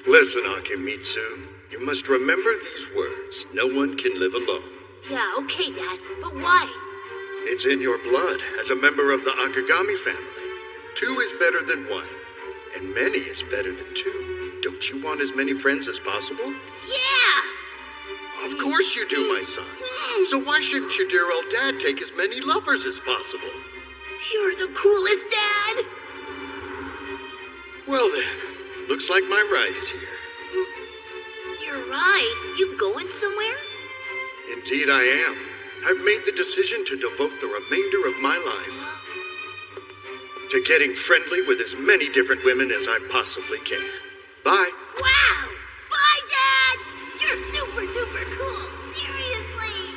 Listen, Akimitsu, you must remember these words. No one can live alone. Yeah, okay, Dad. But why? It's in your blood as a member of the Akagami family. 2 is better than 1, and many is better than 2. Don't you want as many friends as possible? Yeah! Of course you do, my son. So why shouldn't your dear old dad take as many lovers as possible? You're the coolest, Dad! Well then, looks like my ride is here. Your ride? You going somewhere? Indeed I am. I've made the decision to devote the remainder of my life to getting friendly with as many different women as I possibly can. Bye. Wow! Bye, Dad! You're super duper cool! Seriously!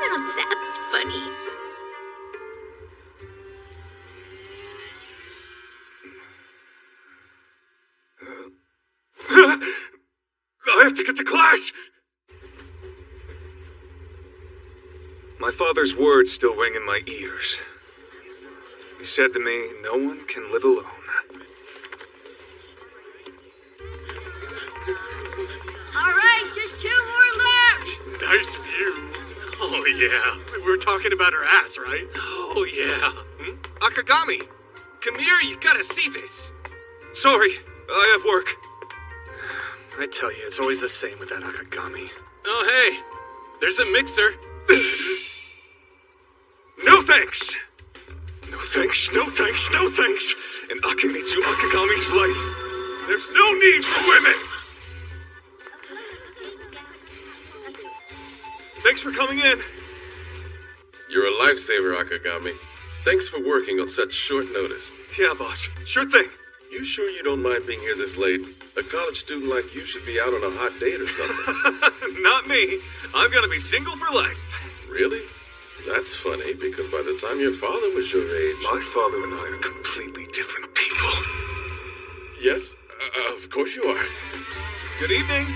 Now that's funny. I have to get to class! My father's words still ring in my ears. He said to me, no one can live alone. All right, just 2 more laps. Nice view. Oh, yeah. We were talking about her ass, right? Oh, yeah. Akagami, come here. You gotta see this. Sorry, I have work. I tell you, it's always the same with that Akagami. Oh, hey. There's a mixer. No thanks! No thanks, no thanks, no thanks! In Akimitsu Akagami's life, there's no need for women! Thanks for coming in. You're a lifesaver, Akagami. Thanks for working on such short notice. Yeah, boss. Sure thing. You sure you don't mind being here this late? A college student like you should be out on a hot date or something. Not me. I'm gonna be single for life. Really? That's funny, because by the time your father was your age... My father and I are completely different people. Yes, of course you are. Good evening.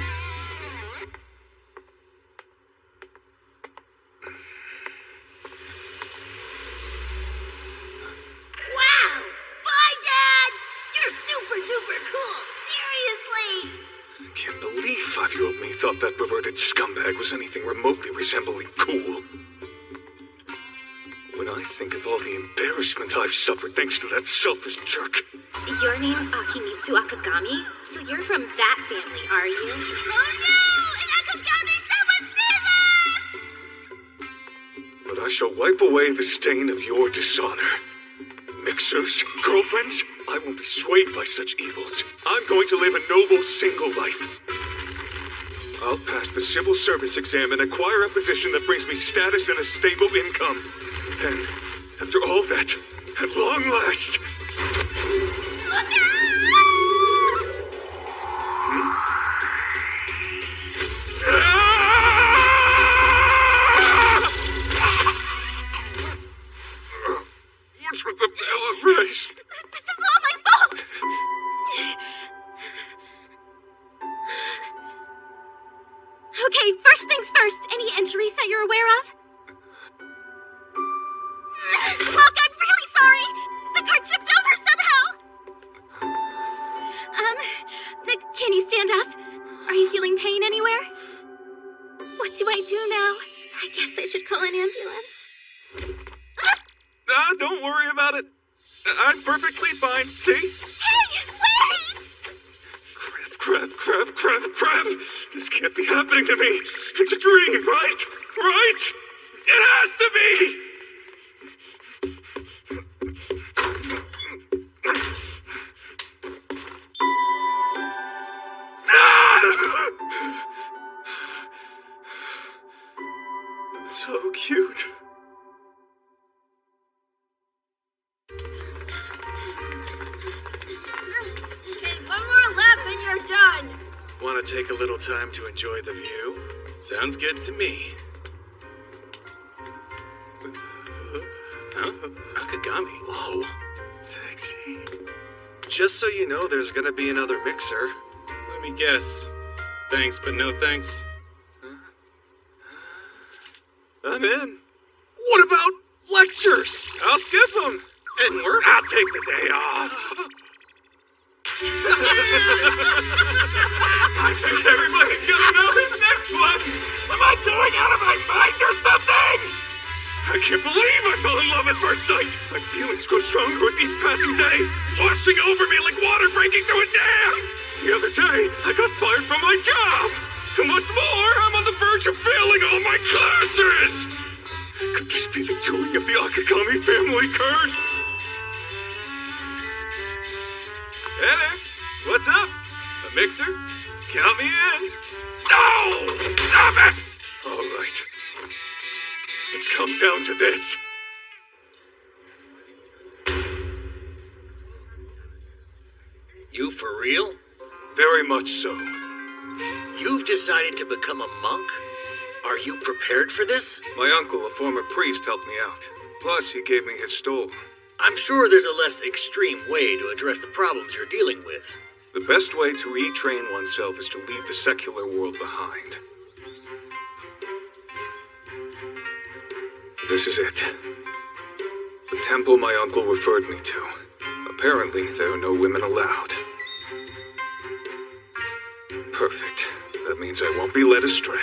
Wow! Bye, Dad! You're super duper cool! Seriously! I can't believe 5-year-old me thought that perverted scumbag was anything remotely resembling cool. When I think of all the embarrassment I've suffered thanks to that selfish jerk. Your name's Akimitsu Akagami, so you're from that family, are you? Oh no! An Akagami! Someone save us! But I shall wipe away the stain of your dishonor. Mixers, girlfriends, I won't be swayed by such evils. I'm going to live a noble single life. I'll pass the civil service exam and acquire a position that brings me status and a stable income. Then, after all that, at long last... Look What's with the yellow race? This is all my fault! Okay, first things first. Any injuries that you're aware of? Look, I'm really sorry! The car tipped over somehow! Can you stand up? Are you feeling pain anywhere? What do I do now? I guess I should call an ambulance. Don't worry about it. I'm perfectly fine, see? Hey, wait! Crap. This can't be happening to me. It's a dream, right? Right? It has to be! So cute. Okay, one more lap and you're done. Want to take a little time to enjoy the view? Sounds good to me. Just so you know, there's gonna be another mixer. Let me guess. Thanks, but no thanks. I'm in. What about lectures? I'll skip them. And work. I'll take the day off. I think everybody's gonna know this next one. Am I going out of my mind or something? I can't believe I fell in love at first sight. My feelings grow stronger with each passing day, washing over me like water breaking through a dam. The other day, I got fired from my job. And what's more, I'm on the verge of failing all my classes. Could this be the doing of the Akagami family curse? Hey there, what's up? A mixer? Count me in. No! Stop it! All right. It's come down to this. You for real? Very much so. You've decided to become a monk? Are you prepared for this? My uncle, a former priest, helped me out. Plus, he gave me his stole. I'm sure there's a less extreme way to address the problems you're dealing with. The best way to retrain oneself is to leave the secular world behind. This is it. The temple my uncle referred me to. Apparently, there are no women allowed. Perfect. That means I won't be led astray.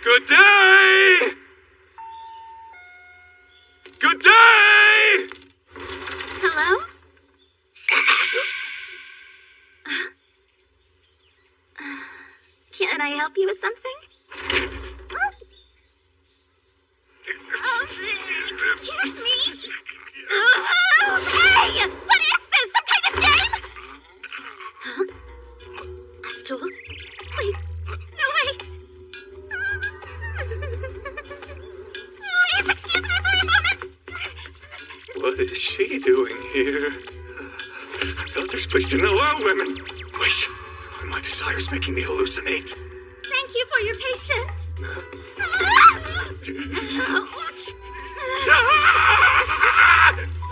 Good day! Good day! Hello? Can I help you with something? Excuse me? Hey! What is this? Some kind of game? Huh? A stool? Wait. No way. Please excuse me for a moment. What is she doing here? I thought this place didn't allow women. Wait, are my desires making me hallucinate? Thank you for your patience.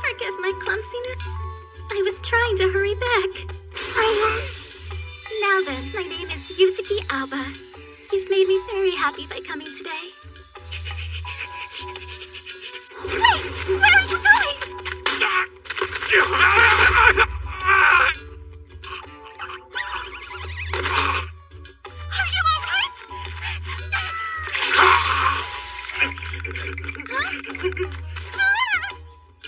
Forgive my clumsiness. I was trying to hurry back. Now then, my name is Yusuke Alba. You've made me very happy by coming today. Wait! Where are you going? Are you alright?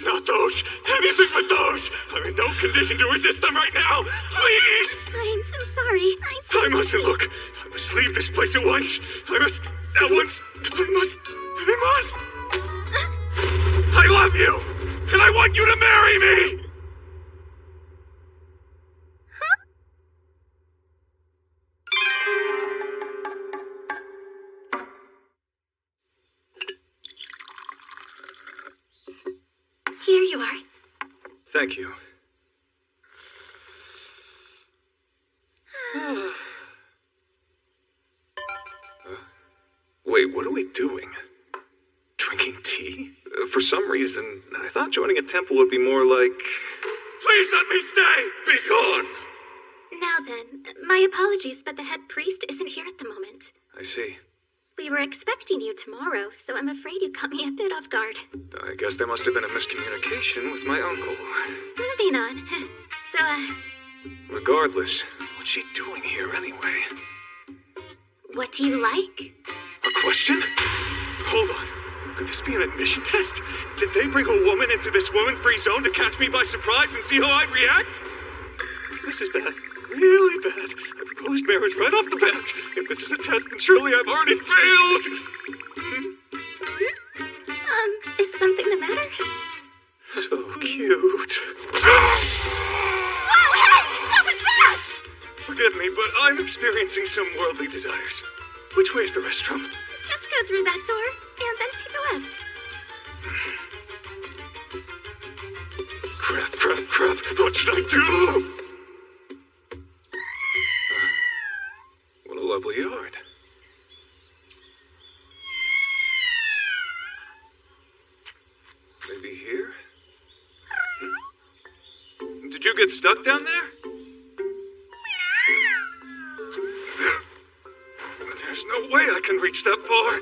Not those! Anything but those! I'm in no condition to resist them right now! Please! I'm so sorry. I mustn't look! I must leave this place at once! I must... At once! I must... I love you! And I want you to marry me! Here you are. Thank you. Wait, what are we doing? Drinking tea? For some reason, I thought joining a temple would be more like... Please let me stay! Be gone! Now then, my apologies, but the head priest isn't here at the moment. I see. We were expecting you tomorrow, so I'm afraid you caught me a bit off guard. I guess there must have been a miscommunication with my uncle. Moving on. So, Regardless, what's she doing here anyway? what do you like? A question? Hold on. Could this be an admission test? Did they bring a woman into this woman-free zone to catch me by surprise and see how I'd react? This is bad. Really bad. I proposed marriage right off the bat. If this is a test, then surely I've already failed. Is something the matter? So cute. Whoa, hey! What was that? Forgive me, but I'm experiencing some worldly desires. Which way is the restroom? Just go through that door, and then take a left. Crap. What should I do? What a lovely yard. Maybe here? get stuck down there? There's no way I can reach that far.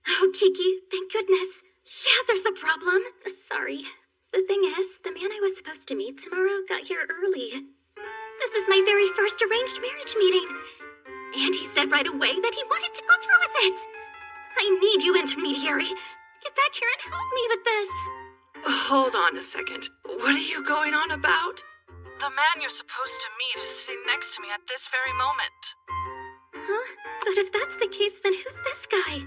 Oh, Kiki, thank goodness. Yeah, there's a problem. Sorry. The thing is, the man I was supposed to meet tomorrow got here early. This is my very first arranged marriage meeting. And he said right away that he wanted to go through with it. I need you, intermediary. Get back here and help me with this. Hold on a second. What are you going on about? The man you're supposed to meet is sitting next to me at this very moment. Huh? But if that's the case, then who's this guy?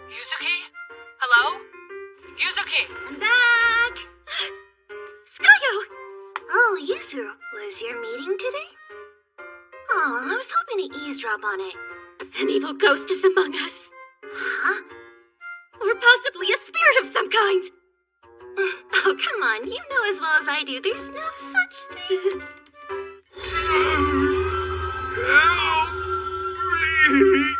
Yuzuki? Hello? Yuzuki! I'm back! Skayo! Oh, Yusuru, was your meeting today? Oh, I was hoping to eavesdrop on it. An evil ghost is among us. Huh? Or possibly a spirit of some kind. Oh, come on, you know as well as I do, there's no such thing. Help me!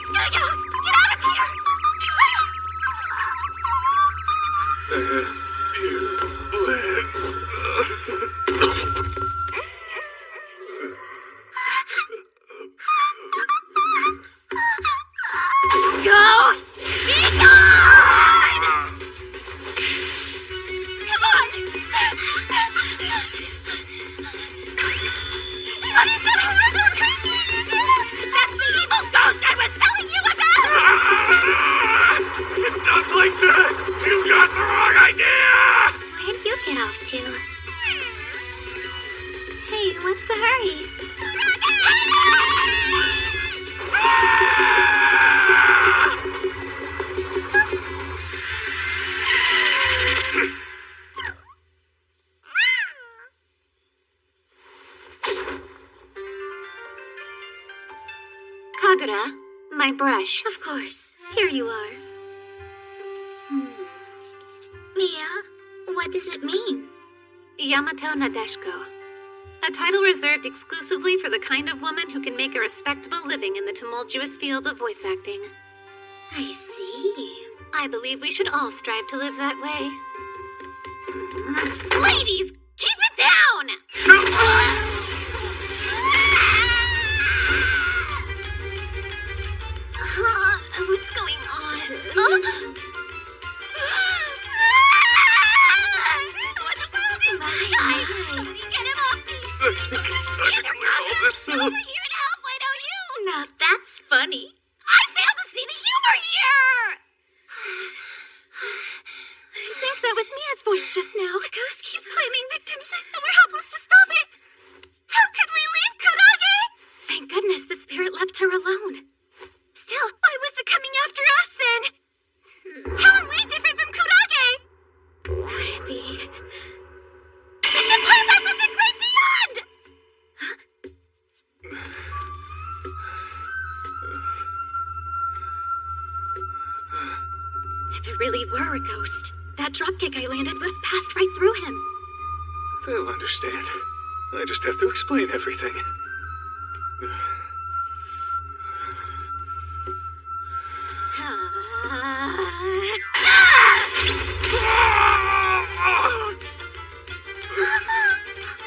Skayo! Get out of here! Ghost! Be gone! Come on! What is that horrible creature? That's the evil ghost I was telling you about! It's not like that! You got the wrong idea! Where'd you get off to? Hey, what's the hurry? Kagura, my brush. Of course. Here you are. Mia, what does it mean? Yamato Nadeshiko. A title reserved exclusively for the kind of woman who can make a respectable living in the tumultuous field of voice acting. I see. I believe we should all strive to live that way. Ladies, keep it down! What's going on? What the world is this guy? Somebody get him off me! I think it's time to clear all this up. You're to help, why don't you? Now that's funny. I failed to see the humor here! I think that was Mia's voice just now. The ghost keeps claiming victims, and we're helpless to stop it. How could we leave Kurage? Thank goodness the spirit left her alone. Still, why was it coming after us then? How are we different from Kurage? Could it be? It's a perfect with the great beyond! If it really were a ghost, that dropkick I landed with passed right through him. They'll understand. I just have to explain everything.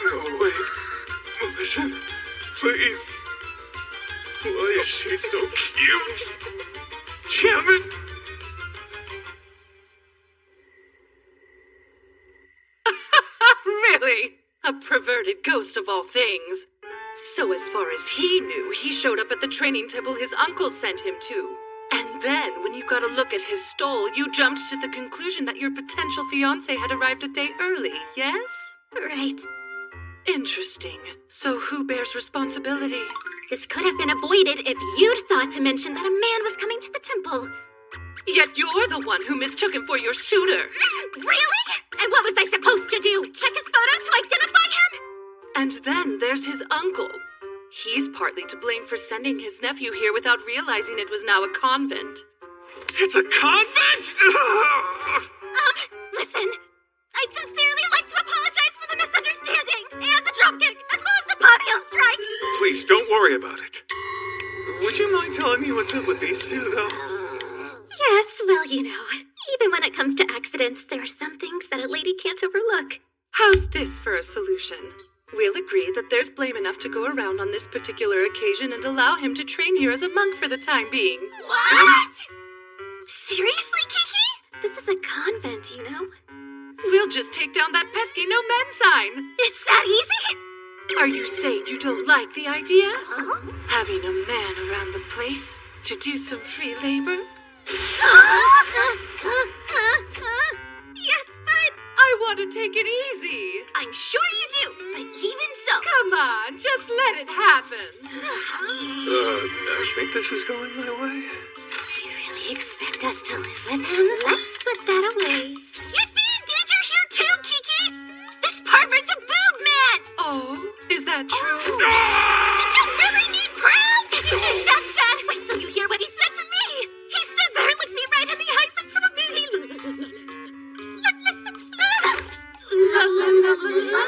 No, wait. Listen, please. Why is she so cute? Damn it! Really? A perverted ghost of all things. So as far as he knew, he showed up at the training temple his uncle sent him to. And then, when you got a look at his stall, you jumped to the conclusion that your potential fiancé had arrived a day early, yes? Right. Interesting. So who bears responsibility? This could have been avoided if you'd thought to mention that a man was coming to the temple. Yet you're the one who mistook him for your suitor. Really? And what was I supposed to do? Check his photo to identify him? And then there's his uncle. He's partly to blame for sending his nephew here without realizing it was now a convent. It's a convent? Listen. I'd sincerely like to apologize for the misunderstanding, and the dropkick, as well as the Pontiac strike. Please, don't worry about it. Would you mind telling me what's up with these two, though? Yes, well, you know, even when it comes to accidents, there are some things that a lady can't overlook. How's this for a solution? We'll agree that there's blame enough to go around on this particular occasion and allow him to train here as a monk for the time being. What? Seriously, Kiki? This is a convent, you know? We'll just take down that pesky no men sign. It's that easy? Are you saying you don't like the idea? Huh? Having a man around the place to do some free labor? Yes, but I want to take it easy. I'm sure you do, but even so. Come on, just let it happen. I think this is going my way. You really expect us to live with him? Let's put that away. You'd be in danger here too, Kiki! This pervert's a boob man! Oh, is that true? Did you really need proof? That's bad! Wait till you hear what he said to me! He stood there, looked me right in the eyes, and told me he... La la la la la.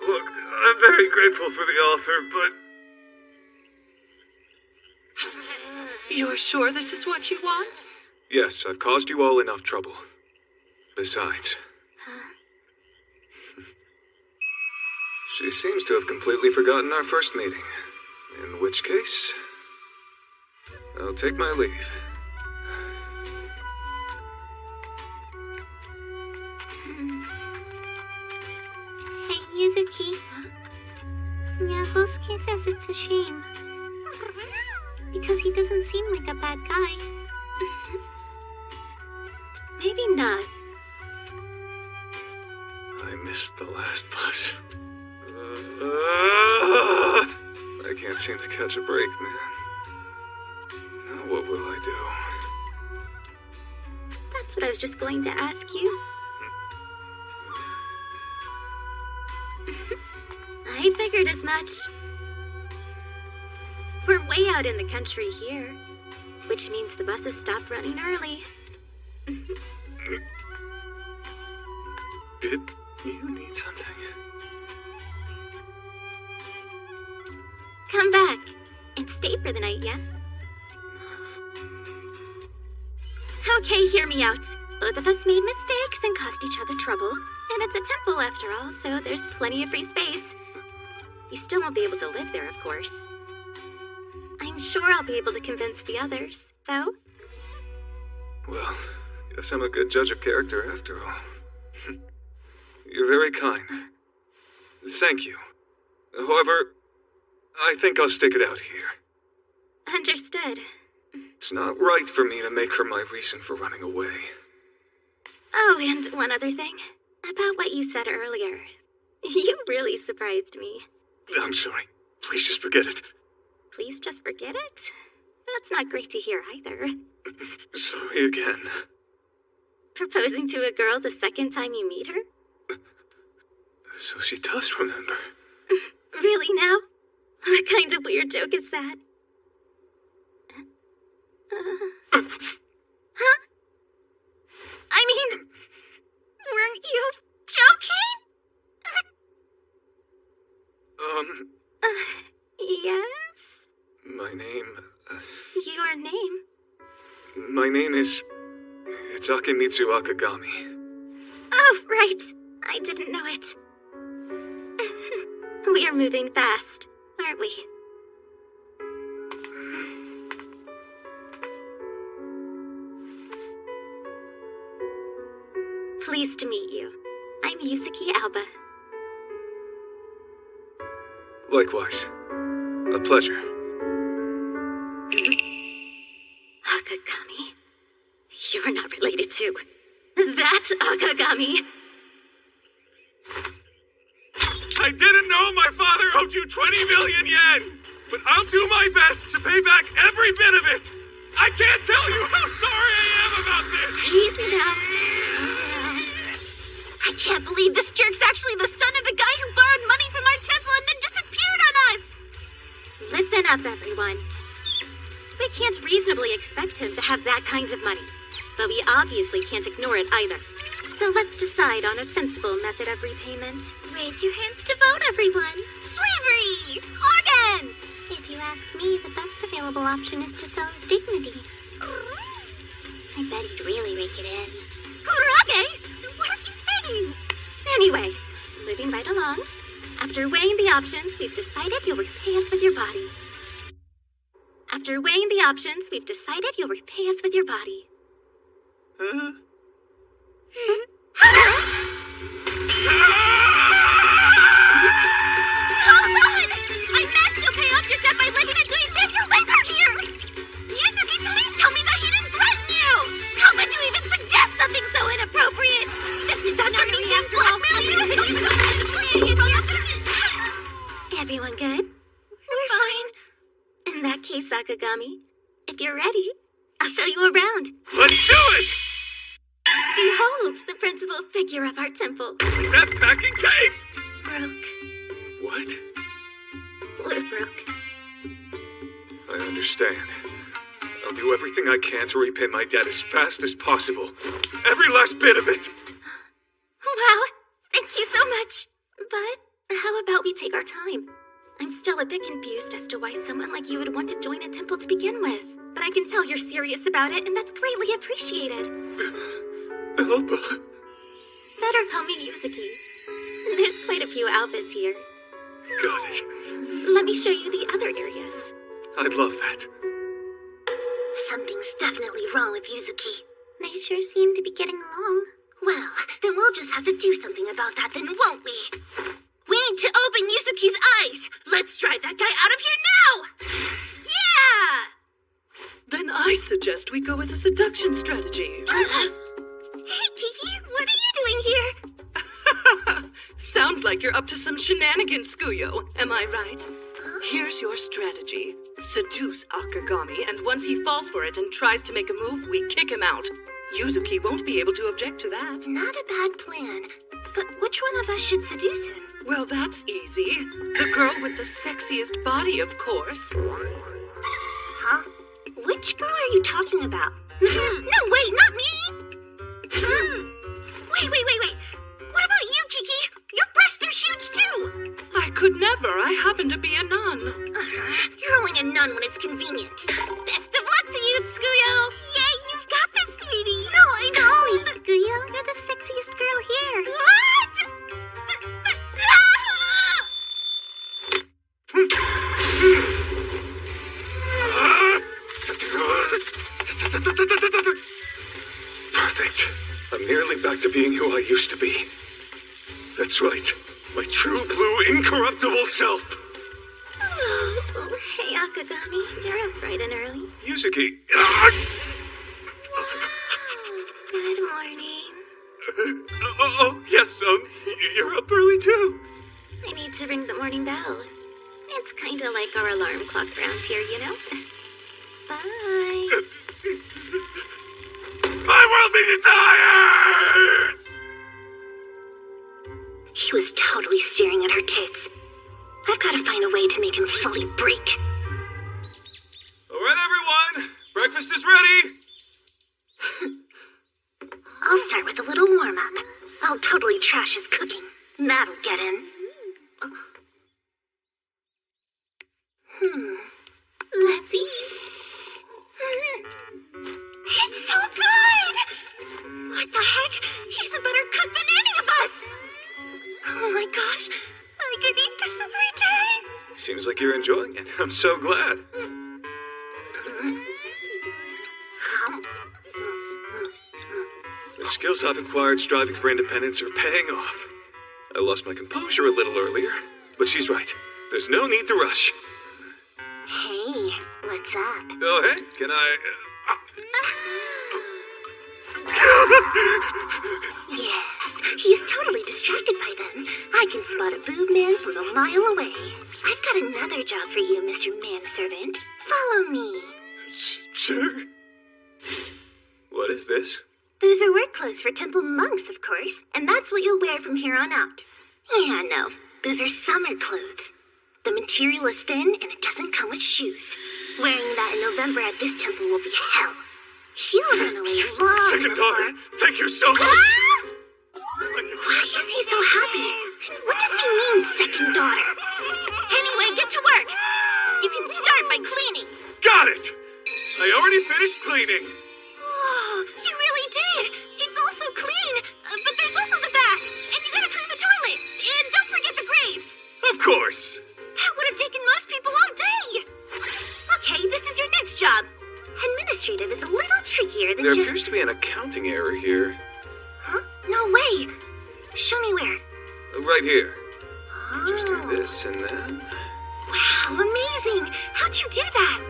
Look, I'm very grateful for the offer, but... You're sure this is what you want? Yes, I've caused you all enough trouble. Besides... She seems to have completely forgotten our first meeting. In which case... I'll take my leave. Hey, Yuzuki. Nyagosuke says it's a shame. Because he doesn't seem like a bad guy. Maybe not. I missed the last bus. I can't seem to catch a break, man. Now what will I do? That's what I was just going to ask you. I figured as much. We're way out in the country here, which means the buses stopped running early. Did you need something? Come back and stay for the night, yeah? Okay, hear me out. Both of us made mistakes and caused each other trouble. And it's a temple after all, so there's plenty of free space. You still won't be able to live there, of course. I'm sure I'll be able to convince the others, so? Well, guess I'm a good judge of character after all. You're very kind. Thank you. However, I think I'll stick it out here. Understood. It's not right for me to make her my reason for running away. Oh, and one other thing. About what you said earlier. You really surprised me. I'm sorry. Please just forget it. Please just forget it? That's not great to hear either. Sorry again. Proposing to a girl the second time you meet her? So she does remember. Really now? What kind of weird joke is that? Huh? I mean, weren't you joking? Yes? My name... Your name? My name is... It's Akemitsu Akagami. Oh, right. I didn't know it. We are moving fast, aren't we? Pleased to meet you. I'm Yuzuki Alba. Likewise. A pleasure. Akagami? You're not related to that Akagami. I didn't know my father owed you 20 million yen, but I'll do my best to pay back every bit of it. I can't tell you how sorry I am about this. Easy now. Calm down. I can't believe this jerk's actually the son of a guy who borrowed money from our temple and then disappeared on us. Listen up, everyone. We can't reasonably expect him to have that kind of money, but we obviously can't ignore it either. So let's decide on a sensible method of repayment. Raise your hands to vote, everyone. Slavery! Organ! If you ask me, the best available option is to sell his dignity. I bet he'd really rake it in. Kurage! What are you saying? Anyway, moving right along. After weighing the options, we've decided you'll repay us with your body. After weighing the options, we've decided you'll repay us with your body. Huh? Hold on! I meant you'll pay off your debt by living and doing manual labor here! Yuzuki, please tell me that he didn't threaten you! How could you even suggest something so inappropriate? This is not underneath blackmail! Everyone good? We're fine. In that case, Sakagami, if you're ready, I'll show you around. Let's do it! Behold the principal figure of our temple. Is that packing tape? Broke. What? We're broke. I understand. I'll do everything I can to repay my debt as fast as possible. Every last bit of it! Wow, thank you so much. But how about we take our time? I'm still a bit confused as to why someone like you would want to join a temple to begin with. But I can tell you're serious about it, and that's greatly appreciated. Elba. Better call me Yuzuki. There's quite a few alphas here. Got it. Let me show you the other areas. I'd love that. Something's definitely wrong with Yuzuki. They sure seem to be getting along. Well, then we'll just have to do something about that then, won't we? We need to open Yuzuki's eyes! Let's drive that guy out of here now! Yeah! Then I suggest we go with a seduction strategy. Hey, Kiki, what are you doing here? Sounds like you're up to some shenanigans, Skuyo. Am I right? Here's your strategy. Seduce Akagami, and once he falls for it and tries to make a move, we kick him out. Yuzuki won't be able to object to that. Not a bad plan. But which one of us should seduce him? Well, that's easy. The girl with the sexiest body, of course. Huh? Which girl are you talking about? No, wait, not me! Wait. What about you, Kiki? Your breasts are huge, too! I could never. I happen to be a nun. You're only a nun when it's convenient. Best of luck to you, Skuyo! Yay, you've got this, sweetie! No, I know! Skuyo, you're the sexiest girl here. What? Perfect. I'm nearly back to being who I used to be. That's right. My true blue incorruptible self. Oh, hey, Akagami. You're up bright and early. Yuzuki. Good morning. Oh, yes, you're up early too. I need to ring the morning bell. It's kind of like our alarm clock around here, you know? Bye. My worldly desires! He was totally staring at her tits. I've got to find a way to make him fully break. All right, everyone. Breakfast is ready. I'll start with a little warm-up. I'll totally trash his cooking. That'll get him. Let's eat. It's so good! What the heck? He's a better cook than any of us! Oh my gosh, I could eat this every day! Seems like you're enjoying it. I'm so glad. The skills I've acquired striving for independence are paying off. I lost my composure a little earlier, but she's right. There's no need to rush. Hey, what's up? Oh, hey, can I... Yes, he's totally distracted by then. I can spot a boob man from a mile away. I've got another job for you, Mr. Manservant. Follow me. Sure. What is this? Those are work clothes for temple monks, of course, and that's what you'll wear from here on out. Yeah, no, those are summer clothes. The material is thin and it doesn't come with shoes. Wearing that in November at this temple will be hell. He'll run away long Second before... daughter, thank you so much! happy. What does he mean, second daughter? Anyway, get to work. You can start by cleaning. Got it! I already finished cleaning. Oh, you really did. It's all so clean. But there's also the bath. And you gotta clean the toilet. And don't forget the graves. Of course. That would have taken most people all day. Okay, this is your next job. Administrative is a little trickier than There just... appears to be an accounting error here. Huh? No way. Show me where. Right here. Oh. Just do this and then... Wow, amazing. How'd you do that?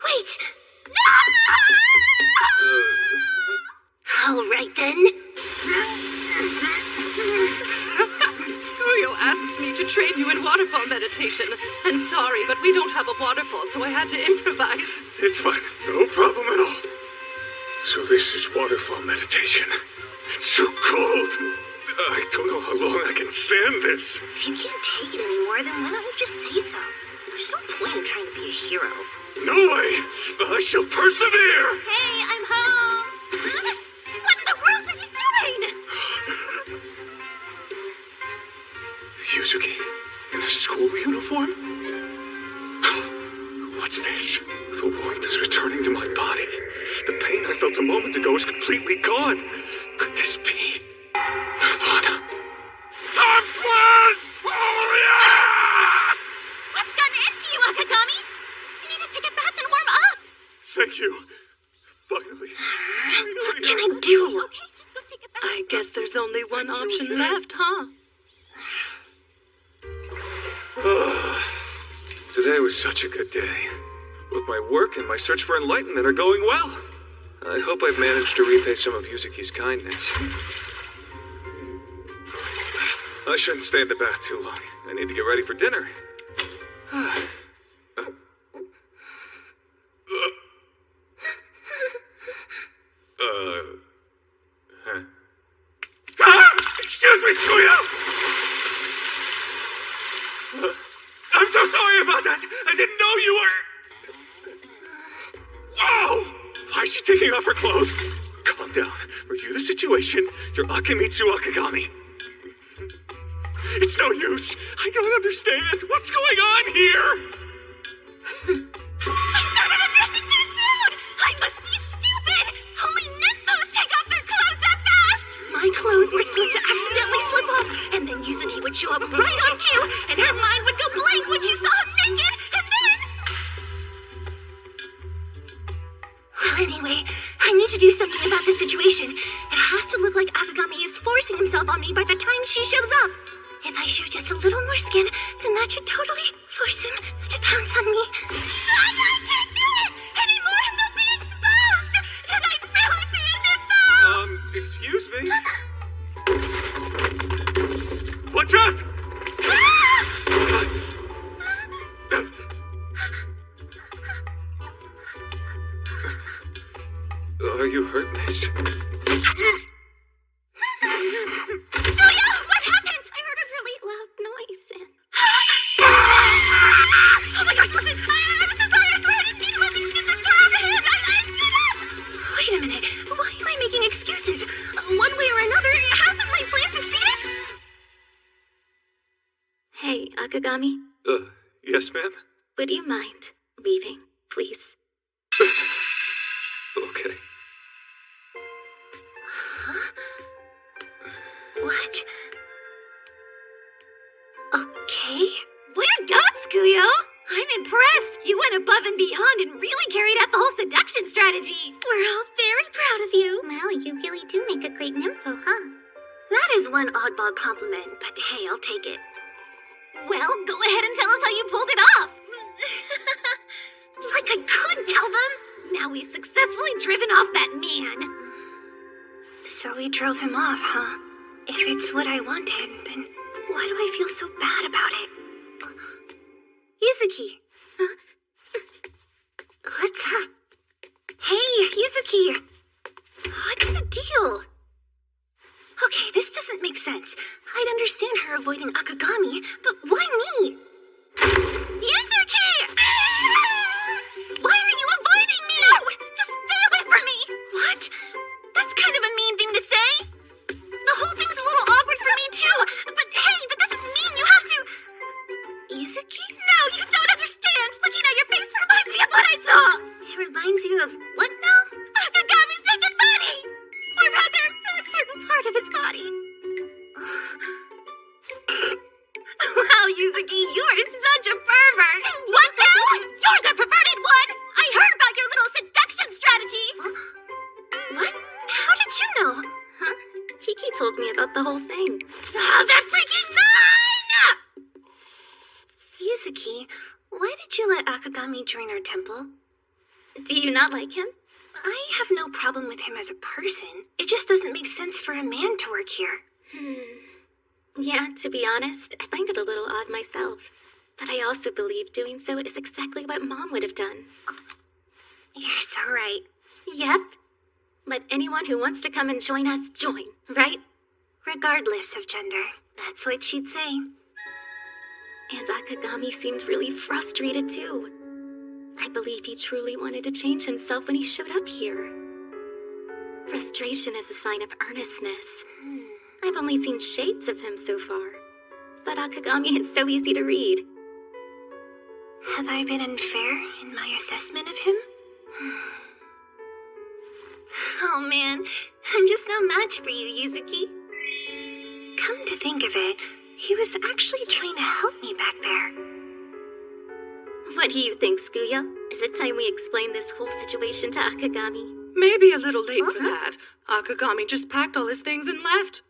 Wait. No! All right, then. Scuyo asked me to train you in waterfall meditation. And sorry, but we don't have a waterfall, so I had to improvise. It's fine. No problem at all. So this is waterfall meditation. It's so cold. I don't know how long I can stand this. If you can't take it anymore, then why don't you just say so? There's no point in trying to be a hero. No way! I shall persevere! Hey, I'm home. What in the world are you doing? Yuzuki, in a school uniform? What's this? The warmth is returning to my body. The pain I felt a moment ago is completely gone. Could this be Nirvana? I'm cleansed! Oh, yeah! What's gotten into you, Akagami? You need to take a bath and warm up. Thank you. Finally. What can I do? Okay, just go take a bath. I guess there's only one option left, huh? Today was such a good day. Both my work and my search for enlightenment are going well. I hope I've managed to repay some of Yuzuki's kindness. I shouldn't stay in the bath too long. I need to get ready for dinner. Huh? Excuse me, Scuyo! I'm so sorry about that! I didn't know you were... Whoa! Why is she taking off her clothes? Calm down. Review the situation. You're Akimitsu Akagami. It's no use. I don't understand. What's going on here? I started undressing too soon! I must be stupid! Only nymphos take off their clothes that fast! My clothes were supposed to accidentally slip off, and then Yuzuki would show up right on cue, and her mind would go blank when she saw him naked, and then... Well, anyway, I need to do something about the situation. It has to look like Akagami is forcing himself on me by the time she shows up. If I show just a little more skin, then that should totally force him to pounce on me. I can't do it anymore, and they'll be exposed! Then I'd really be a nympho! Excuse me? Watch out! Are you hurt, miss? Oh my gosh, listen! I'm so sorry! I swear I didn't mean to let things get this far out of hand! I screwed up! Wait a minute. Why am I making excuses? One way or another, hasn't my plan succeeded? Hey, Akagami, Yes, ma'am? would you mind leaving, please? Okay. Huh? What? Okay. Way to go, Scuyo! I'm impressed! You went above and beyond and really carried out the whole seduction strategy! We're all very proud of you. Well, you really do make a great nympho, huh? That is one oddball compliment, but hey, I'll take it. Well, go ahead and tell us how you pulled it off! Like I could tell them! Now we've successfully driven off that man! So we drove him off, huh? If it's what I wanted, then why do I feel so bad about it? Yuzuki! Huh? What's up? Hey, Yuzuki! What's the deal? Okay, this doesn't make sense. I'd understand her avoiding Akagami, but why me? Yuzuki! Why are you avoiding me? No! Just stay away from me! What? That's kind of a mean thing to say. The whole thing's a little awkward for me, too. reminds you of what now? Akagami's naked body! Or rather, a certain part of his body. Wow, Yuzuki, you're such a pervert! What now? You're the perverted one! I heard about your little seduction strategy! What? How did you know? Huh? Kiki told me about the whole thing. Oh, they're freaking nine! Yuzuki, why did you let Akagami join our temple? Do you not like him? I have no problem with him as a person. It just doesn't make sense for a man to work here. Yeah, to be honest, I find it a little odd myself. But I also believe doing so is exactly what Mom would have done. You're so right. Yep. Let anyone who wants to come and join us join, right? Regardless of gender. That's what she'd say. And Akagami seemed really frustrated too. I believe he truly wanted to change himself when he showed up here. Frustration is a sign of earnestness. I've only seen shades of him so far. But Akagami is so easy to read. Have I been unfair in my assessment of him? Oh man, I'm just no match for you, Yuzuki. Come to think of it, he was actually trying to help me back there. What do you think, Skuya? Is it time we explain this whole situation to Akagami? Maybe a little late for that. Akagami just packed all his things and left.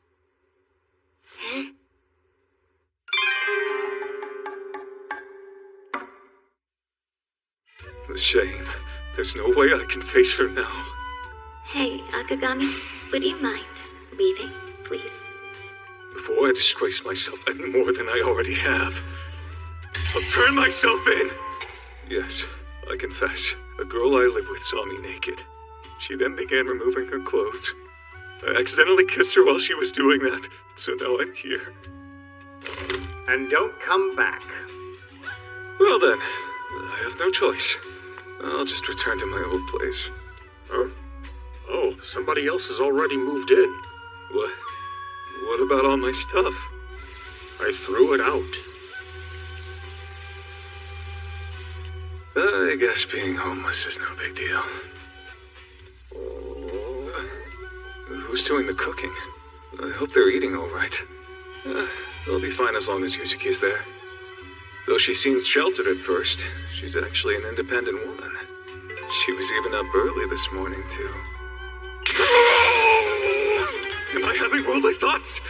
The shame. There's no way I can face her now. Hey, Akagami, would you mind leaving, please? Before I disgrace myself any more than I already have, I'll turn myself in. Yes, I confess. A girl I live with saw me naked. She then began removing her clothes. I accidentally kissed her while she was doing that, so now I'm here. And don't come back. Well then, I have no choice. I'll just return to my old place. Huh? Oh, somebody else has already moved in. What? What about all my stuff? I threw it out. I guess being homeless is no big deal. Who's doing the cooking? I hope they're eating all right. They'll be fine as long as Yuzuki's there. Though she seems sheltered at first, she's actually an independent woman. She was even up early this morning, too. Am I having worldly thoughts?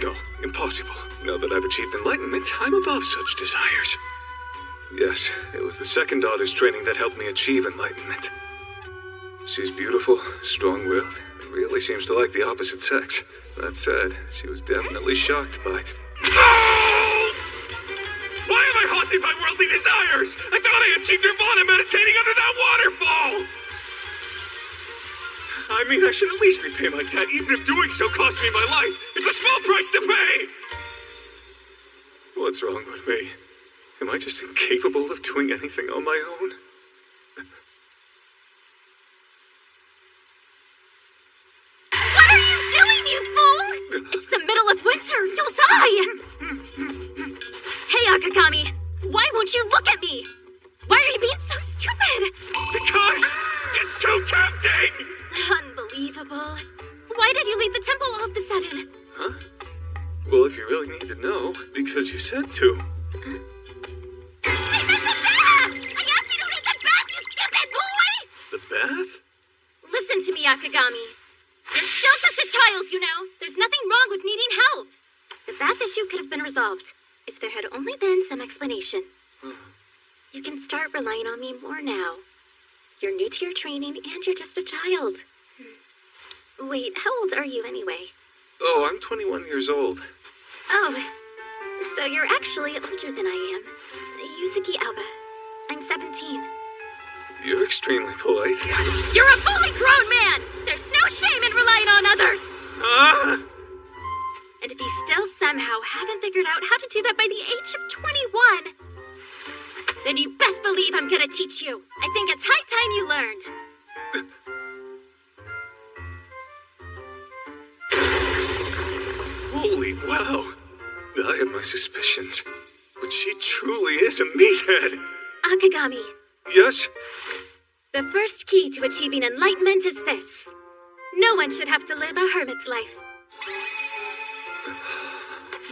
No, impossible. Now that I've achieved enlightenment, I'm above such desires. Yes, it was the second daughter's training that helped me achieve enlightenment. She's beautiful, strong-willed, and really seems to like the opposite sex. That said, she was definitely shocked by... Why am I haunted by worldly desires? I thought I achieved nirvana meditating under that waterfall! I mean, I should at least repay my debt, even if doing so cost me my life. It's a small price to pay! What's wrong with me? Am I just incapable of doing anything on my own? What are you doing, you fool? It's the middle of winter. You'll die. Hey, Akagami. Why won't you look at me? Why are you being so stupid? Because it's too tempting! Unbelievable. Why did you leave the temple all of a sudden? Huh? Well, if you really need to know, because you said to. Huh? I meant the bath! I asked you to leave the bath, you stupid boy! The bath? Listen to me, Akagami. You're still just a child, you know. There's nothing wrong with needing help. The bath issue could have been resolved if there had only been some explanation. You can start relying on me more now. You're new to your training and you're just a child. Wait, how old are you anyway? Oh, I'm 21 years old. Oh, so you're actually older than I am. Yuzuki Aoba. I'm 17. You're extremely polite. You're a fully grown man! There's no shame in relying on others! And if you still somehow haven't figured out how to do that by the age of 21, then you best believe I'm gonna teach you. I think it's high time you learned. Holy wow. I had my suspicions. But she truly is a meathead. Akagami, Yes? The first key to achieving enlightenment is this. No one should have to live a hermit's life.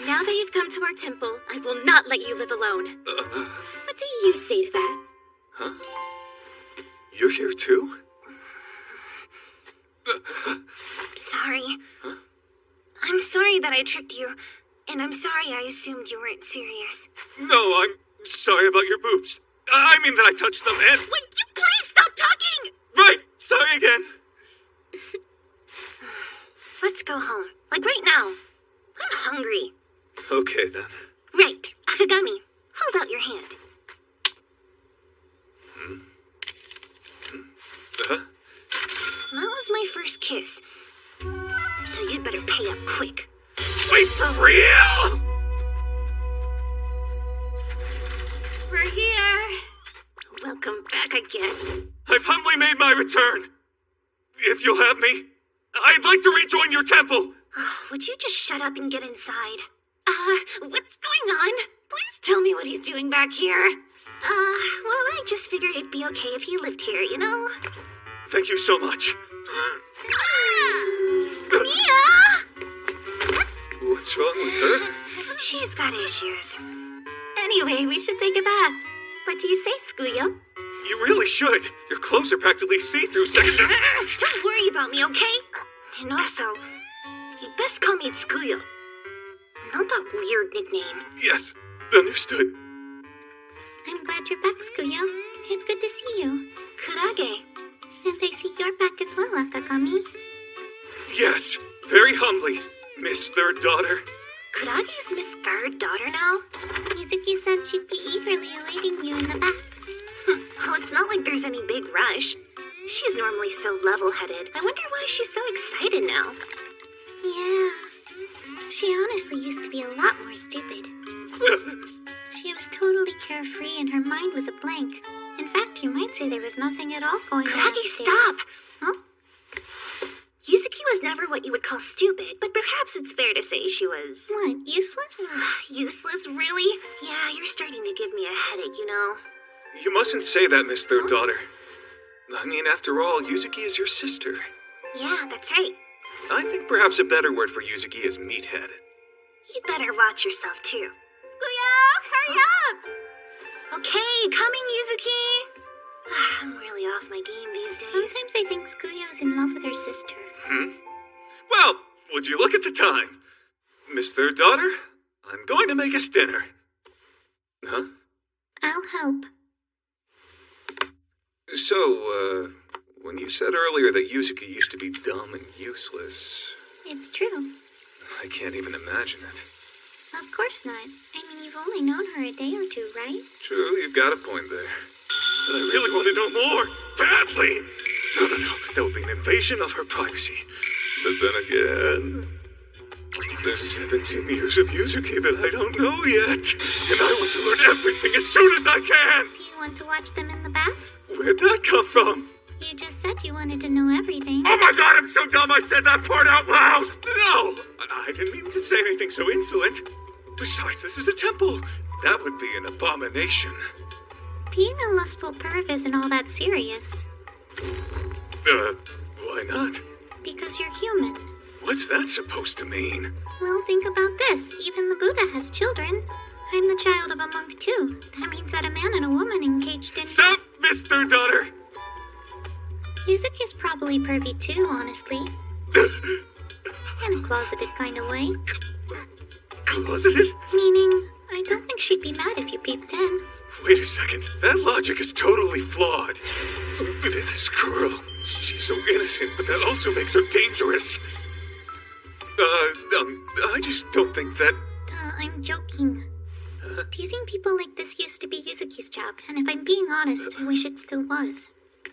Now that you've come to our temple, I will not let you live alone. What do you say to that? Huh? You're here too? Sorry. Huh? I'm sorry that I tricked you, and I'm sorry I assumed you weren't serious. No, I'm sorry about your boobs. I mean that I touched them and... Would you please stop talking? Right! Sorry again. Let's go home. Like right now. I'm hungry. Okay, then. Right. Akagami, hold out your hand. Uh-huh. That was my first kiss. So you'd better pay up quick. Wait, for real? We're here. Welcome back, I guess. I've humbly made my return. If you'll have me, I'd like to rejoin your temple. Would you just shut up and get inside? What's going on? Please tell me what he's doing back here. Well, I just figured it'd be okay if he lived here, you know? Thank you so much. Mia! What's wrong with her? She's got issues. Anyway, we should take a bath. What do you say, Skuyo? You really should. Your clothes are practically see-through, second... Don't worry about me, okay? And also, you'd best call me Skuyo. Not that weird nickname. Yes, understood. I'm glad you're back, Skuyo. It's good to see you. Kurage. And I see you're back as well, Akagami. Yes, very humbly, Miss Third Daughter. Kurage is Miss Third Daughter now? Yuzuki said she'd be eagerly awaiting you in the back. Well, it's not like there's any big rush. She's normally so level-headed. I wonder why she's so excited now. Yeah. She honestly used to be a lot more stupid. She was totally carefree and her mind was a blank. In fact, you might say there was nothing at all going on Kurage, upstairs. stop! Huh? Yuzuki was never what you would call stupid, but perhaps it's fair to say she was... What, useless? Useless, really? Yeah, you're starting to give me a headache, you know. You mustn't say that, Miss Third Daughter. I mean, after all, Yuzuki is your sister. Yeah, that's right. I think perhaps a better word for Yuzuki is meathead. You'd better watch yourself, too. Skuyo, hurry up! Okay, coming, Yuzuki! I'm really off my game these days. Sometimes I think Skuyo's in love with her sister. Well, would you look at the time? Miss Third Daughter, I'm going to make us dinner. Huh? I'll help. So, when you said earlier that Yuzuki used to be dumb and useless... It's true. I can't even imagine it. Of course not. I mean, you've only known her a day or two, right? True, you've got a point there. But I really want to know more. Badly! No. That would be an invasion of her privacy. But then again... There's 17 years of Yuzuki that I don't know yet. And I want to learn everything as soon as I can! Do you want to watch them in the bath? Where'd that come from? You just said you wanted to know everything. Oh my god, I'm so dumb I said that part out loud! No! I didn't mean to say anything so insolent. Besides, this is a temple. That would be an abomination. Being a lustful perv isn't all that serious. Why not? Because you're human. What's that supposed to mean? Well, think about this. Even the Buddha has children. I'm the child of a monk, too. That means that a man and a woman engaged in... Stop, Miss Third Daughter! Yuzuki's probably pervy, too, honestly. In a closeted kind of way. Closeted? Meaning, I don't think she'd be mad if you peeped in. Wait a second. That logic is totally flawed. This girl, she's so innocent, but that also makes her dangerous. I just don't think that... I'm joking. Teasing people like this used to be Yuzuki's job, and if I'm being honest, I wish it still was.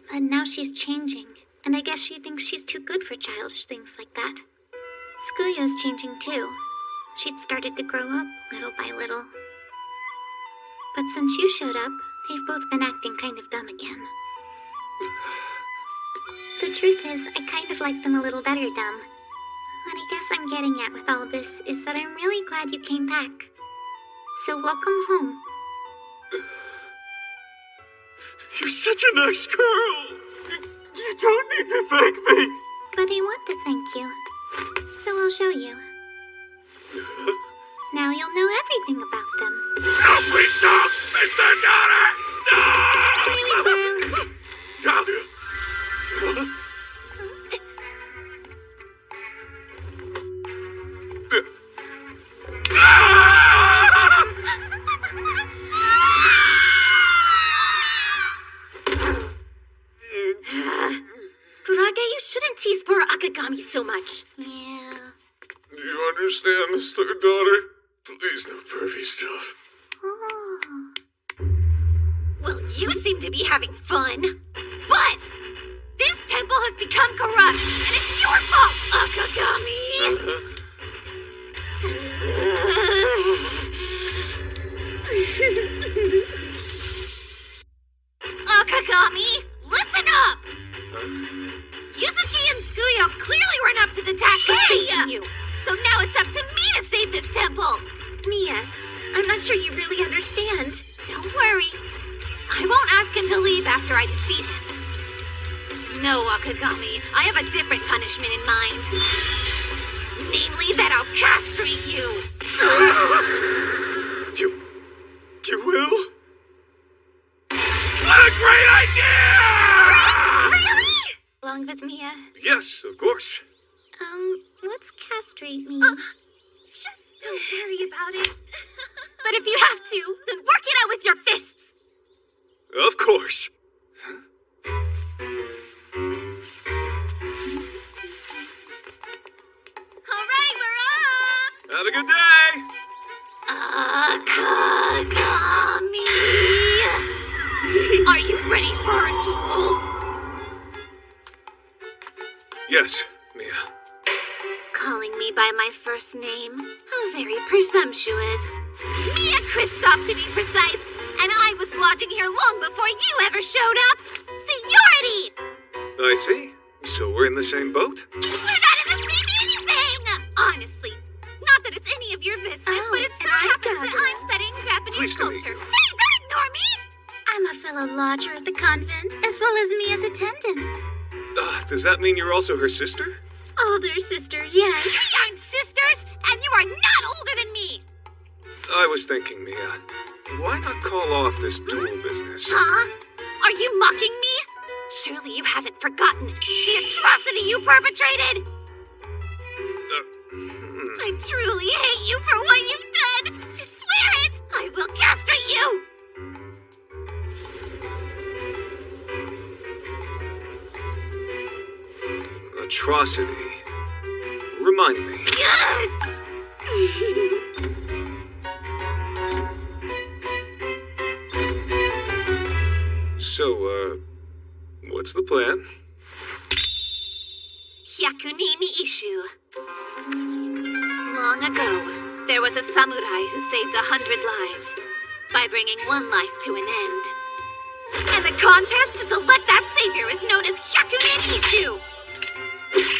But now she's changing, and I guess she thinks she's too good for childish things like that. Skuyo's changing too. She'd started to grow up, little by little. But since you showed up, they've both been acting kind of dumb again. The truth is, I kind of like them a little better dumb. What I guess I'm getting at with all this is that I'm really glad you came back. So welcome home. You're such a nice girl! don't need to thank me! But I want to thank you. So I'll show you. Now you'll know everything about them. No, please stop! Mr. Donner! Stop! Kurage, you shouldn't tease poor Akagami so much. Yeah. You understand, Mr. Daughter? Please, no pervy stuff. Oh. Well, you seem to be having fun. But this temple has become corrupt, and it's your fault, Akagami. Akagami, listen up! Yuzuki and Tsukuyo clearly weren't up to the task of facing you. So now it's up to me to save this temple. Mia, I'm not sure you really understand. Don't worry. I won't ask him to leave after I defeat him. No, Akagami, I have a different punishment in mind. Namely that I'll castrate you. You will? What a great idea! Really? Along with Mia. Yes, of course. What's castrate mean? Just don't worry about it. But if you have to, then work it out with your fists. Of course. All right, we're off. Have a good day! Akagami. Are you ready for a duel? Yes, Mia. Calling me by my first name? How very presumptuous. Mia Kristoff, to be precise. And I was lodging here long before you ever showed up. Seniority! I see. So we're in the same boat? We're not in the same anything! Honestly. Not that it's any of your business, but it so happens that I'm studying Japanese Pleased to meet culture. you. Hey, don't ignore me! I'm a fellow lodger at the convent, as well as Mia's attendant. Does that mean you're also her sister? Older sister, yes. We aren't sisters, and you are not older than me! I was thinking, Mia, why not call off this duel business? Huh? Are you mocking me? Surely you haven't forgotten the atrocity you perpetrated! I truly hate you for what you've done! I swear it! I will castrate you! Atrocity. Remind me. So, what's the plan? Hyakunini Ishu. Long ago, there was a samurai who saved 100 lives by bringing one life to an end. And the contest to select that savior is known as Hyakunini Ishu.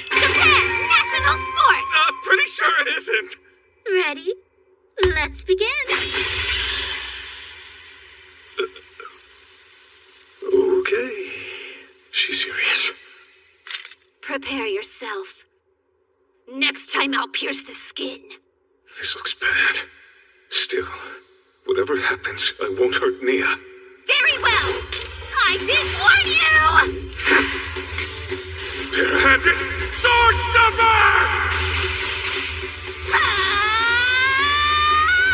Japan's national sport! Pretty sure it isn't. Ready? Let's begin. Okay. She's serious. Prepare yourself. Next time I'll pierce the skin. This looks bad. Still, whatever happens, I won't hurt Nia. Very well! I did warn you! Bare-handed sword stopper!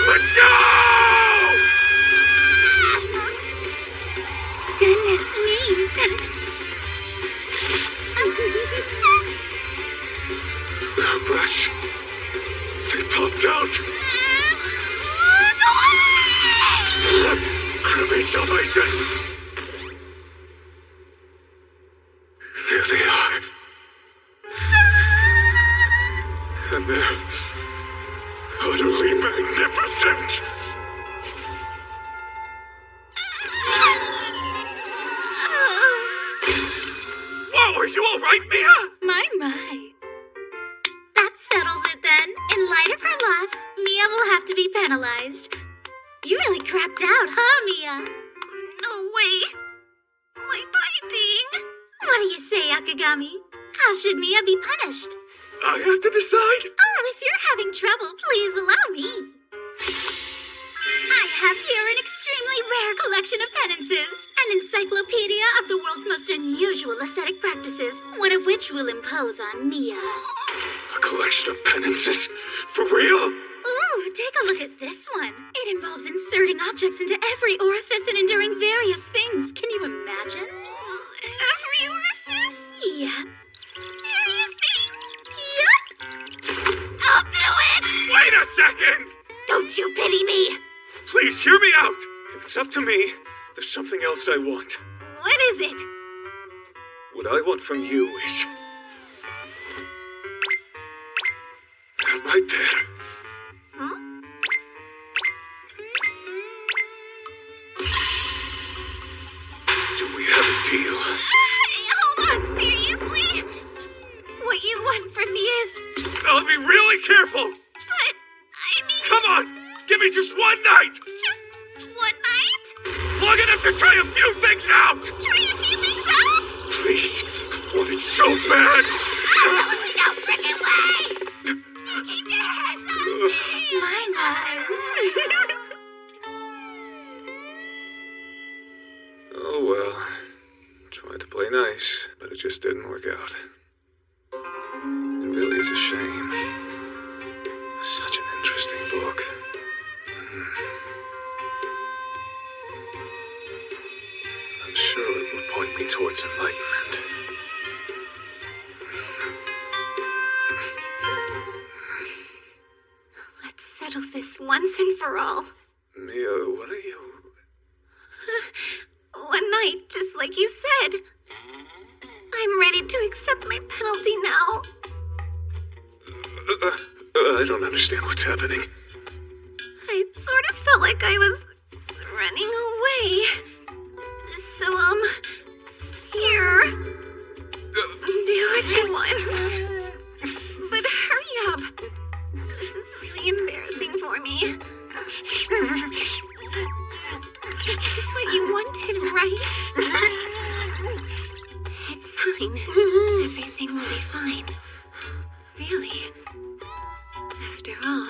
Let's go! Goodness me. Brush. They popped out. Krabby salvation. There they are. And they're utterly magnificent. Whoa, are you all right, Mia? My. That settles it then. In light of her loss, Mia will have to be penalized. You really crapped out, huh, Mia? No way! My binding! What do you say, Akagami. How should Mia be punished? I have to decide? Oh, if you're having trouble, please allow me. I have here an extremely rare collection of penances. An encyclopedia of the world's most unusual ascetic practices, one of which will impose on Mia. A collection of penances? For real? Ooh, take a look at this one. It involves inserting objects into every orifice and enduring various things. Can you imagine? Every orifice? Yep. Various things? Yep. I'll do it! Wait a second! Don't you pity me? Please, hear me out! If it's up to me, there's something else I want. What is it? What I want from you is... that right there. Huh? Do we have a deal? Hold on, seriously? What you want from me is... I'll be really careful! But, I mean... Come on! Give me just one night! Just one night? Long enough to try a few things out! Try a few things out? Please, I want it so bad! Absolutely no frickin' way! You keep your hands off me! My. Oh well. Tried to play nice, but it just didn't work out. It really is a shame. Such an interesting book. I'm sure it would point me towards enlightenment. Let's settle this once and for all. Mia, what are you... One night, just like you said. I'm ready to accept my penalty now. I don't understand what's happening. I sort of felt like I was running away. So, here. Do what you want. But hurry up. This is really embarrassing for me. This is what you wanted, right? It's fine. Everything will be fine. Really. After all,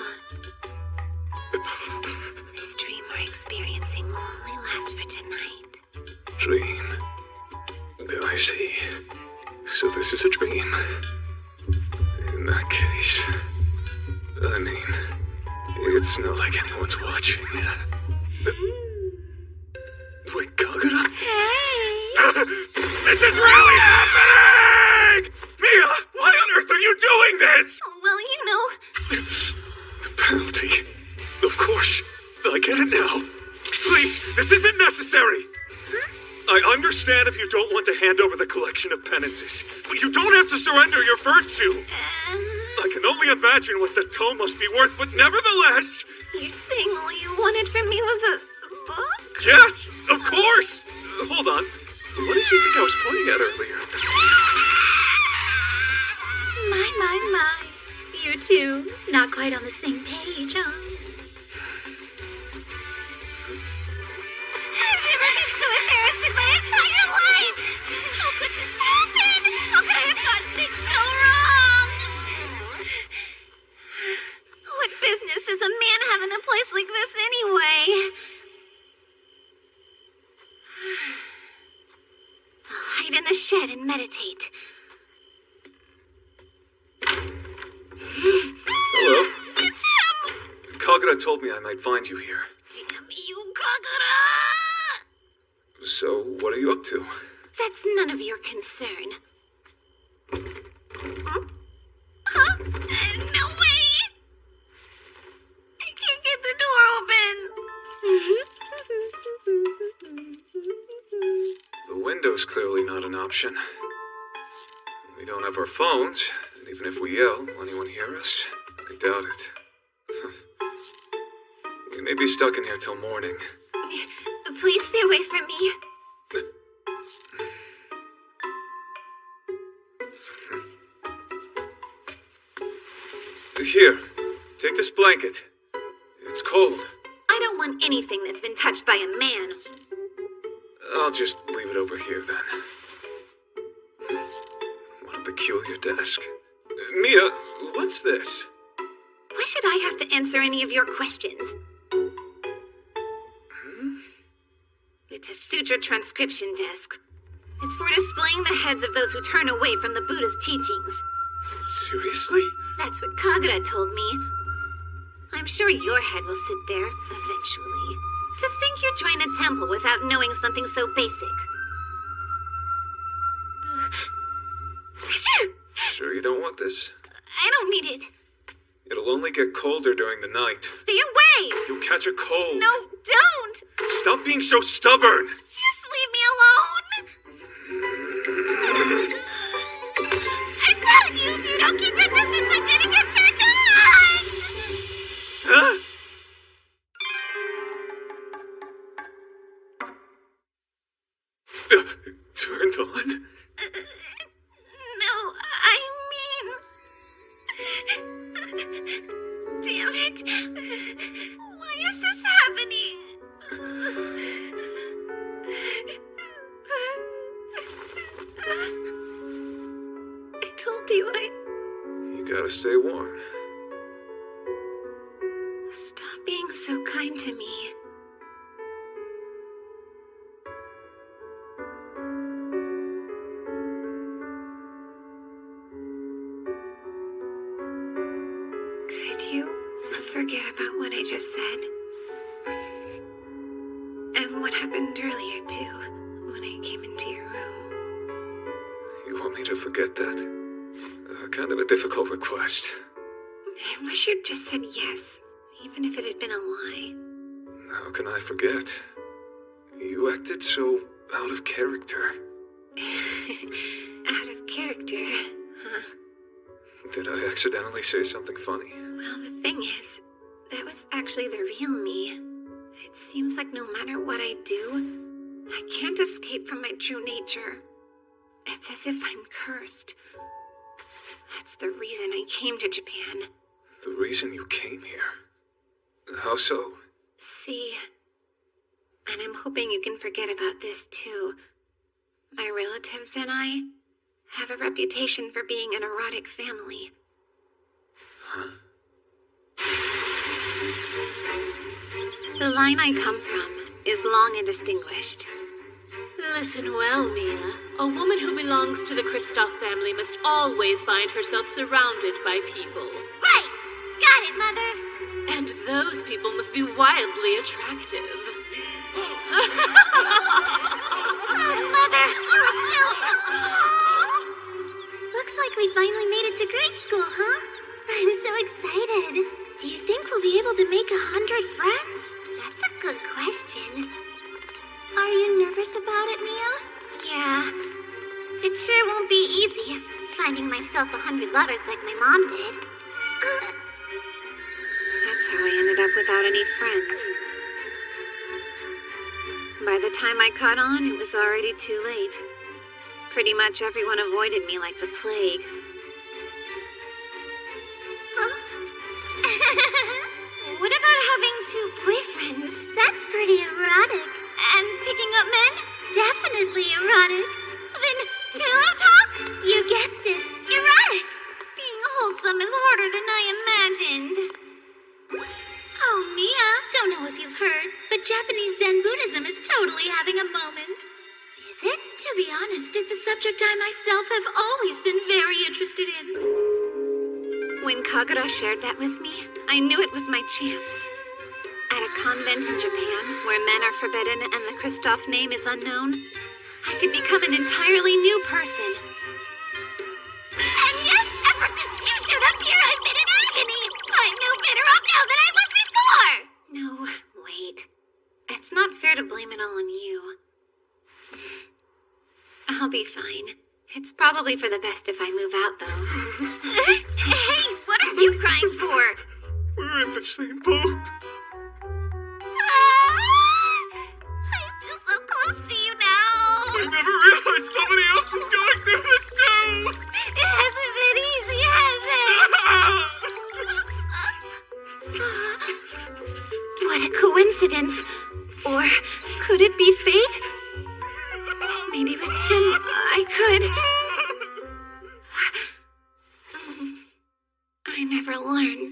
this dream we're experiencing will only last for tonight. Dream. I see. So this is a dream. In that case, I mean, it's not like anyone's watching. Wait, Kagura? Hey! This is really happening! Mia, why on earth are you doing this? Well, you know... The penalty. Of course. I get it now. Please, this isn't necessary. I understand if you don't want to hand over the collection of penances, but you don't have to surrender your virtue. I can only imagine what the tome must be worth, but nevertheless... You're saying all you wanted from me was a book? Yes, of course! Hold on. What did you think I was pointing at earlier? My. You two, not quite on the same page, huh? I've never been so embarrassed in my entire life! How could this happen? How could I have gotten things so wrong? What business does a man have in a place like this anyway? I'll hide in the shed and meditate. Hello? It's him! Kagura told me I might find you here. Damn you, Kagura! So, what are you up to? That's none of your concern. Huh? No way! I can't get the door open. The window's clearly not an option. We don't have our phones, and even if we yell, will anyone hear us? I doubt it. We may be stuck in here till morning. Please stay away from me. Here, take this blanket. It's cold. I don't want anything that's been touched by a man. I'll just leave it over here then. peculiar desk. Mia, what's this? Why should I have to answer any of your questions? It's a sutra transcription desk. It's for displaying the heads of those who turn away from the Buddha's teachings. Seriously? That's what Kagura told me. I'm sure your head will sit there, eventually. To think you join a temple without knowing something so basic. Sure you don't want this? I don't need it. It'll only get colder during the night. Stay away! You'll catch a cold. No, don't! Stop being so stubborn! Just leave me alone! I'm telling you, if you don't keep your distance, I'm gonna get turned on! Huh? Turned on? No, I mean... Damn it! Why is this happening? I told you You gotta stay warm. Stop being so kind to me. Could you forget about what I just said? And what happened earlier, too, when I came into your room? You want me to forget that? Kind of a difficult request. I wish you'd just said yes, even if it had been a lie. How can I forget? You acted so out of character. Out of character, huh? Did I accidentally say something funny? Well, the thing is, that was actually the real me. It seems like no matter what I do, I can't escape from my true nature. It's as if I'm cursed. That's the reason I came to Japan. The reason you came here? How so? See, and I'm hoping you can forget about this too. My relatives and I have a reputation for being an erotic family. Huh? The line I come from is long and distinguished. Listen well, Mia. A woman who belongs to the Kristoff family must always find herself surrounded by people. Right! Got it, Mother! And those people must be wildly attractive. Oh, Mother! You're so... Looks like we finally made it to grade school, huh? I'm so excited. Do you think we'll be able to make 100 friends? That's a good question. Are you nervous about it, Mia? Yeah. It sure won't be easy, finding myself 100 lovers like my mom did. That's how I ended up without any friends. By the time I caught on, it was already too late. Pretty much everyone avoided me like the plague. What about having 2 boyfriends? That's pretty erotic. And picking up men? Definitely erotic. Then pillow talk? You guessed it. Erotic. Being wholesome is harder than I imagined. Oh, Mia, don't know if you've heard, but Japanese Zen Buddhism is totally having a moment. Is it? To be honest, it's a subject I myself have always been very interested in. When Kagura shared that with me, I knew it was my chance. At a convent in Japan, where men are forbidden and the Kristoff name is unknown, I could become an entirely new person. And yet, ever since you showed up here, I've been in agony. I'm no better off now than I was before. No, wait. It's not fair to blame it all on you. I'll be fine. It's probably for the best if I move out, though. Hey, what are you crying for? We're in the same boat. I feel so close to you now. I never realized somebody else was going through this too. It hasn't been easy, has it? What a coincidence. Or could it be fate? Maybe with him, I could.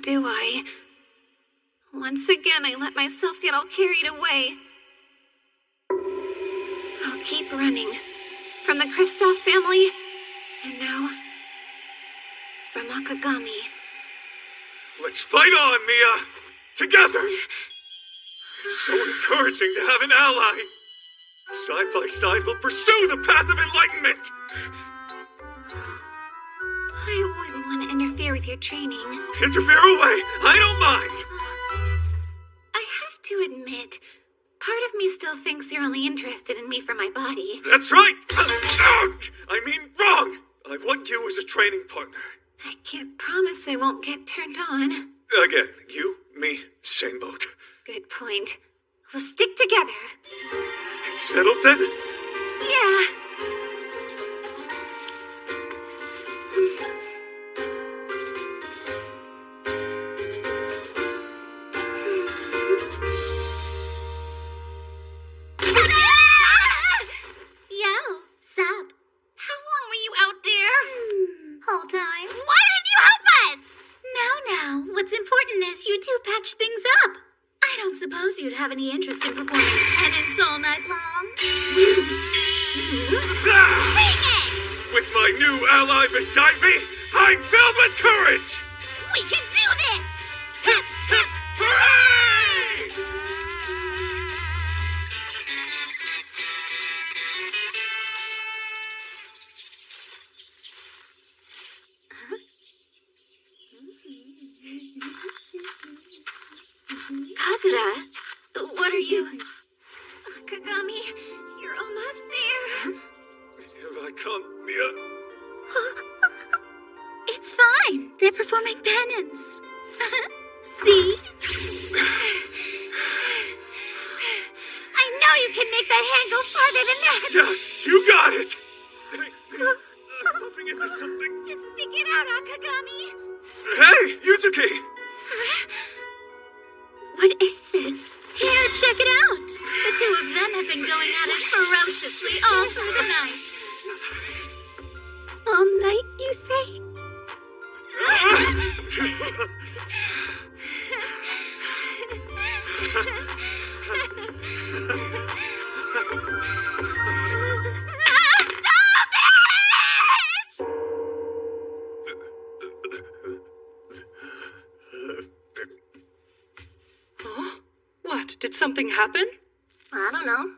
do I? Once again, I let myself get all carried away. I'll keep running. From the Kristoff family, and now, from Akagami. Let's fight on, Mia! Together! It's so encouraging to have an ally! Side by side, we'll pursue the path of enlightenment! I wouldn't want to interfere with your training. Interfere away! I don't mind! I have to admit, part of me still thinks you're only interested in me for my body. That's right! I mean, wrong! I want you as a training partner. I can't promise I won't get turned on. Again, you, me, same boat. Good point. We'll stick together. It's settled then? Yeah. Yo, sup? How long were you out there? Whole time. Why didn't you help us? Now, what's important is you two patch things up. I don't suppose you'd have any interest in performing penance all night long. Bring it! With my new ally beside me, I'm filled with courage! We can do this! Hip, hip, hooray! Kagura, what are you? Kagami, you're almost there. Here I come, Mia. It's fine. They're performing penance. See? I know you can make that hand go farther than that. Yeah, you got it! I'm bumping into something. Just stick it out, Akagami. Hey, Yuzuki! What is this? Here, check it out. The two of them have been going at it ferociously all through the night. All night, you say? Huh? What? Did something happen? I don't know.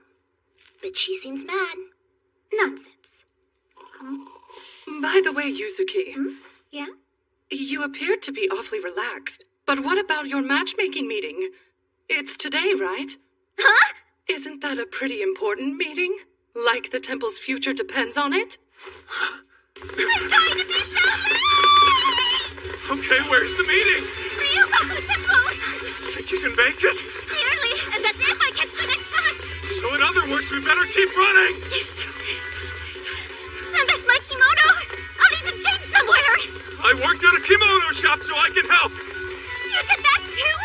But she seems mad. Nonsense. By the way, Yuzuki, Yeah? you appeared to be awfully relaxed. But what about your matchmaking meeting? It's today, right? Huh? Isn't that a pretty important meeting? Like the temple's future depends on it? I'm going to be so late! Okay, where's the meeting? Ryugoku Temple! Think you can make it? Clearly, and that's if I catch the next bus! So in other words, we better keep running! And there's my kimono! I'll need to change somewhere! I worked at a kimono shop so I can help! You did that too?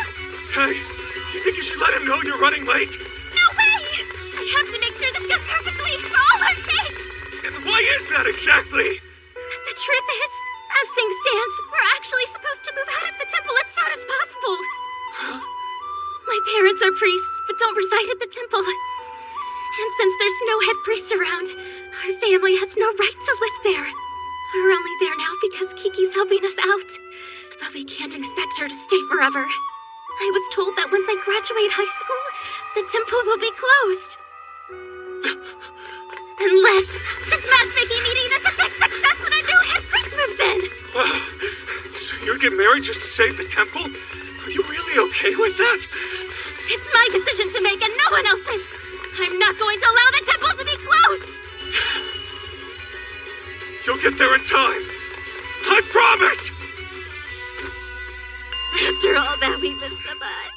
Hey, do you think you should let him know you're running late? No way! I have to make sure this goes perfectly for all our sakes! And why is that exactly? The truth is, as things stand, we're actually supposed to move out of the temple as soon as possible. Huh? My parents are priests, but don't reside at the temple. And since there's no head priest around, our family has no right to live there. We're only there now because Kiki's helping us out. But we can't expect her to stay forever. I was told that once I graduate high school, the temple will be closed. Unless this matchmaking meeting is a big success and a new head priest moves in. Wow. So you'd get married just to save the temple? Are you really okay with that? It's my decision to make and no one else's. I'm not going to allow the temple to be closed. You'll get there in time. I promise! After all that, we missed the bus.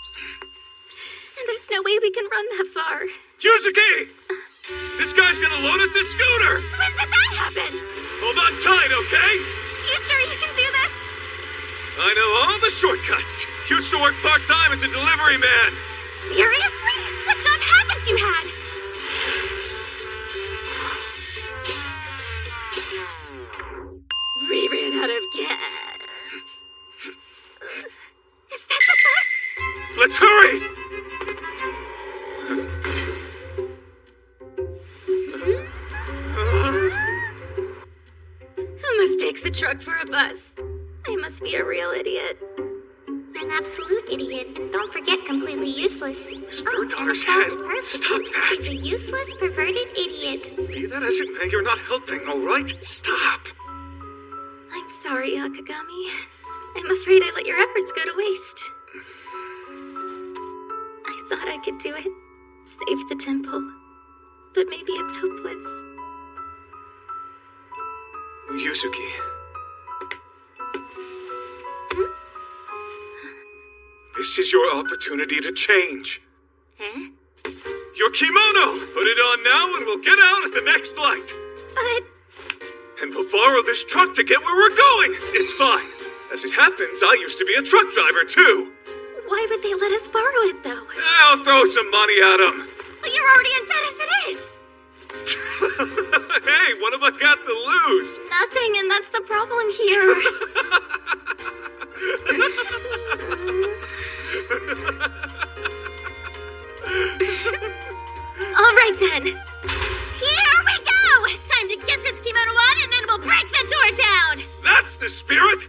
And there's no way we can run that far. Yuzuki! This guy's gonna loan us his scooter! When did that happen? Hold on tight, okay? You sure you can do this? I know all the shortcuts. Used to work part-time as a delivery man. Seriously? What job happens you had? We ran out of gas. mistakes a truck for a bus. I must be a real idiot. An absolute idiot, and don't forget completely useless. His Oh, third and a daughter's head. closet Stop prostitute. that. She's a useless, perverted idiot. Be that as it may, you're not helping, all right? Stop. I'm sorry, Akagami. I'm afraid I let your efforts go to waste. I thought I could do it. Save the temple. But maybe it's hopeless. Yuzuki. This is your opportunity to change. Huh? Your kimono! Put it on now and we'll get out at the next light. But... And we'll borrow this truck to get where we're going. It's fine. As it happens, I used to be a truck driver too. why would they let us borrow it, though? I'll throw some money at them. But you're already in debt as it is. Hey, what have I got to lose? Nothing, and that's the problem here. All right, then. Here we go! Time to get this kimono on, and then we'll break the door down! That's the spirit!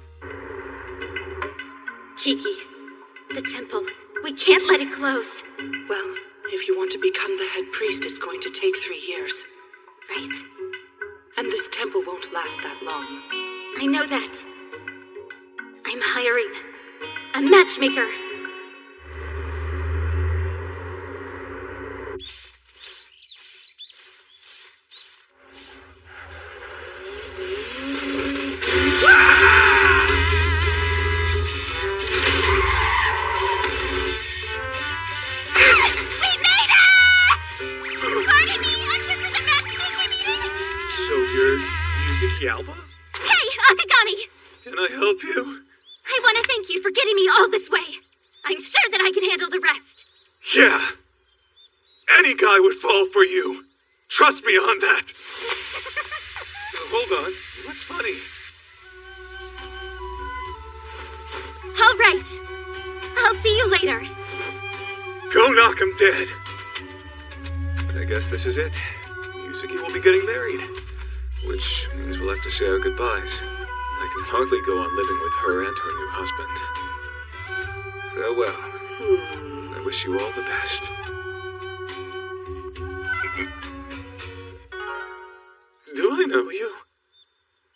Kiki, the temple. We can't let it close. Well, if you want to become the head priest, it's going to take 3 years. Right. And this temple won't last that long. I know that. I'm hiring a matchmaker. Hey, Akagami! Can I help you? I want to thank you for getting me all this way. I'm sure that I can handle the rest. Yeah. Any guy would fall for you. Trust me on that. Hold on. What's funny? All right. I'll see you later. Go knock him dead. I guess this is it. Yuzuki will be getting married. Which means we'll have to say our goodbyes. I can hardly go on living with her and her new husband. Farewell. I wish you all the best. Do I know you?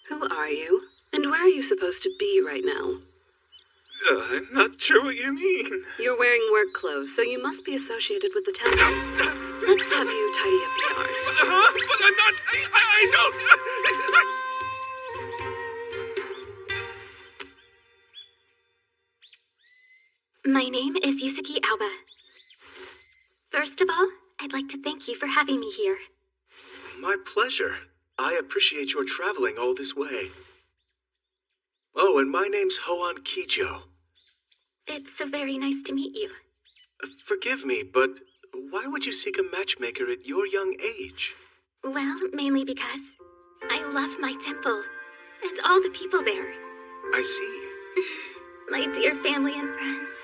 Who are you? And where are you supposed to be right now? I'm not sure what you mean. You're wearing work clothes, so you must be associated with the temple. Let's have you tidy up the yard. But I'm not... I don't... My name is Yusuke Aoba. First of all, I'd like to thank you for having me here. My pleasure. I appreciate your traveling all this way. Oh, and my name's Hoan Kijo. It's so very nice to meet you. Forgive me, but why would you seek a matchmaker at your young age? Well, mainly because I love my temple and all the people there. I see. My dear family and friends.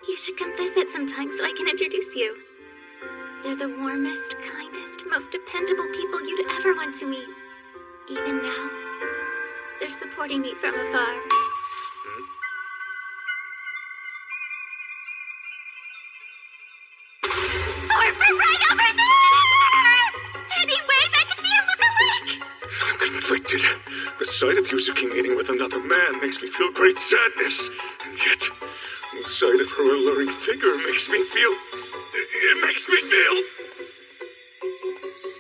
You should come visit sometime so I can introduce you. They're the warmest, kindest, most dependable people you'd ever want to meet. Even now, they're supporting me from afar. Or from right over there! Anyway, that could be a look-alike! I'm conflicted. The sight of Yuzuki meeting with another man makes me feel great sadness. And yet, the sight of her alluring figure makes me feel... It makes me feel...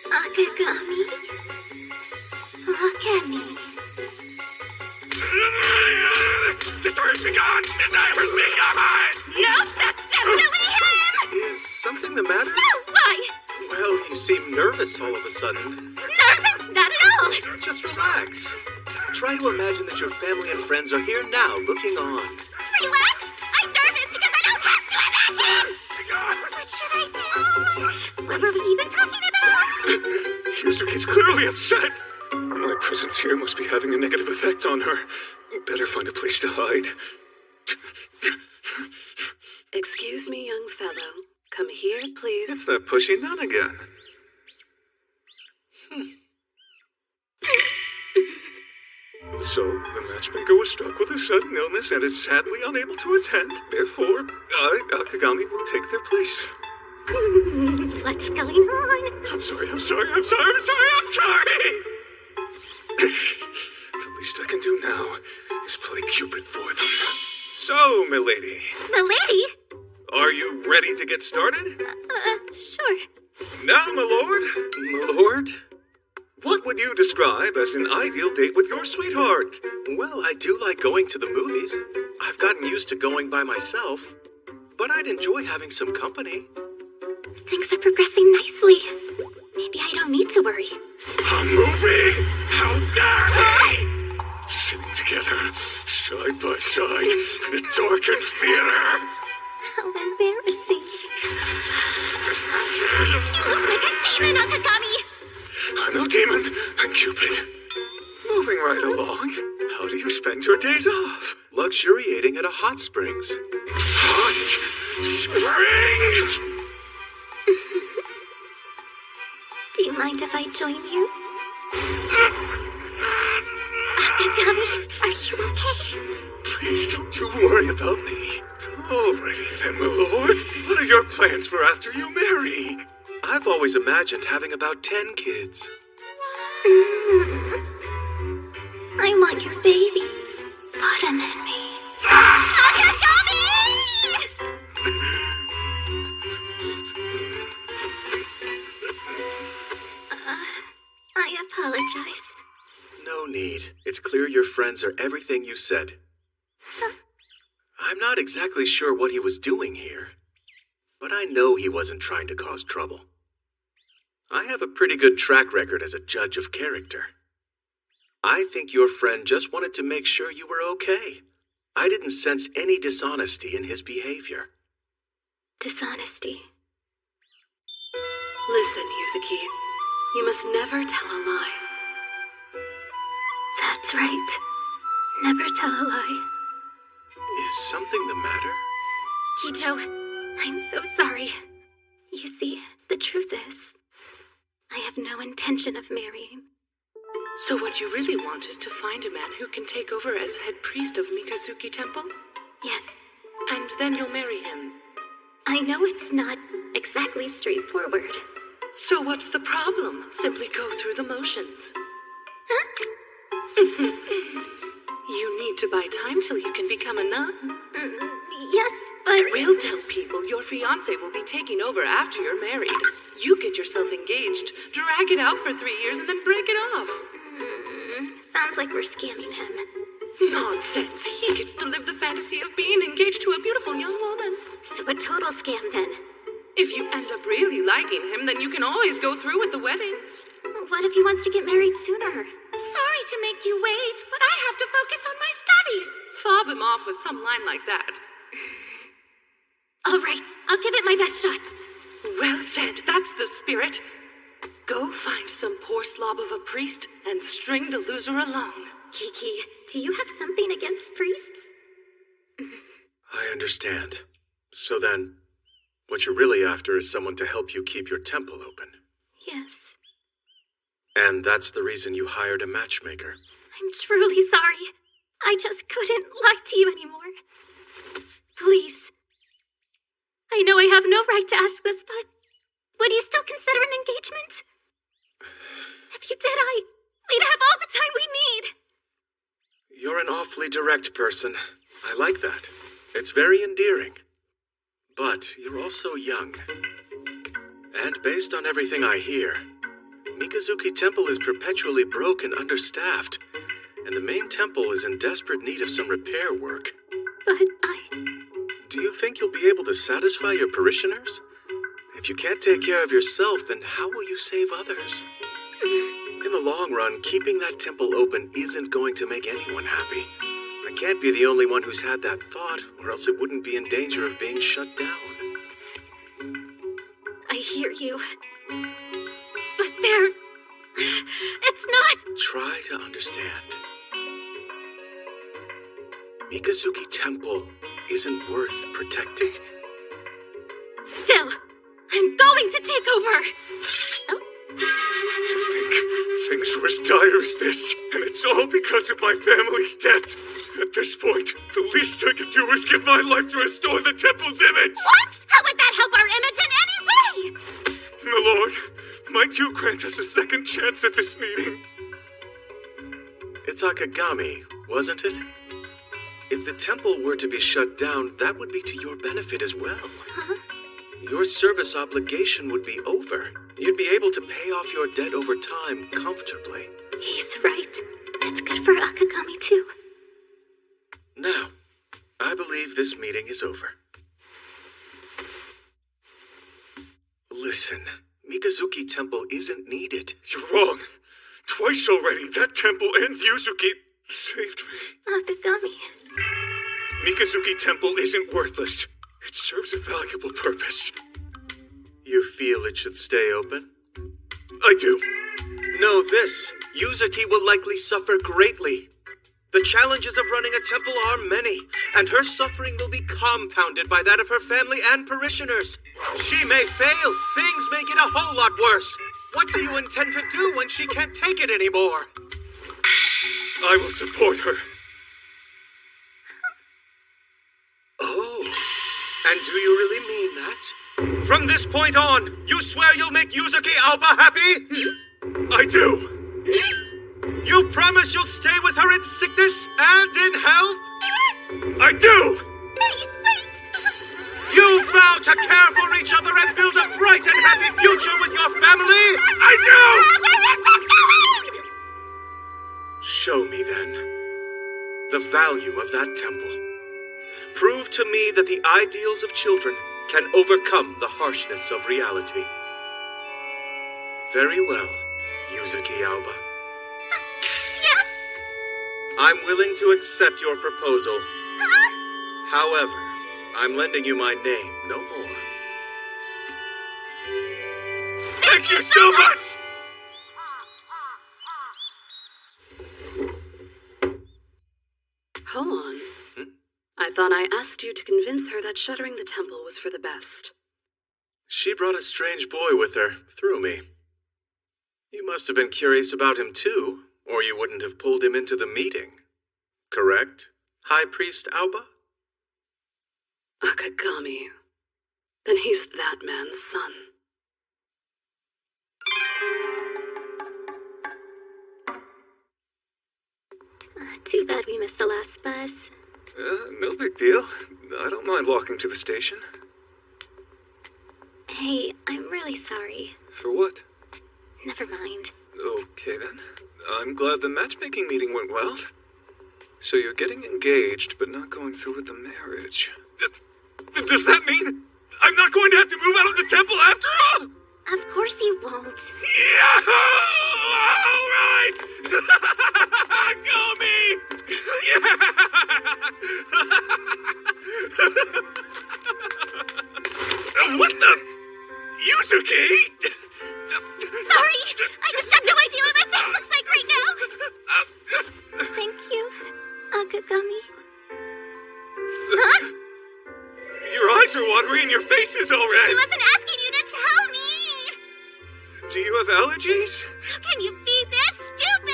Akagami, look at me. Desires be gone! Desires be gone! Nope, that's definitely him! Is something the matter? No, why? Well, you seem nervous all of a sudden. Nervous? Not at all! Just relax. Try to imagine that your family and friends are here now, looking on. Relax? I'm nervous because I don't have to imagine! What should I do? What were we even talking about? Yuzuki's clearly upset. My presence here must be having a negative effect on her. Better find a place to hide. Excuse me, young fellow. Come here, please. It's that pushy nun again. So, the matchmaker was struck with a sudden illness and is sadly unable to attend. Therefore, I, Akagami, will take their place. What's going on? I'm sorry. The least I can do now is play Cupid for them. So, milady. Milady? Are you ready to get started? Sure. Now, my lord. What would you describe as an ideal date with your sweetheart? Well, I do like going to the movies. I've gotten used to going by myself, but I'd enjoy having some company. Things are progressing nicely. Maybe I don't need to worry. A movie? How dare they! Sitting together, side by side, in a darkened theater. How embarrassing. You look like a demon, Akagami! I'm no demon, I'm Cupid. Moving right along, how do you spend your days off? Luxuriating at a hot springs. Hot springs! Do you mind if I join you? Akagami, are you okay? Please don't you worry about me. Alrighty then, my lord. What are your plans for after you marry? I've always imagined having about 10 kids. I want your babies. Put them in me. Akagami! I apologize. No need. It's clear your friends are everything you said. I'm not exactly sure what he was doing here, but I know he wasn't trying to cause trouble. I have a pretty good track record as a judge of character. I think your friend just wanted to make sure you were okay. I didn't sense any dishonesty in his behavior. Dishonesty. Listen, Yuzuki. You must never tell a lie. That's right. Never tell a lie. Is something the matter? Kijo, I'm so sorry. You see, the truth is, I have no intention of marrying. So what you really want is to find a man who can take over as head priest of Mikazuki Temple? Yes. And then you'll marry him. I know it's not exactly straightforward. So what's the problem? Simply go through the motions. You need to buy time till you can become a nun. Yes, but... We'll tell people your fiancé will be taking over after you're married. You get yourself engaged, drag it out for 3 years, and then break it off. Sounds like we're scamming him. Nonsense. He gets to live the fantasy of being engaged to a beautiful young woman. So a total scam, then. If you end up really liking him, then you can always go through with the wedding. What if he wants to get married sooner? Sorry to make you wait, but I have to focus on my studies. Fob him off with some line like that. All right, I'll give it my best shot. Well said, that's the spirit. Go find some poor slob of a priest and string the loser along. Kiki, do you have something against priests? I understand. So then, what you're really after is someone to help you keep your temple open. Yes. And that's the reason you hired a matchmaker. I'm truly sorry. I just couldn't lie to you anymore. Please. I know I have no right to ask this, but would you still consider an engagement? If you did, we'd have all the time we need. You're an awfully direct person. I like that. It's very endearing. But you're also young. And based on everything I hear, Mikazuki Temple is perpetually broke and understaffed, and the main temple is in desperate need of some repair work. But Do you think you'll be able to satisfy your parishioners? If you can't take care of yourself, then how will you save others? In the long run, keeping that temple open isn't going to make anyone happy. I can't be the only one who's had that thought, or else it wouldn't be in danger of being shut down. I hear you. But it's not... Try to understand. Mikazuki Temple isn't worth protecting. Still, I'm going to take over. Oh, To think things were as dire as this, and it's all because of my family's death. At this point, the least I can do is give my life to restore the temple's image. What? How would that help our image in any way? My lord, might you grant us a second chance at this meeting? It's Akagami, wasn't it? If the temple were to be shut down, that would be to your benefit as well. Huh? Your service obligation would be over. You'd be able to pay off your debt over time comfortably. He's right. It's good for Akagami, too. Now, I believe this meeting is over. Listen, Mikazuki Temple isn't needed. You're wrong. Twice already, that temple and Yuzuki saved me. Akagami. Mikazuki Temple isn't worthless. It serves a valuable purpose. You feel it should stay open? I do. Know this, Yuzuki will likely suffer greatly. The challenges of running a temple are many, and her suffering will be compounded by that of her family and parishioners. She may fail. Things may get a whole lot worse. What do you intend to do when she can't take it anymore? I will support her. Oh, and do you really mean that? From this point on, you swear you'll make Yuzuki Aoba happy? I do. You promise you'll stay with her in sickness and in health? I do! Wait! You vow to care for each other and build a bright and happy future with your family? I do! Where is this going? Show me then the value of that temple. Prove to me that the ideals of children can overcome the harshness of reality. Very well, Yuzuki Aoba. Yeah? I'm willing to accept your proposal. Huh? However, I'm lending you my name, no more. Thank you so much! Hold on. I thought I asked you to convince her that shuttering the temple was for the best. She brought a strange boy with her, through me. You must have been curious about him too, or you wouldn't have pulled him into the meeting. Correct, High Priest Aoba? Akagami. Then he's that man's son. Too bad we missed the last bus. No big deal. I don't mind walking to the station. Hey, I'm really sorry. For what? Never mind. Okay then. I'm glad the matchmaking meeting went well. So you're getting engaged, but not going through with the marriage. Does that mean I'm not going to have to move out of the temple after all? Of course you won't. Yahoo! All right! Go me! Yeah! What the? Yuzuki? Sorry! I just have no idea what my face looks like right now! Thank you, Akagami. Huh? Your eyes are watery and your face is all red. I wasn't asking you to tell me! Do you have allergies? How can you be this stupid?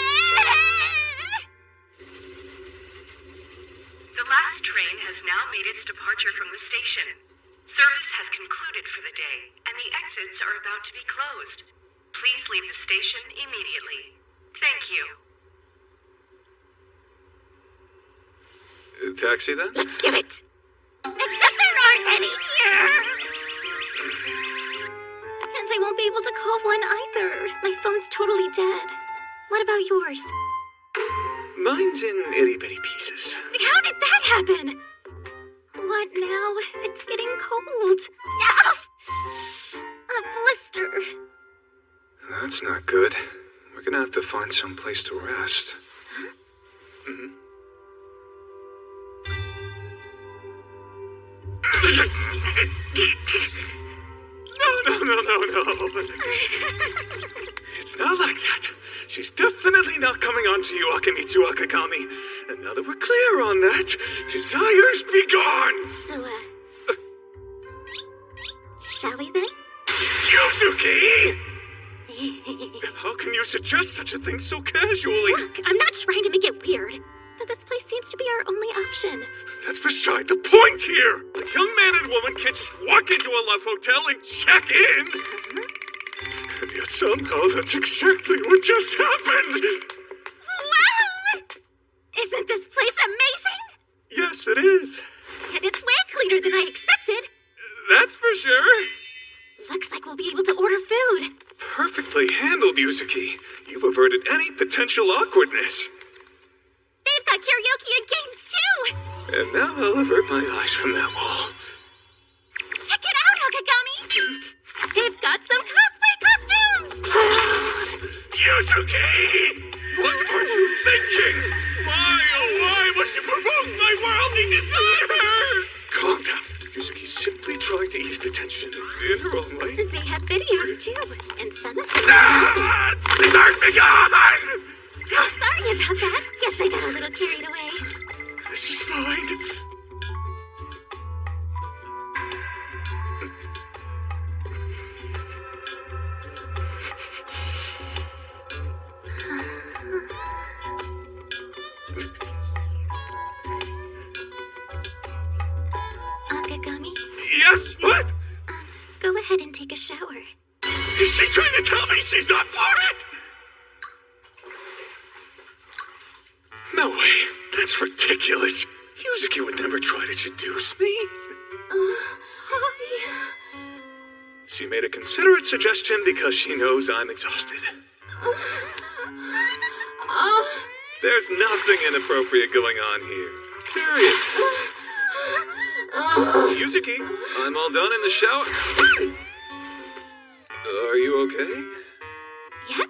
The last train has now made its departure from the station. Service has concluded for the day, and the exits are about to be closed. Please leave the station immediately. Thank you. Taxi then? Let's do it! Except there aren't any here! And I won't be able to call one either. My phone's totally dead. What about yours? Mine's in itty-bitty pieces. How did that happen? What now? It's getting cold. A blister. That's not good. We're gonna have to find some place to rest. Huh? Mm-hmm. No. It's not like that. She's definitely not coming on to you, Akimitsu Akagami. And now that we're clear on that, desires be gone! So, shall we then? Yuzuki! How can you suggest such a thing so casually? Look, I'm not trying to make it weird, but this place seems to be our only option. That's beside the point here! A young man and woman can't just walk into a love hotel and check in! And yet somehow that's exactly what just happened! Wow! Isn't this place amazing? Yes, it is. And it's way cleaner than I expected. That's for sure. Looks like we'll be able to order food. Perfectly handled, Yuzuki. You've averted any potential awkwardness. They've got karaoke and games, too! And now I'll avert my eyes from that wall. Check it out, Okagami! They've got some cosplay costumes! Yuzuki! What are you thinking? Why, oh why must you provoke my worldly desires? Calm down. Yuzuki's simply trying to ease the tension in her own way. They have videos, too. And some of them... Ah! Desert me gone! Oh, sorry about that. Guess I got a little carried away. This is fine. Okagami? Yes, what? Go ahead and take a shower. Is she trying to tell me she's up for it? No way. That's ridiculous. Yuzuki would never try to seduce me. She made a considerate suggestion because she knows I'm exhausted. There's nothing inappropriate going on here. Period. Yuzuki, I'm all done in the shower. Are you okay? Yep.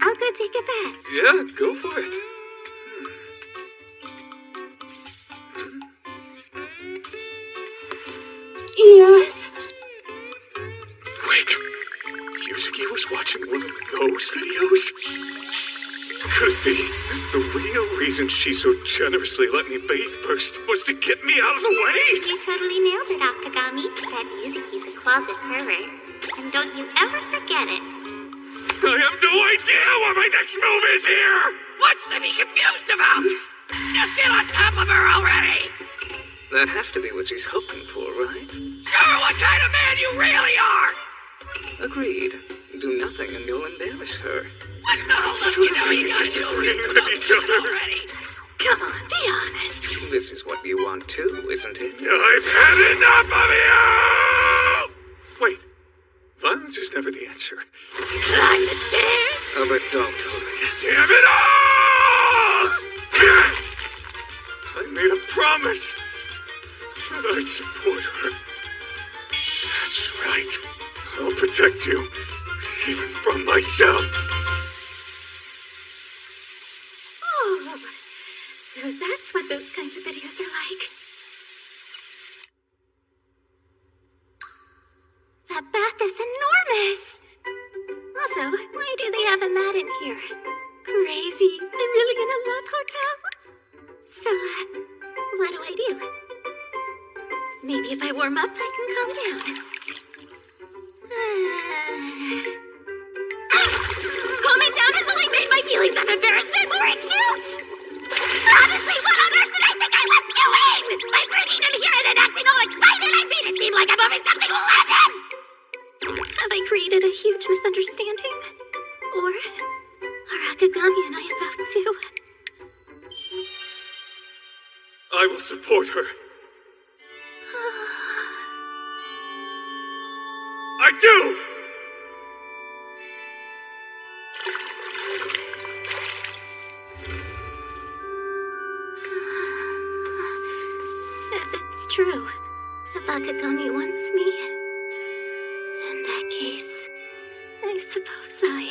I'll go take a bath. Yeah, go for it. Yes. Wait, Yuzuki was watching one of those videos? Could it be the real reason she so generously let me bathe first was to get me out of the way? You totally nailed it, Okagami. That Yuzuki's a closet pervert. And don't you ever forget it. I have no idea what my next move is here! What's to be confused about? Just get on top of her already! That has to be what she's hoping for, right? Show her what kind of man you really are! Agreed. Do nothing and you'll embarrass her. What the hell look you know you guys disagreeing with each other? already? Come on, be honest. This is what you want too, isn't it? I've had enough of you! Wait, violence is never the answer. Climb the stairs. Oh, but don't tolerate it. Damn it all! I made a promise that I'd support her. That's right. I'll protect you, even from myself. Oh, so that's what those kinds of videos are like. That bath is enormous. Also, why do they have a mat in here? Crazy. I'm really in a love hotel. So, what do I do? Maybe if I warm up, I can calm down. Calming down has only made my feelings of embarrassment more acute! Honestly, what on earth did I think I was doing? By bringing him here and then acting all excited, I made it seem like I'm moving something will happen! Have I created a huge misunderstanding? Or are Akagami and I about to... I will support her. I do! If it's true, if Akagami wants me, in that case, I suppose I...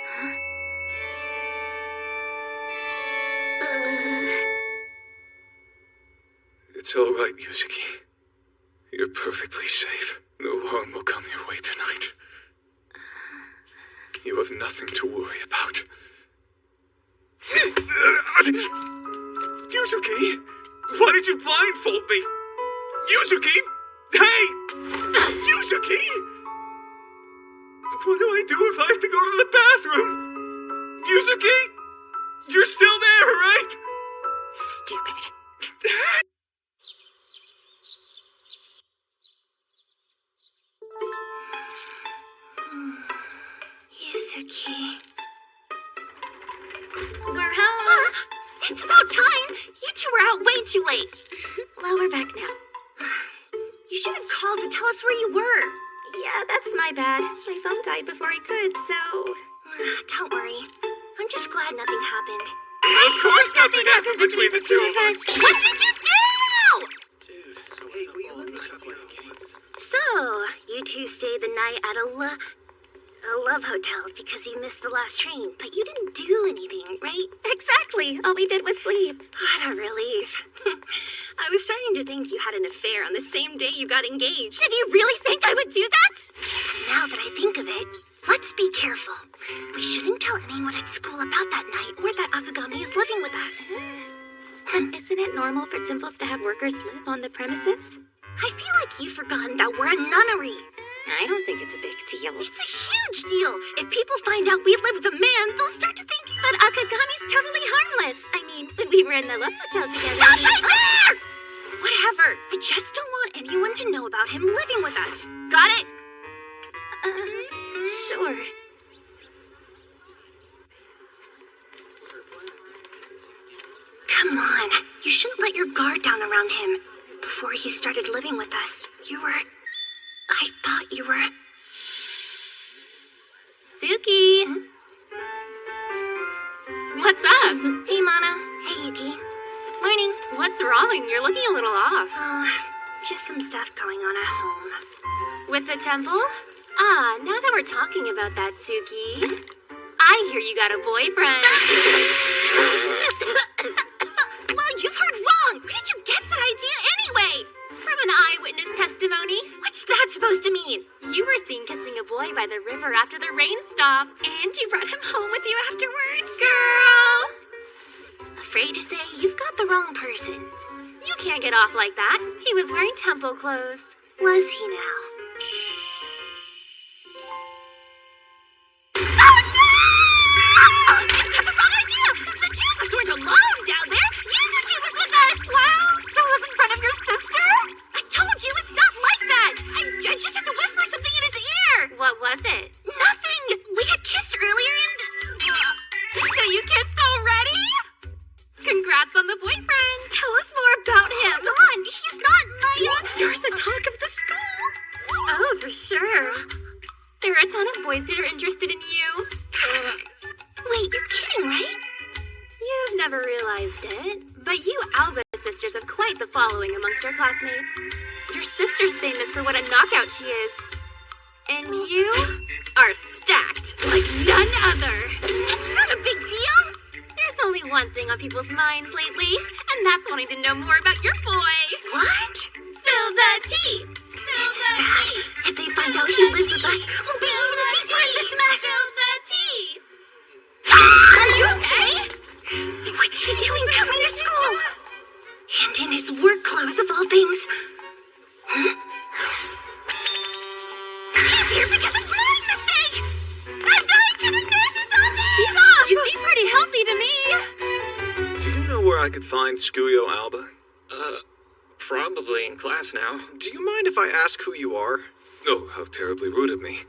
Huh? It's all right, Yuzuki. You're perfectly safe. No harm will come your way tonight. You have nothing to worry about. Yuzuki, why did you blindfold me? Yuzuki! Hey! Yuzuki! What do I do if I have to go to the bathroom? Yuzuki? You're still there, right? Stupid. Yuzuki. We're home. It's about time. You two were out way too late. Well, we're back now. You should have called to tell us where you were. Yeah, that's my bad. My phone died before I could, so... Don't worry. I'm just glad nothing happened. Of course nothing happened between the two of us. What did you do? Dude, hey, will you let me play games? So, you two stayed the night at a love hotel because you missed the last train, but you didn't do anything, right? Exactly. All we did was sleep. What a relief. I was starting to think you had an affair on the same day you got engaged. Did you really think I would do that? Now that I think of it, let's be careful. We shouldn't tell anyone at school about that night or that Akagami is living with us. But isn't it normal for temples to have workers live on the premises? I feel like you've forgotten that we're a nunnery. I don't think it's a big deal. It's a huge deal. If people find out we live with a man, they'll start to think... But Akagami's totally harmless. I mean, when we were in the love hotel together... Stop right there! Whatever. I just don't want anyone to know about him living with us. Got it? Sure. Come on. You shouldn't let your guard down around him. Before he started living with us, you were... I thought you were... Suki! What's up? Hey, Mana. Hey, Yuki. Morning. What's wrong? You're looking a little off. Oh, just some stuff going on at home. With the temple? Ah, now that we're talking about that, Suki, I hear you got a boyfriend. Well, you've heard wrong. Where did you get that idea anyway? From an eyewitness testimony. What's that supposed to mean? You were seen kissing a boy by the river after the rain stopped, and you brought him home with you afterwards. Girl! Afraid to say you've got the wrong person. You can't get off like that. He was wearing temple clothes. Was he now? You've got the wrong idea! The two of us weren't alone down there! Yuzuki was with us! Wow! So it was in front of your sister? I told you it's not like that! I just had to whisper something in his ear! What was it? Nothing! We had kissed earlier and... So you kissed already? Congrats on the boyfriend! Tell us more about him! Hold on! He's not my... You're the talk of the school! Oh, for sure. There are a ton of boys who are interested in you. Wait, you're kidding, right? You've never realized it, but you Alba sisters have quite the following amongst our classmates. Your sister's famous for what a knockout she is. And you are stacked like none other. It's not a big deal. There's only one thing on people's minds lately, and that's wanting to know more about your boy. What? Spill the tea! Spill the tea! If they find out he lives with us, we'll be even deeper in this mess. Spill the tea! Are you okay? What's he doing coming to school? And in his work clothes, of all things. He's here because of my mistake! I'm going to the nurse's office! She's off! You seem pretty healthy to me! Do you know where I could find Skuyo Alba? Probably in class now. Do you mind if I ask who you are? Oh, how terribly rude of me.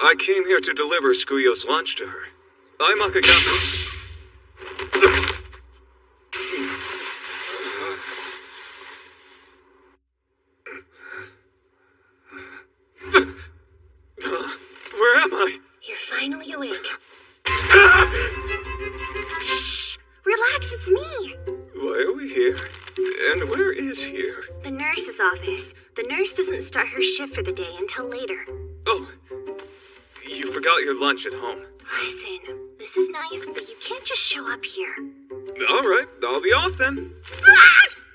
I came here to deliver Skuyo's lunch to her. I'm Akagami. Where am I? You're finally awake. Shh! Relax, it's me. Why are we here? And where is here? The nurse's office. The nurse doesn't start her shift for the day until later. Oh, you forgot your lunch at home. Listen, this is nice, but you can't just show up here. All right, I'll be off then.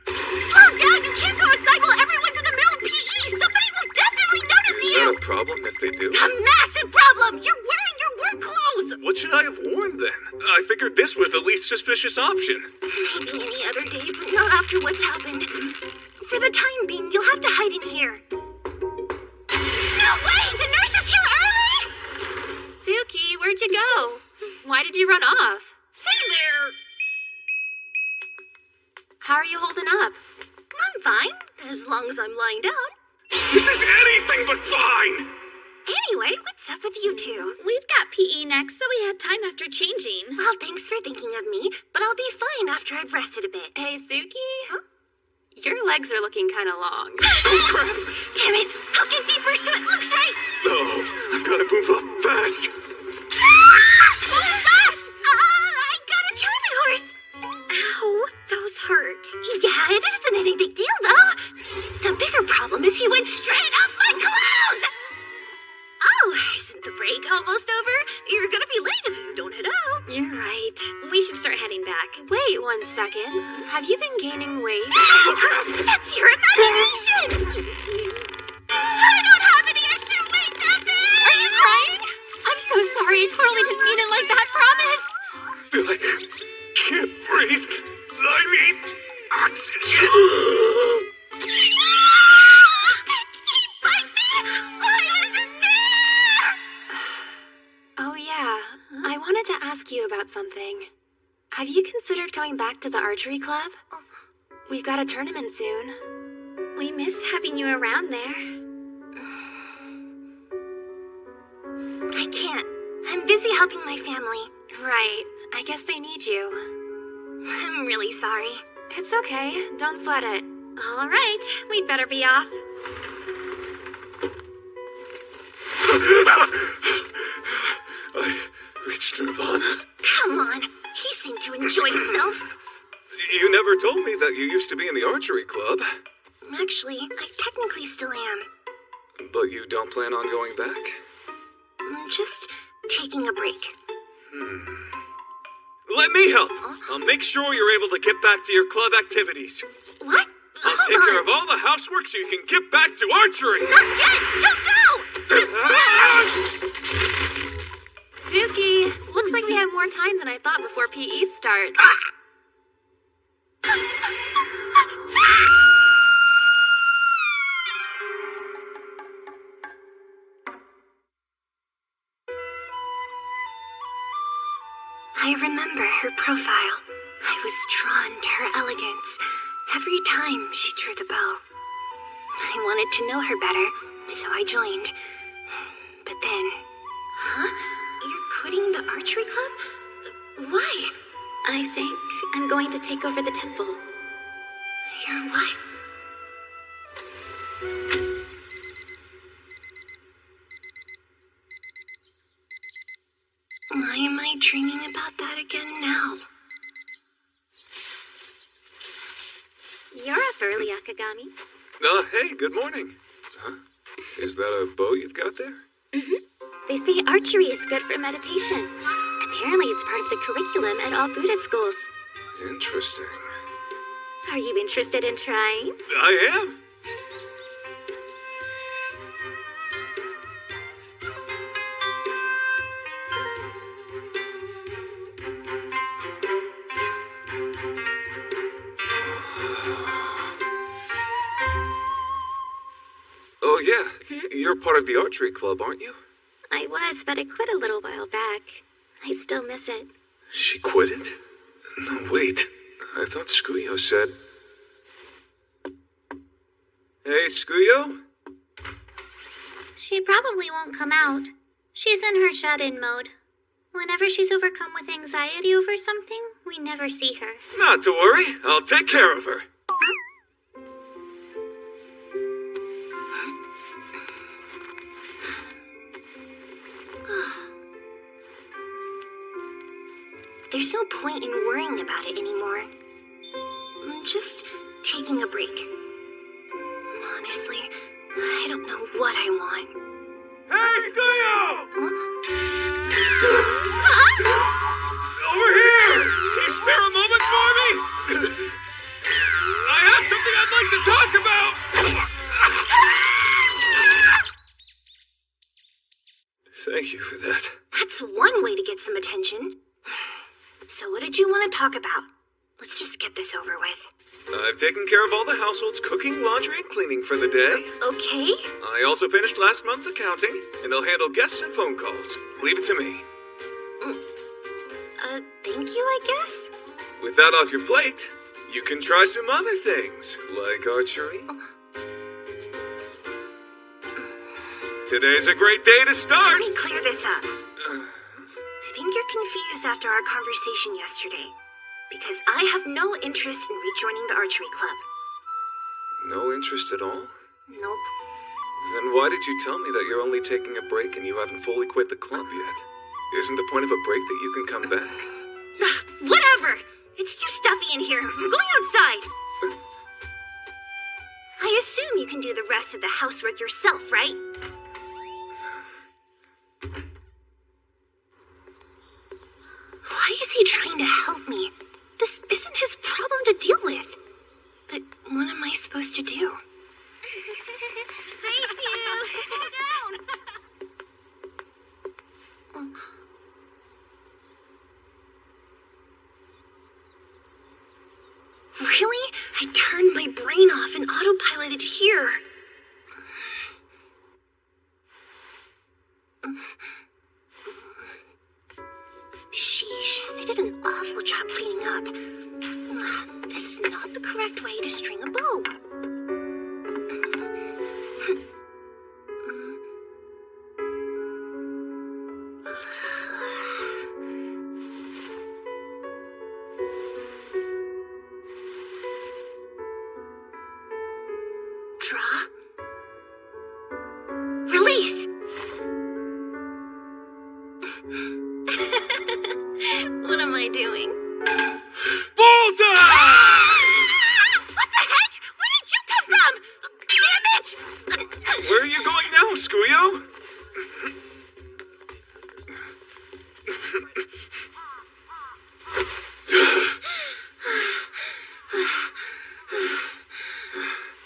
Slow down! You can't go outside while everyone's in the middle of PE! Somebody will definitely notice Is you! that a problem if they do? A massive problem! You're wearing your work clothes! What should I have worn then? I figured this was the least suspicious option. Maybe any other day, but not after what's happened. For the time being, you'll have to hide in here. No way! The nurse is here early! Suki, where'd you go? Why did you run off? Hey there! How are you holding up? I'm fine, as long as I'm lying down. This is anything but fine! Anyway, what's up with you two? We've got PE next, so we had time after changing. Well, thanks for thinking of me, but I'll be fine after I've rested a bit. Hey, Suki? Huh? Your legs are looking kind of long. Oh, crap! Damn it! I'll get deeper so it looks right! No, I've got to move up fast. What was that? I got a Charlie horse! Ow, those hurt. Yeah, it isn't any big deal, though. The bigger problem is he went straight up my clothes! Oh, isn't the break almost over? You're gonna be late if you don't head out. You're right. We should start heading back. Wait 1 second. Have you been gaining weight? Oh, crap! That's your imagination! I don't have any extra weight out there! Are you crying? I'm so sorry. I totally didn't mean it like that. Promise. I can't breathe. I need oxygen. Oh, yeah. I wanted to ask you about something. Have you considered going back to the archery club? We've got a tournament soon. We miss having you around there. I can't. I'm busy helping my family. Right. I guess they need you. I'm really sorry. It's okay. Don't sweat it. All right. We'd better be off. I reached Nirvana. Come on. He seemed to enjoy himself. You never told me that you used to be in the archery club. Actually, I technically still am. But you don't plan on going back? I'm just taking a break. Let me help. I'll make sure you're able to get back to your club activities. What? I'll take care of all the housework so you can get back to archery. Not yet! Don't go! Suki, looks like we have more time than I thought before PE starts. I remember her profile. I was drawn to her elegance every time she drew the bow. I wanted to know her better, so I joined. But then... Huh? You're quitting the archery club? Why? I think I'm going to take over the temple. You're what? Why am I dreaming about that again now? You're up early, Akagami. Hey, good morning. Huh? Is that a bow you've got there? Mm-hmm. They say archery is good for meditation. Apparently it's part of the curriculum at all Buddhist schools. Interesting. Are you interested in trying? I am. Oh, yeah. You're part of the archery club, aren't you? I was, but I quit a little while back. I still miss it. She quit it? No, wait. I thought Skuyo said... Hey, Skuyo? She probably won't come out. She's in her shut-in mode. Whenever she's overcome with anxiety over something, we never see her. Not to worry. I'll take care of her. There's no point in worrying about it anymore. I'm just taking a break. Honestly, I don't know what I want. Hey, Skuyo! Huh? Over here! Can you spare a moment for me? I have something I'd like to talk about! Thank you for that. That's one way to get some attention. So what did you want to talk about? Let's just get this over with. I've taken care of all the household's cooking, laundry, and cleaning for the day. Okay. I also finished last month's accounting, and I'll handle guests and phone calls. Leave it to me. Thank you, I guess? With that off your plate, you can try some other things, like archery. Today's a great day to start. Let me clear this up. I think you're confused after our conversation yesterday. Because I have no interest in rejoining the archery club. No interest at all? Nope. Then why did you tell me that you're only taking a break and you haven't fully quit the club yet? Isn't the point of a break that you can come back? Whatever! It's too stuffy in here. I'm going outside. I assume you can do the rest of the housework yourself, right? Why is he trying to help me? This isn't his problem to deal with. But what am I supposed to do? Nice you! Sit down! Really? I turned my brain off and autopiloted here. Sheesh, they did an awful job cleaning up. This is not the correct way to string a bow. Draw. Release! What am I doing? Bullseye! What the heck? Where did you come from? Damn it! Where are you going now, Skuyo?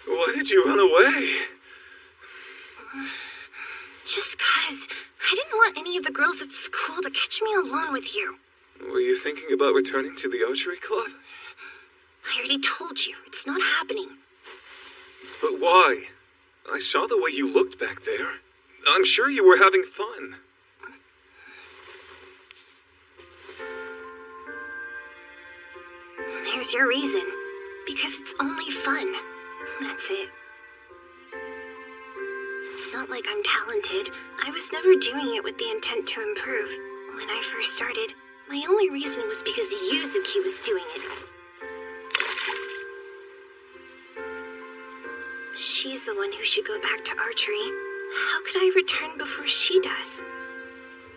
Why did you run away? Just 'cause I didn't want any of the girls at school to catch me alone with you. Were you thinking about returning to the archery club? I already told you, it's not happening. But why? I saw the way you looked back there. I'm sure you were having fun. Here's your reason. Because it's only fun. That's it. It's not like I'm talented. I was never doing it with the intent to improve. When I first started, my only reason was because Yuzuki was doing it. She's the one who should go back to archery. How could I return before she does?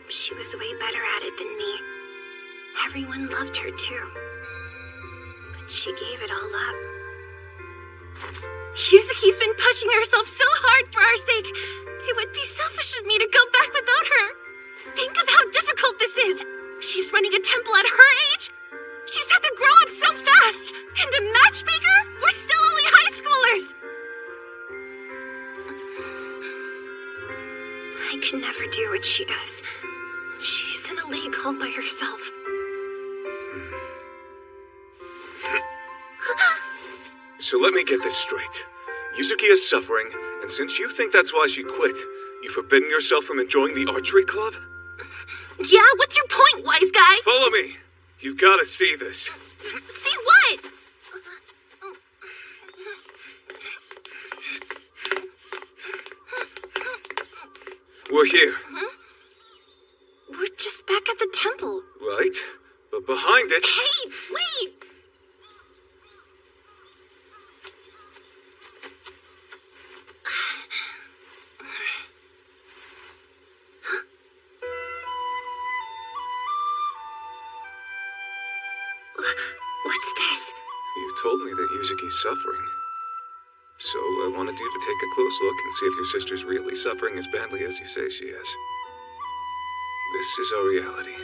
She was way better at it than me. Everyone loved her too. But she gave it all up. Yuzuki's been pushing herself so hard for our sake. It would be selfish of me to go back without her. Think of how difficult this is. She's running a temple at her age. She's had to grow up so fast. And a matchmaker? We're still only high schoolers. I could never do what she does. She's in a league all by herself. So let me get this straight. Yuzuki is suffering, and since you think that's why she quit, you've forbidden yourself from enjoying the archery club? Yeah, what's your point, wise guy? Follow me. You gotta see this. See what? We're here. We're just back at the temple. Right? But behind it... Hey, wait! What's this? You told me that Yuzuki's suffering. So I wanted you to take a close look and see if your sister's really suffering as badly as you say she is. This is our reality.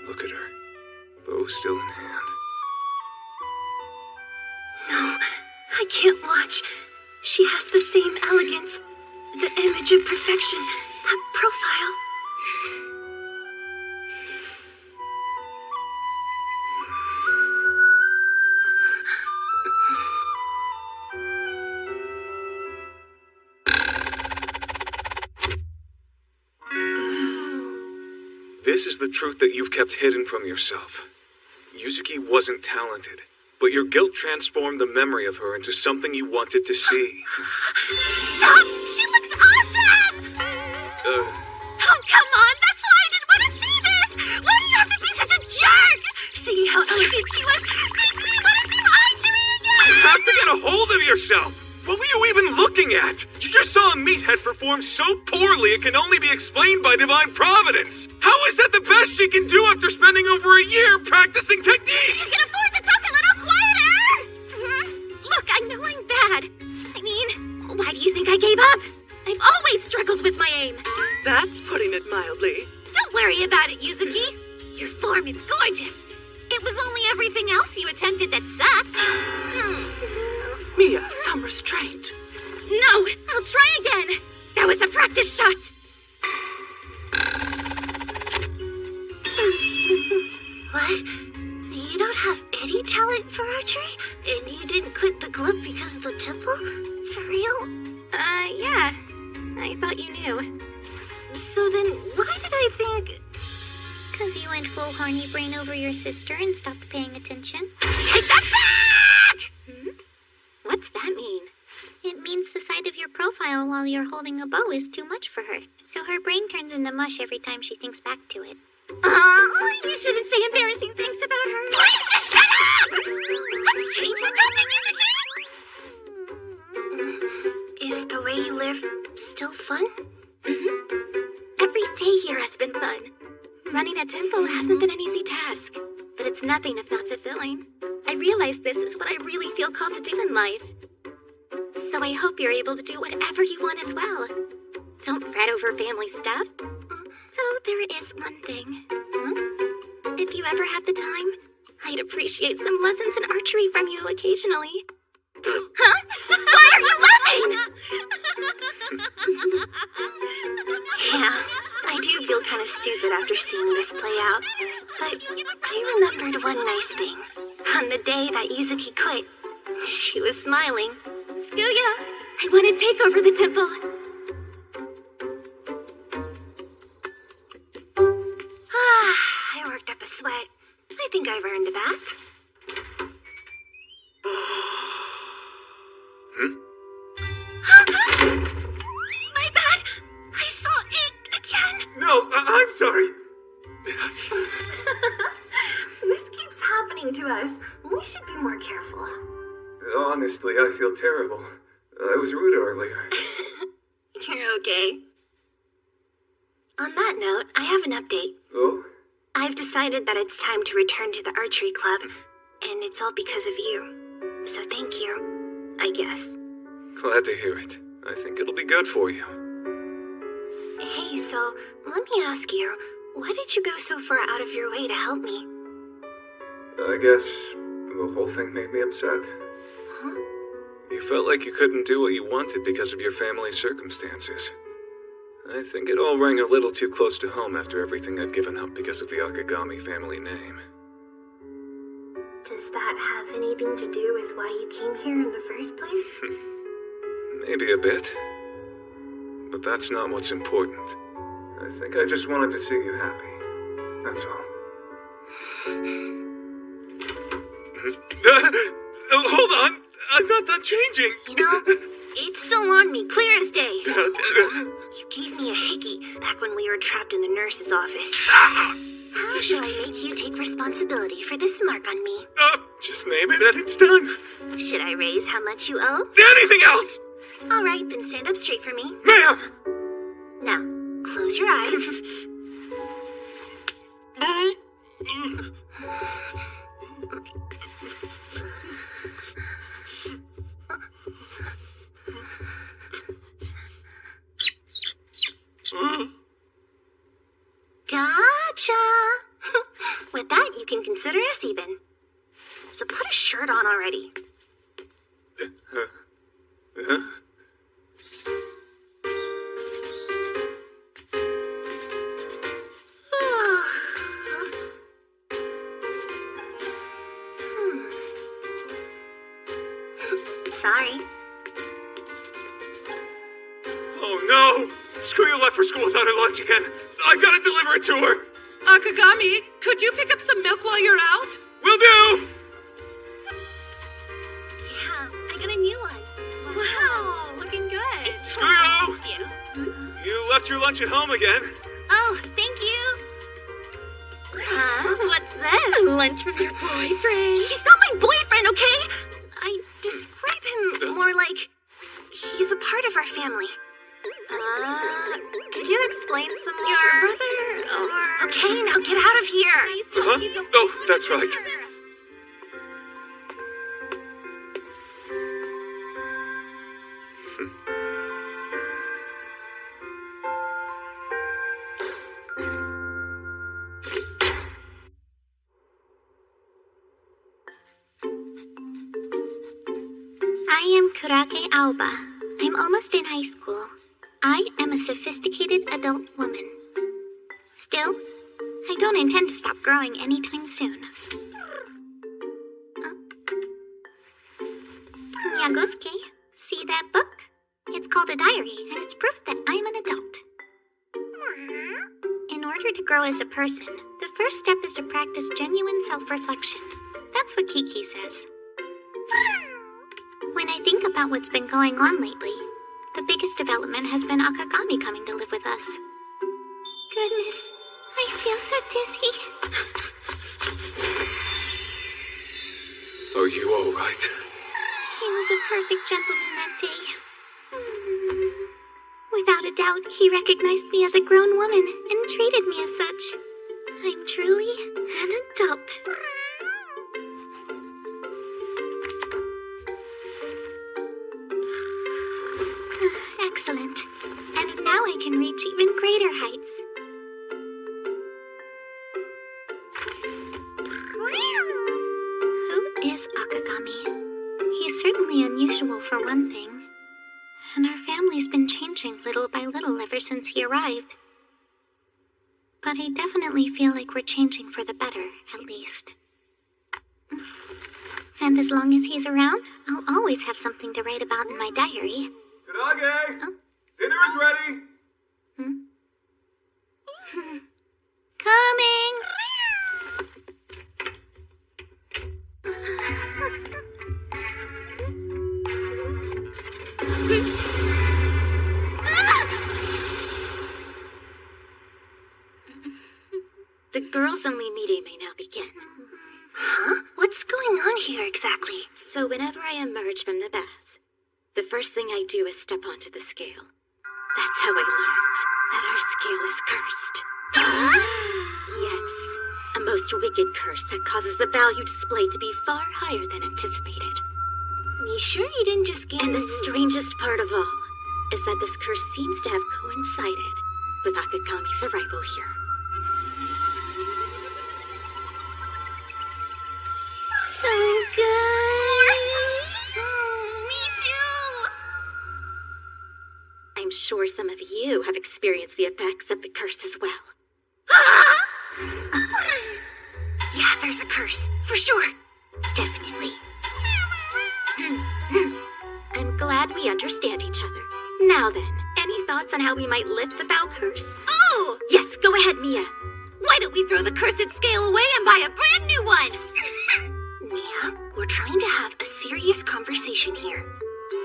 Look at her. Bow still in hand. No, I can't watch. She has the same elegance. The image of perfection. That profile. this is the truth that you've kept hidden from yourself. Yuzuki wasn't talented, but your guilt transformed the memory of her into something you wanted to see. Stop! She looks awesome! Oh, come on! That's why I didn't want to see this! Why do you have to be such a jerk? Seeing how elegant she was makes me want to do archery again! You have to get a hold of yourself! What were you even looking at? You just saw a meathead perform so poorly it can only be explained by divine providence. How is that the best she can do after spending over a year practicing technique? You can afford to talk a little quieter! Look, I know I'm bad. I mean, why do you think I gave up? I've always struggled with my aim. That's putting it mildly. Don't worry about it, Yuzuki. Your form is gorgeous. It was only everything else you attempted that sucked. Mia, some restraint. No, I'll try again. That was a practice shot. What? You don't have any talent for archery? And you didn't quit the club because of the temple? For real? Yeah. I thought you knew. So then, why did I think... Because you went full horny brain over your sister and stopped paying attention. Take that back! What's that mean? It means the side of your profile while you're holding a bow is too much for her. So her brain turns into mush every time she thinks back to it. Oh, you shouldn't say embarrassing things about her. Please just shut up! Let's change the topic, Yuzuki! Is the way you live still fun? Every day here has been fun. Running a temple hasn't been an easy task, but it's nothing if not fulfilling. I realize this is what I really feel called to do in life. So I hope you're able to do whatever you want as well. Don't fret over family stuff. Though there is one thing. If you ever have the time, I'd appreciate some lessons in archery from you occasionally. Huh? Why are you laughing? Yeah, I do feel kind of stupid after seeing this play out. But I remembered one nice thing. On the day that Yuzuki quit, she was smiling. Skuya, I want to take over the temple. I worked up a sweat. I think I've earned a bath. My bad! I saw it again! No, I'm sorry. This keeps happening to us. We should be more careful. Honestly, I feel terrible. I was rude earlier. You're okay. On that note, I have an update. Oh? I've decided that it's time to return to the archery club, and it's all because of you. So thank you, I guess. Glad to hear it. I think it'll be good for you. Hey, so let me ask you, why did you go so far out of your way to help me? I guess the whole thing made me upset. Huh? You felt like you couldn't do what you wanted because of your family's circumstances. I think it all rang a little too close to home after everything I've given up because of the Akagami family name. Does that have anything to do with why you came here in the first place? Maybe a bit. But that's not what's important. I think I just wanted to see you happy. That's all. Hold on! I'm not done changing! It's still on me, clear as day. You gave me a hickey back when we were trapped in the nurse's office. How shall I make you take responsibility for this mark on me? Just name it and it's done. Should I raise how much you owe? Anything else? All right, then stand up straight for me. Ma'am! Now, close your eyes. Gotcha! With that, you can consider us even. So put a shirt on already. Sorry. Oh no! Skuya left for school without her lunch again. I gotta deliver it to her. Akagami, could you pick up some milk while you're out? Will do! Yeah, I got a new one. Wow, looking good. Skuyo! You left your lunch at home again. Oh, thank you. Huh? What's this? Lunch from your boyfriend. He's not my boyfriend, okay? I describe him more like he's a part of our family. Could you explain some more? Your brother, or... Okay, now get out of here. Uh-huh. Oh, that's right. I am Kurage Aoba. I'm almost in high school. I am a sophisticated adult woman. Still, I don't intend to stop growing anytime soon. Yagosuke, see that book? It's called a diary, and it's proof that I'm an adult. In order to grow as a person, the first step is to practice genuine self-reflection. That's what Kiki says. When I think about what's been going on lately, the biggest development has been Akagami coming to live with us. Goodness, I feel so dizzy. Are you all right? He was a perfect gentleman that day. Without a doubt, he recognized me as a grown woman and treated me as such. I'm truly an adult. Excellent. And now I can reach even greater heights. Who is Akagami? He's certainly unusual for one thing. And our family's been changing little by little ever since he arrived. But I definitely feel like we're changing for the better, at least. And as long as he's around, I'll always have something to write about in my diary. Kurage! Huh? Dinner is ready! Coming! The girls-only meeting may now begin. Huh? What's going on here exactly? So whenever I emerge from the bath, the first thing I do is step onto the scale. That's how I learned that our scale is cursed. Yes, a most wicked curse that causes the value displayed to be far higher than anticipated. You sure you didn't just get... And the strangest part of all is that this curse seems to have coincided with Akagami's arrival here. So good! Me too! I'm sure some of you have experienced the effects of the curse as well. Yeah, there's a curse, for sure. Definitely. I'm glad we understand each other. Now then, any thoughts on how we might lift the Bao curse? Oh! Yes, go ahead, Mia. Why don't we throw the cursed scale away and buy a brand new one? Mia, we're trying to have a serious conversation here.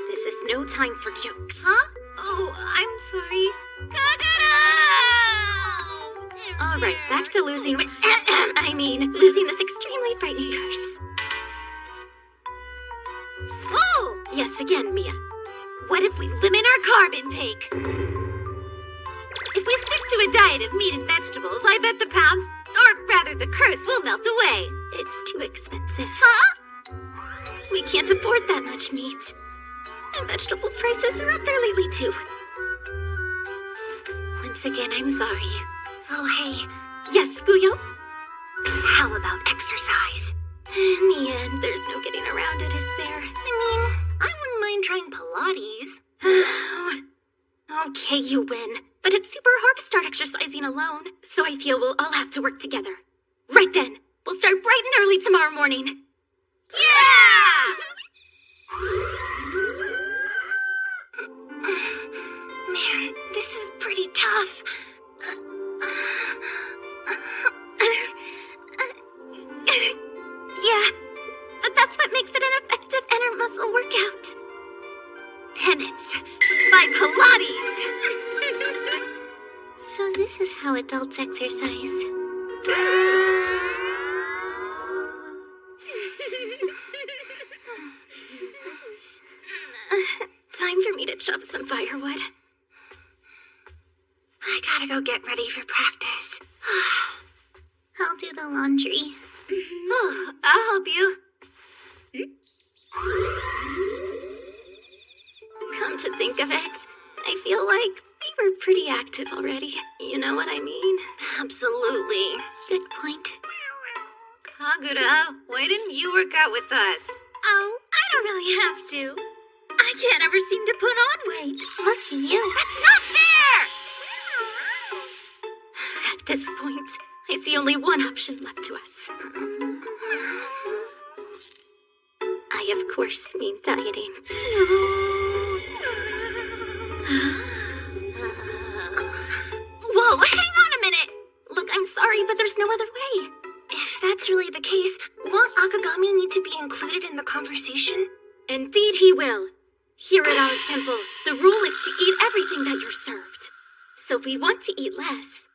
This is no time for jokes. Huh? Oh, I'm sorry. All right, back to losing losing this extremely frightening curse. Oh! Yes, again, Mia. What if we limit our carb intake? If we stick to a diet of meat and vegetables, I bet the pounds, or rather the curse, will melt away. It's too expensive. Huh? We can't afford that much meat. And vegetable prices are up there lately, too. Once again, I'm sorry. Oh, hey. Yes, Skuyo? How about exercise? In the end, there's no getting around it, is there? I wouldn't mind trying Pilates. Okay, you win. But it's super hard to start exercising alone. So I feel we'll all have to work together. Right then, we'll start bright and early tomorrow morning. Yeah! Man, this is pretty tough. adults exercise. Time for me to chop some firewood. I gotta go get ready for practice. I'll do the laundry. Oh, I'll help you. Come to think of it, I feel like we were pretty active already. You know what I mean? Absolutely. Good point. Kagura, why didn't you work out with us? Oh, I don't really have to. I can't ever seem to put on weight. Lucky you. That's not fair! At this point, I see only one option left to us. I, of course, mean dieting. Whoa, hang on a minute! Look, I'm sorry, but there's no other way. If that's really the case, won't Akagami need to be included in the conversation? Indeed he will. Here at our temple, the rule is to eat everything that you're served. So if we want to eat less,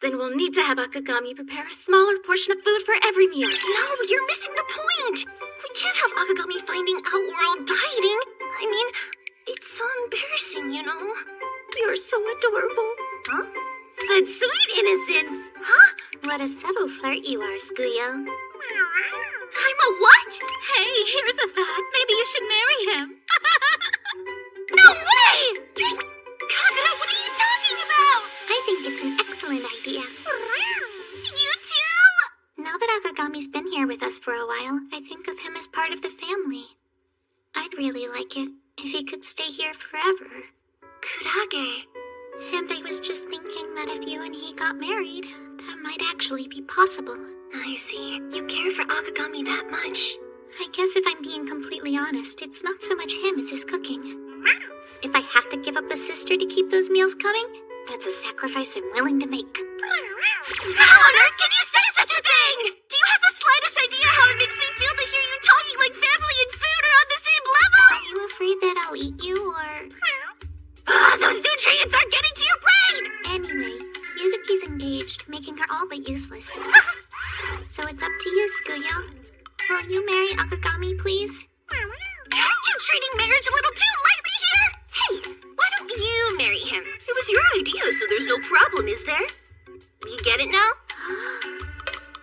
then we'll need to have Akagami prepare a smaller portion of food for every meal. No, you're missing the point! We can't have Akagami finding out we're all dieting. I mean, it's so embarrassing, you know? You're so adorable. Huh? Such sweet innocence! Huh? What a subtle flirt you are, Skuyo. I'm a what? Hey, here's a thought. Maybe you should marry him. No way! Kagura, what are you talking about? I think it's an excellent idea. You too? Now that Akagami's been here with us for a while, I think of him as part of the family. I'd really like it if he could stay here forever. Kurage. And I was just thinking that if you and he got married, that might actually be possible. I see. You care for Akagami that much. I guess if I'm being completely honest, it's not so much him as his cooking. If I have to give up a sister to keep those meals coming, that's a sacrifice I'm willing to make. How on earth can you say such a thing? Do you have the slightest idea how it makes me feel to hear you talking like family and food are on the same level? Are you afraid that I'll eat you, or... Those nutrients aren't getting to your brain! Anyway, Yuzuki's engaged, making her all but useless. So it's up to you, Skuyo. Will you marry Akagami, please? Aren't you treating marriage a little too lightly here? Hey, why don't you marry him? It was your idea, so there's no problem, is there? You get it now?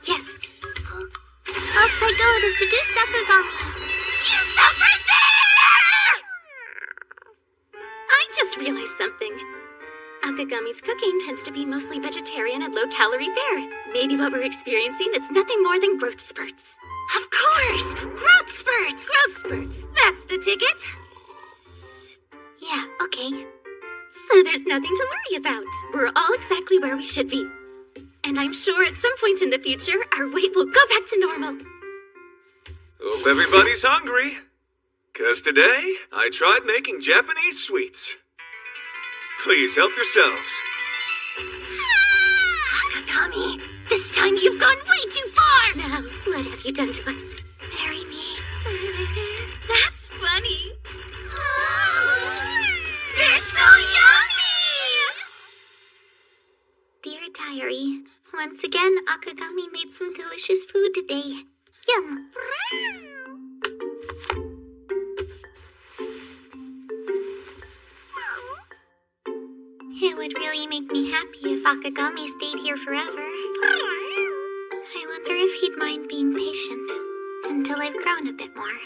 Yes. Off I go to seduce Akagami. You stop right there! I just realized something. Akagami's cooking tends to be mostly vegetarian and low-calorie fare. Maybe what we're experiencing is nothing more than growth spurts. Of course! Growth spurts! Growth spurts. That's the ticket. Yeah, okay. So there's nothing to worry about. We're all exactly where we should be. And I'm sure at some point in the future, our weight will go back to normal. Hope everybody's hungry. 'Cause today, I tried making Japanese sweets. Please help yourselves. Akagami, this time you've gone way too far! Now, what have you done to us? Marry me. That's funny. They're so yummy! Dear Diary, once again, Akagami made some delicious food today. Yum. It would really make me happy if Akagami stayed here forever. I wonder if he'd mind being patient until I've grown a bit more.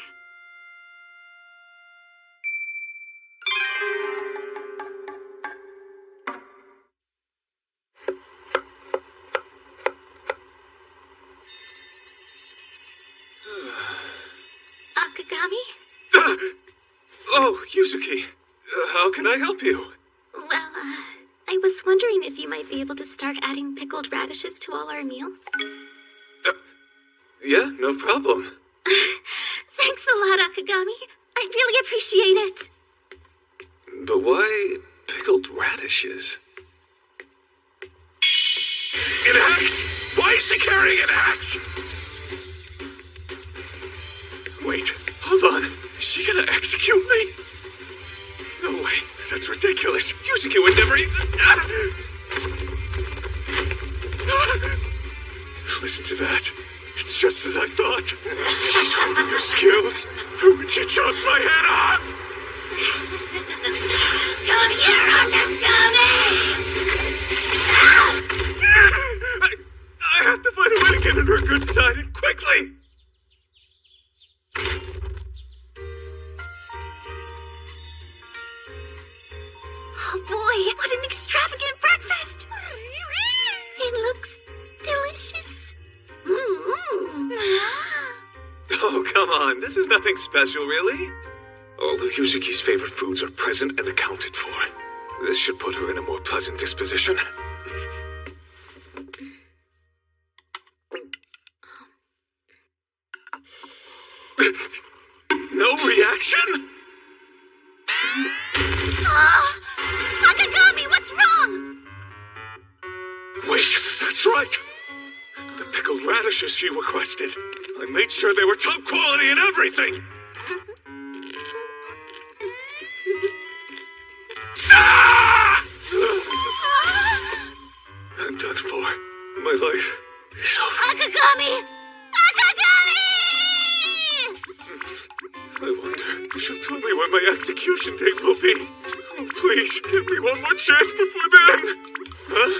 Akagami? Oh, Yuzuki. How can I help you? Well, I was wondering if you might be able to start adding pickled radishes to all our meals. Yeah, no problem. Thanks a lot, Akagami. I really appreciate it. But why pickled radishes? An axe! Why is she carrying an axe? Wait, hold on. Is she gonna execute me? No way, that's ridiculous. Yuzuki would never even... Listen to that. It's just as I thought. She's honing her skills for when she chops my head off. Come here, Akagami! I have to find a way to get on her good side and quickly. Oh boy, what an extravagant breakfast! It looks delicious. Oh, come on. This is nothing special, really. All of Yuzuki's favorite foods are present and accounted for. This should put her in a more pleasant disposition. No reaction? Akagami, what's wrong? Wait, that's right. The pickled radishes she requested. I made sure they were top quality and everything. Ah! I'm done for. My life is over. Akagami! Akagami! I wonder if she'll tell me when my execution date will be. Oh, please, give me one more chance before then. Huh?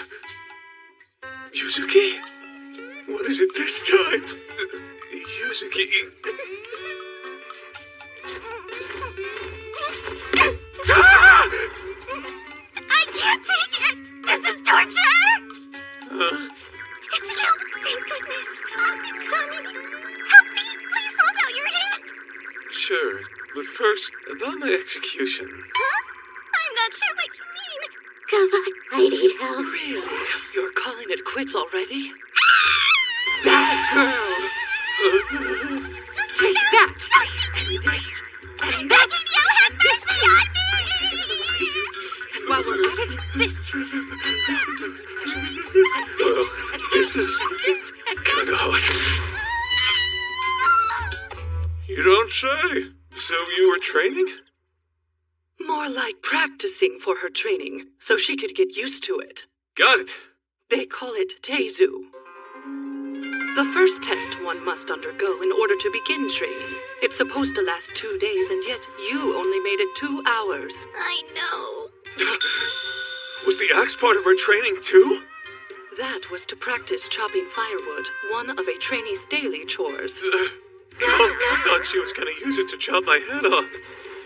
Yuzuki? What is it this time? Yuzuki... Ah! I can't take it! This is torture! Huh? It's you! Thank goodness! Akagami! Help me! Please hold out your hand! Sure, but first, about my execution. Huh? I'm not sure what you mean. Come on, I need help. Really? You're calling it quits already? Bad girl! Take that! And this! And that! You have mercy on me! And while we're at it, this! Well, this is kind of hot. You don't say. So you were training? More like practicing for her training, so she could get used to it. Got it. They call it Teizu. The first test one must undergo in order to begin training. It's supposed to last 2 days, and yet you only made it 2 hours. I know. Was the axe part of her training too? That was to practice chopping firewood, one of a trainee's daily chores. I thought she was going to use it to chop my head off.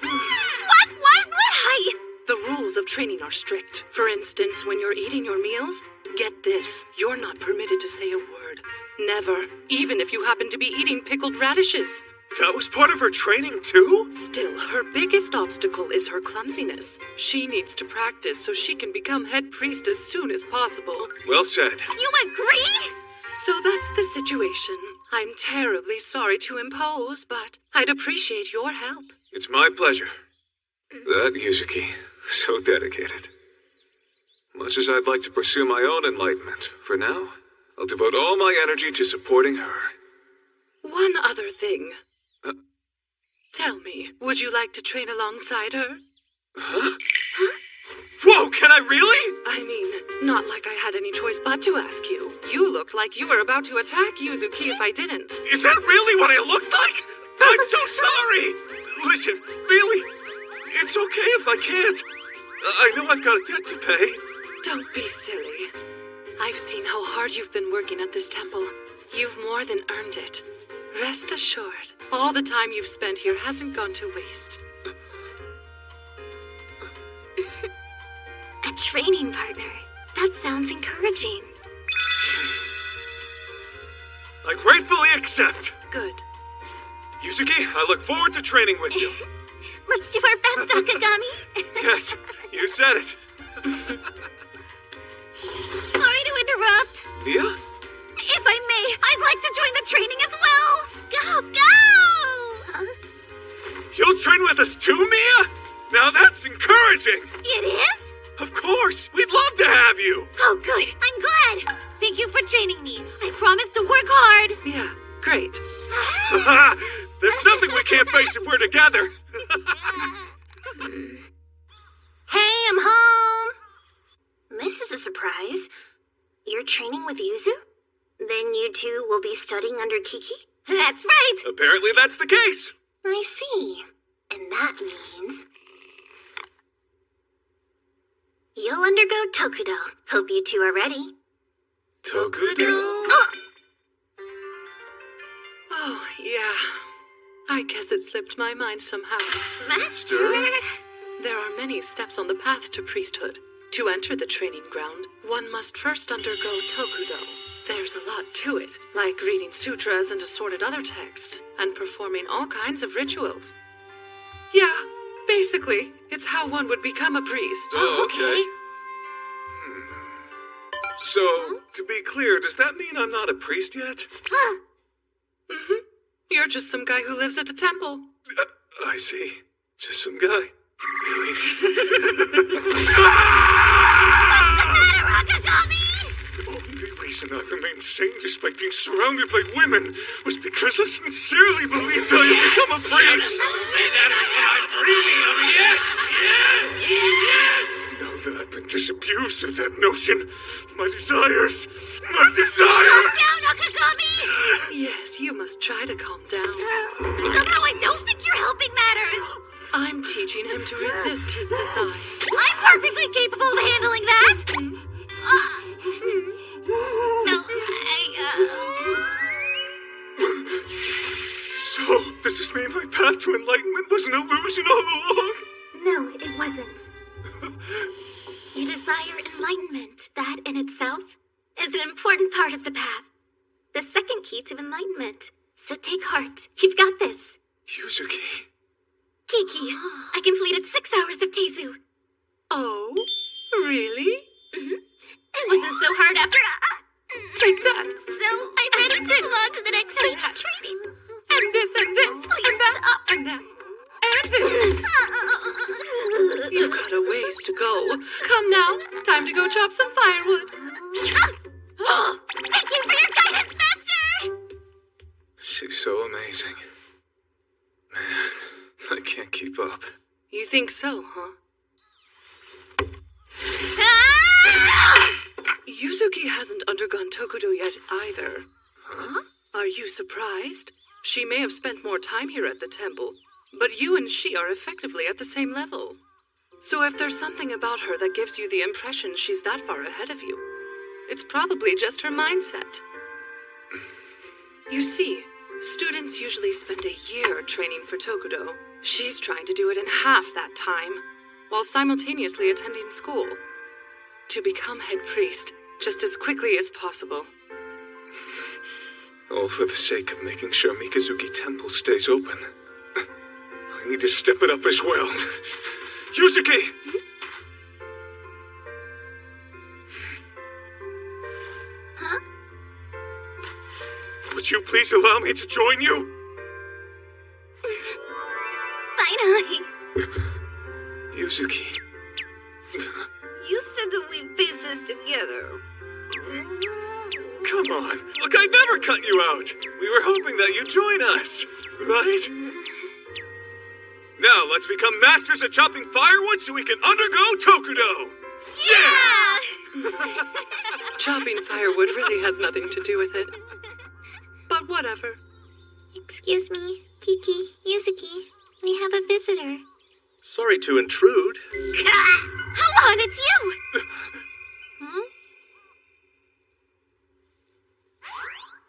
What? Why would I? The rules of training are strict. For instance, when you're eating your meals, get this, you're not permitted to say a word. Never, even if you happen to be eating pickled radishes. That was part of her training too? Still, her biggest obstacle is her clumsiness. She needs to practice so she can become head priest as soon as possible. Well said. You agree? So that's the situation. I'm terribly sorry to impose, but I'd appreciate your help. It's my pleasure. That Yuzuki, so dedicated. Much as I'd like to pursue my own enlightenment, for now, I'll devote all my energy to supporting her. One other thing. Tell me, would you like to train alongside her? Huh? Whoa, can I really? I mean, not like I had any choice but to ask you. You looked like you were about to attack Yuzuki if I didn't. Is that really what I looked like? I'm so sorry! Listen, really, it's okay if I can't. I know I've got a debt to pay. Don't be silly. I've seen how hard you've been working at this temple. You've more than earned it. Rest assured, all the time you've spent here hasn't gone to waste. A training partner. That sounds encouraging. I gratefully accept. Good. Yuzuki, I look forward to training with you. Let's do our best, Akagami. Yes, you said it. Sorry to interrupt. Mia? If I may, I'd like to join the training as well. Go, go! Huh? You'll train with us too, Mia? Now that's encouraging. It is? Of course. We'd love to have you. Oh, good. I'm glad. Thank you for training me. I promise to work hard. Yeah, great. There's nothing we can't face if we're together. Hey, I'm home. This is a surprise. You're training with Yuzu? Then you two will be studying under Kiki? That's right! Apparently that's the case! I see. And that means... you'll undergo Tokudo. Hope you two are ready. Tokudo? Oh, yeah. I guess it slipped my mind somehow. Master! There are many steps on the path to priesthood. To enter the training ground, one must first undergo Tokudo. There's a lot to it, like reading sutras and assorted other texts, and performing all kinds of rituals. Yeah, basically, it's how one would become a priest. Oh, okay. So, to be clear, does that mean I'm not a priest yet? Mm-hmm. You're just some guy who lives at a temple. I see. Just some guy. Really? The only reason I remained sane despite being surrounded by women was because I sincerely believed I had become a priest. Absolutely, that is what I'm dreaming of. Yes, yes, yes. Now that I've been disabused of that notion, my desires... Calm down, Akagami! Yes, you must try to calm down. Somehow I don't think you're helping matters. I'm teaching him to resist his desire. I'm perfectly capable of handling that. No, So, does this mean my path to enlightenment was an illusion all along? No, it wasn't. You desire enlightenment. That in itself is an important part of the path. The second key to enlightenment. So take heart. You've got this. Yuzuki. Kiki, I completed 6 hours of Teizu. Oh, really? Mm-hmm. It wasn't so hard after... Take that. So, I'm ready to move on to the next stage of training. And this, and that, and that, and this. You've got a ways to go. Come now, time to go chop some firewood. Thank you for your guidance, Master! She's so amazing. Man, I can't keep up. You think so, huh? Yuzuki hasn't undergone Tokudo yet either. Huh? Are you surprised? She may have spent more time here at the temple, but you and she are effectively at the same level. So if there's something about her that gives you the impression she's that far ahead of you, it's probably just her mindset. You see, students usually spend a year training for Tokudo. She's trying to do it in half that time, while simultaneously attending school. To become head priest just as quickly as possible. All for the sake of making sure Mikazuki Temple stays open. I need to step it up as well. Yuzuki! Huh? Would you please allow me to join you? Finally. Yuzuki. You said that we face this together. Come on. Look, I never cut you out. We were hoping that you'd join us, right? Now, let's become masters at chopping firewood so we can undergo Tokudo! Yeah! Chopping firewood really has nothing to do with it. But whatever. Excuse me, Kiki, Yuzuki. We have a visitor. Sorry to intrude. Hold on, it's you!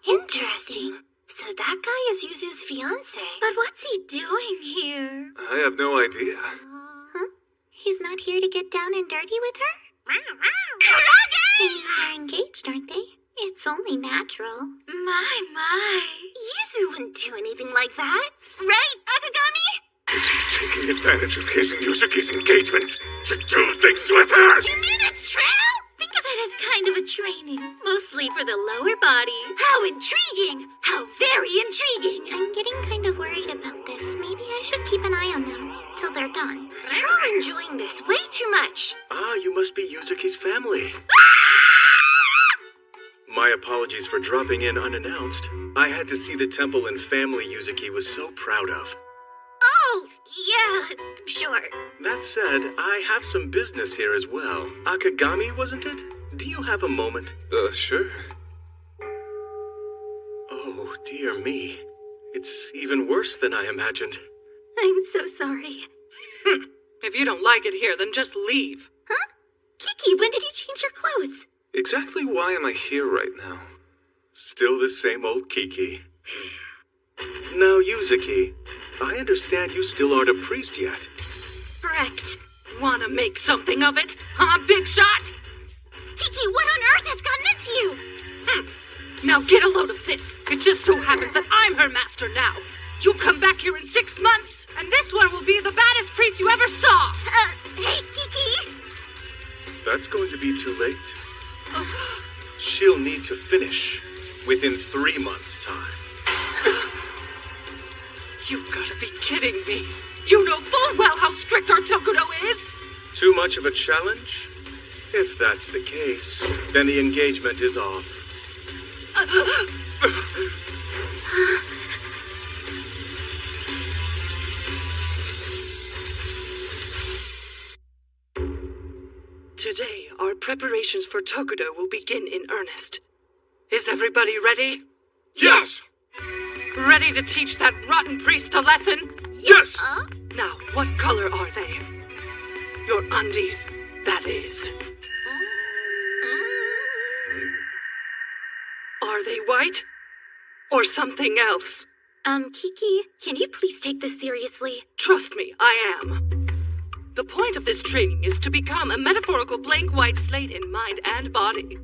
Interesting. So that guy is Yuzu's fiancé. But what's he doing here? I have no idea. Huh? He's not here to get down and dirty with her? Kurage! They're engaged, aren't they? It's only natural. My. Yuzu wouldn't do anything like that. Right, Akagami? Is he taking advantage of his and Yuzuki's engagement to do things with her? You mean it's true? Think of it as kind of a training, mostly for the lower body. How intriguing! How very intriguing! I'm getting kind of worried about this. Maybe I should keep an eye on them till they're done. They're all enjoying this way too much. Ah, you must be Yuzuki's family. My apologies for dropping in unannounced. I had to see the temple and family Yuzuki was so proud of. Oh, yeah, sure. That said, I have some business here as well. Akagami, wasn't it? Do you have a moment? Sure. dear me. It's even worse than I imagined. I'm so sorry. If you don't like it here, then just leave. Huh? Kiki, when did you change your clothes? Exactly why am I here right now? Still the same old Kiki. Now, Yuzuki, I understand you still aren't a priest yet. Correct. Wanna make something of it, huh, big shot? Kiki, what on earth has gotten into you? Now get a load of this. It just so happens that I'm her master now. You come back here in 6 months, and this one will be the baddest priest you ever saw. Hey, Kiki! That's going to be too late. She'll need to finish within 3 months' time. You've gotta be kidding me. You know full well how strict our Tokudo is. Too much of a challenge? If that's the case, then the engagement is off. Today, our preparations for Tokudo will begin in earnest. Is everybody ready? Yes! Ready to teach that rotten priest a lesson? Yes! Now, what color are they? Your undies, that is. Are they white? Or something else? Kiki, can you please take this seriously? Trust me, I am. The point of this training is to become a metaphorical blank white slate in mind and body.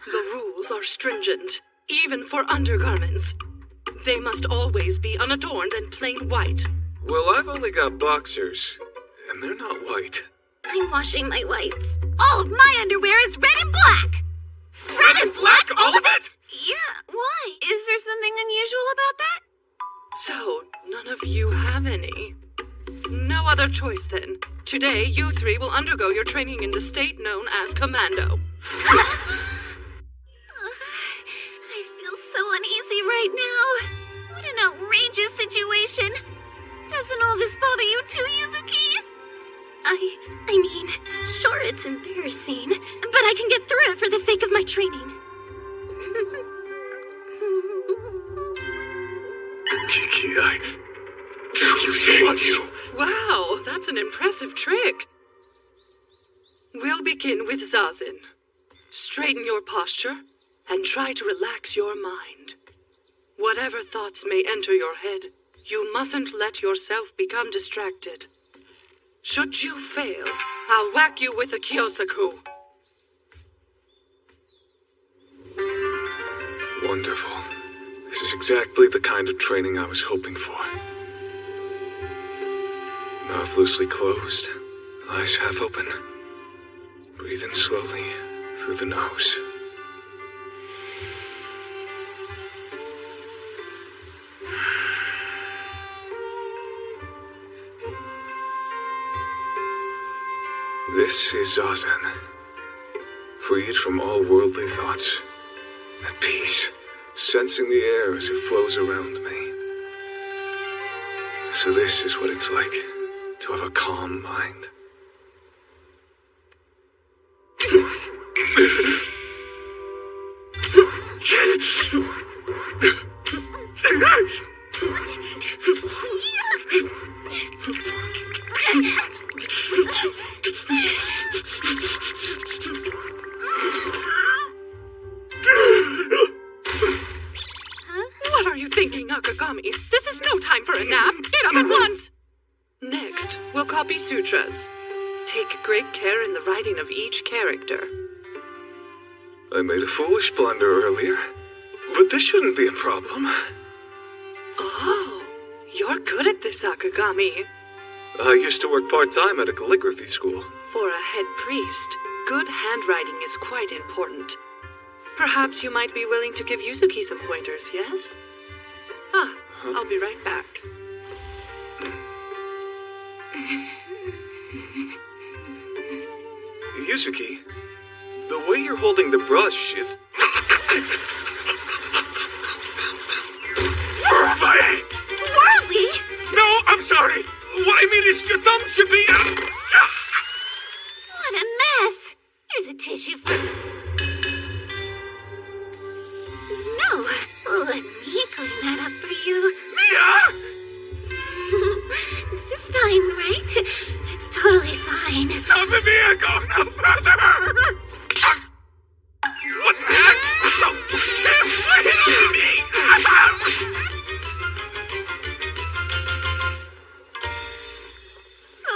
The rules are stringent, even for undergarments. They must always be unadorned and plain white. Well, I've only got boxers, and they're not white. I'm washing my whites. All of my underwear is red and black! Red and black, all of it? Yeah, why? Is there something unusual about that? So, none of you have any. No other choice then. Today, you three will undergo your training in the state known as Commando. I feel so uneasy right now. What an outrageous situation. Doesn't all this bother you too, Yuzuki? I mean, sure it's embarrassing, but I can get through it for the sake of my training. Kiki, I truly love you. Wow, that's an impressive trick. We'll begin with Zazen. Straighten your posture and try to relax your mind. Whatever thoughts may enter your head, you mustn't let yourself become distracted. Should you fail, I'll whack you with a Kyosaku. Wonderful. This is exactly the kind of training I was hoping for. Mouth loosely closed, eyes half open. Breathe in slowly through the nose. This is Zazen, freed from all worldly thoughts, at peace, sensing the air as it flows around me. So this is what it's like to have a calm mind. What are you thinking, Akagami? This is no time for a nap. Get up at once! Next, we'll copy sutras. Take great care in the writing of each character. I made a foolish blunder earlier, but this shouldn't be a problem. Oh, you're good at this, Akagami. I used to work part-time at a calligraphy school. For a head priest, good handwriting is quite important. Perhaps you might be willing to give Yuzuki some pointers, yes? I'll be right back. Yuzuki, the way you're holding the brush is... Worldly! Worldly? No, I'm sorry. What I mean is your thumb should be... What a mess. Here's a tissue for... No, let me go no further! What the heck? No, can't hit me! So,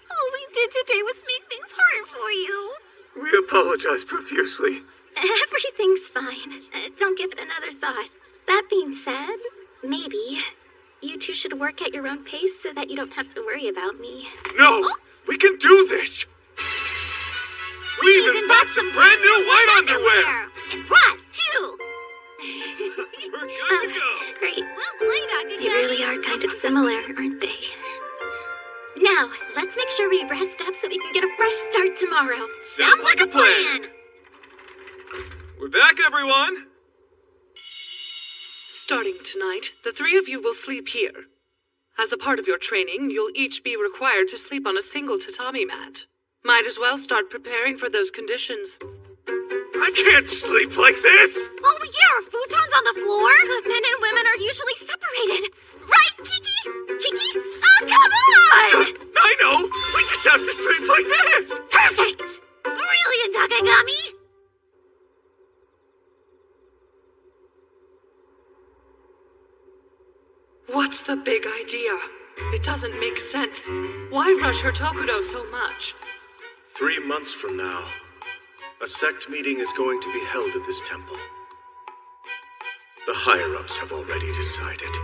all we did today was make things harder for you. We apologize profusely. Everything's fine. Don't give it another thought. That being said, maybe you two should work at your own pace so that you don't have to worry about me. No! We can do this! We even bought some brand new white underwear! And bras, too. We're good to go! Great. Well played, Akagami. They really are kind of similar, aren't they? Now, let's make sure we rest up so we can get a fresh start tomorrow. Sounds like a plan! We're back, everyone! Starting tonight, the three of you will sleep here. As a part of your training, you'll each be required to sleep on a single tatami mat. Might as well start preparing for those conditions. I can't sleep like this! Oh, yeah, are futons on the floor? But men and women are usually separated. Right, Kiki? Kiki? Oh, come on! I know! We just have to sleep like this! Perfect! Brilliant, Akagami! What's the big idea? It doesn't make sense. Why rush her Tokudo so much? 3 months from now, a sect meeting is going to be held at this temple. The higher-ups have already decided.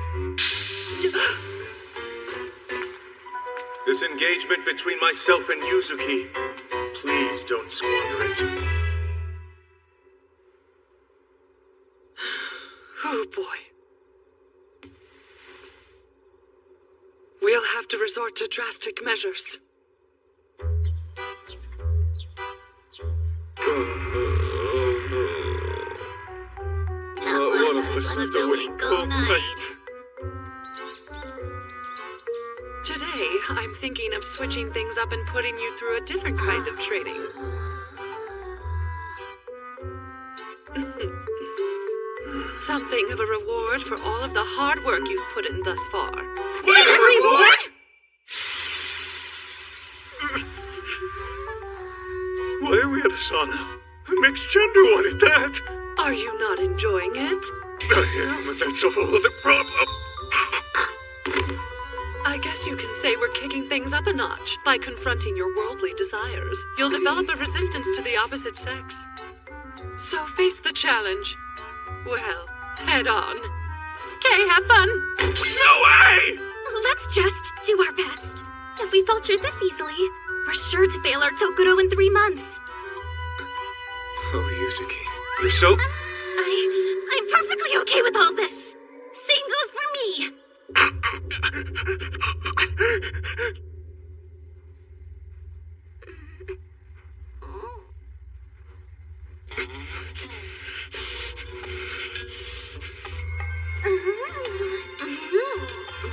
This engagement between myself and Yuzuki, please don't squander it. Oh boy. We'll have to resort to drastic measures. One of us slept a wink all night. Today, I'm thinking of switching things up and putting you through a different kind of training. Something of a reward for all of the hard work you've put in thus far. What a reward? Why are we at a sauna? A mixed gender wanted that. Are you not enjoying it? I am, and that's a whole other problem. I guess you can say we're kicking things up a notch by confronting your worldly desires. You'll develop a resistance to the opposite sex. So face the challenge. Well, head on. Okay, have fun. No way! Let's just do our best. If we falter this easily, we're sure to fail our Tokudo in 3 months. Oh, Yuzuki, you're so... I'm perfectly okay with all this. Same goes for me.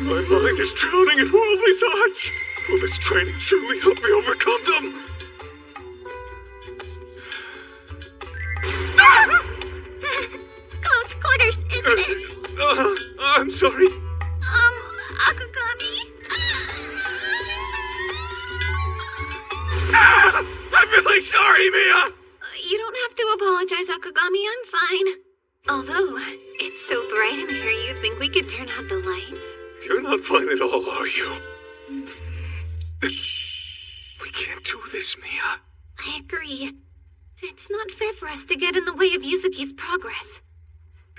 My mind is drowning in worldly thoughts. Will this training truly help me overcome them? Close quarters, isn't it? I'm sorry. Akagami? I'm really sorry, Mia! You don't have to apologize, Akagami. I'm fine. Although, it's so bright in here, you think we could turn out the lights? You're not fine at all, are you? We can't do this, Mia. I agree. It's not fair for us to get in the way of Yuzuki's progress.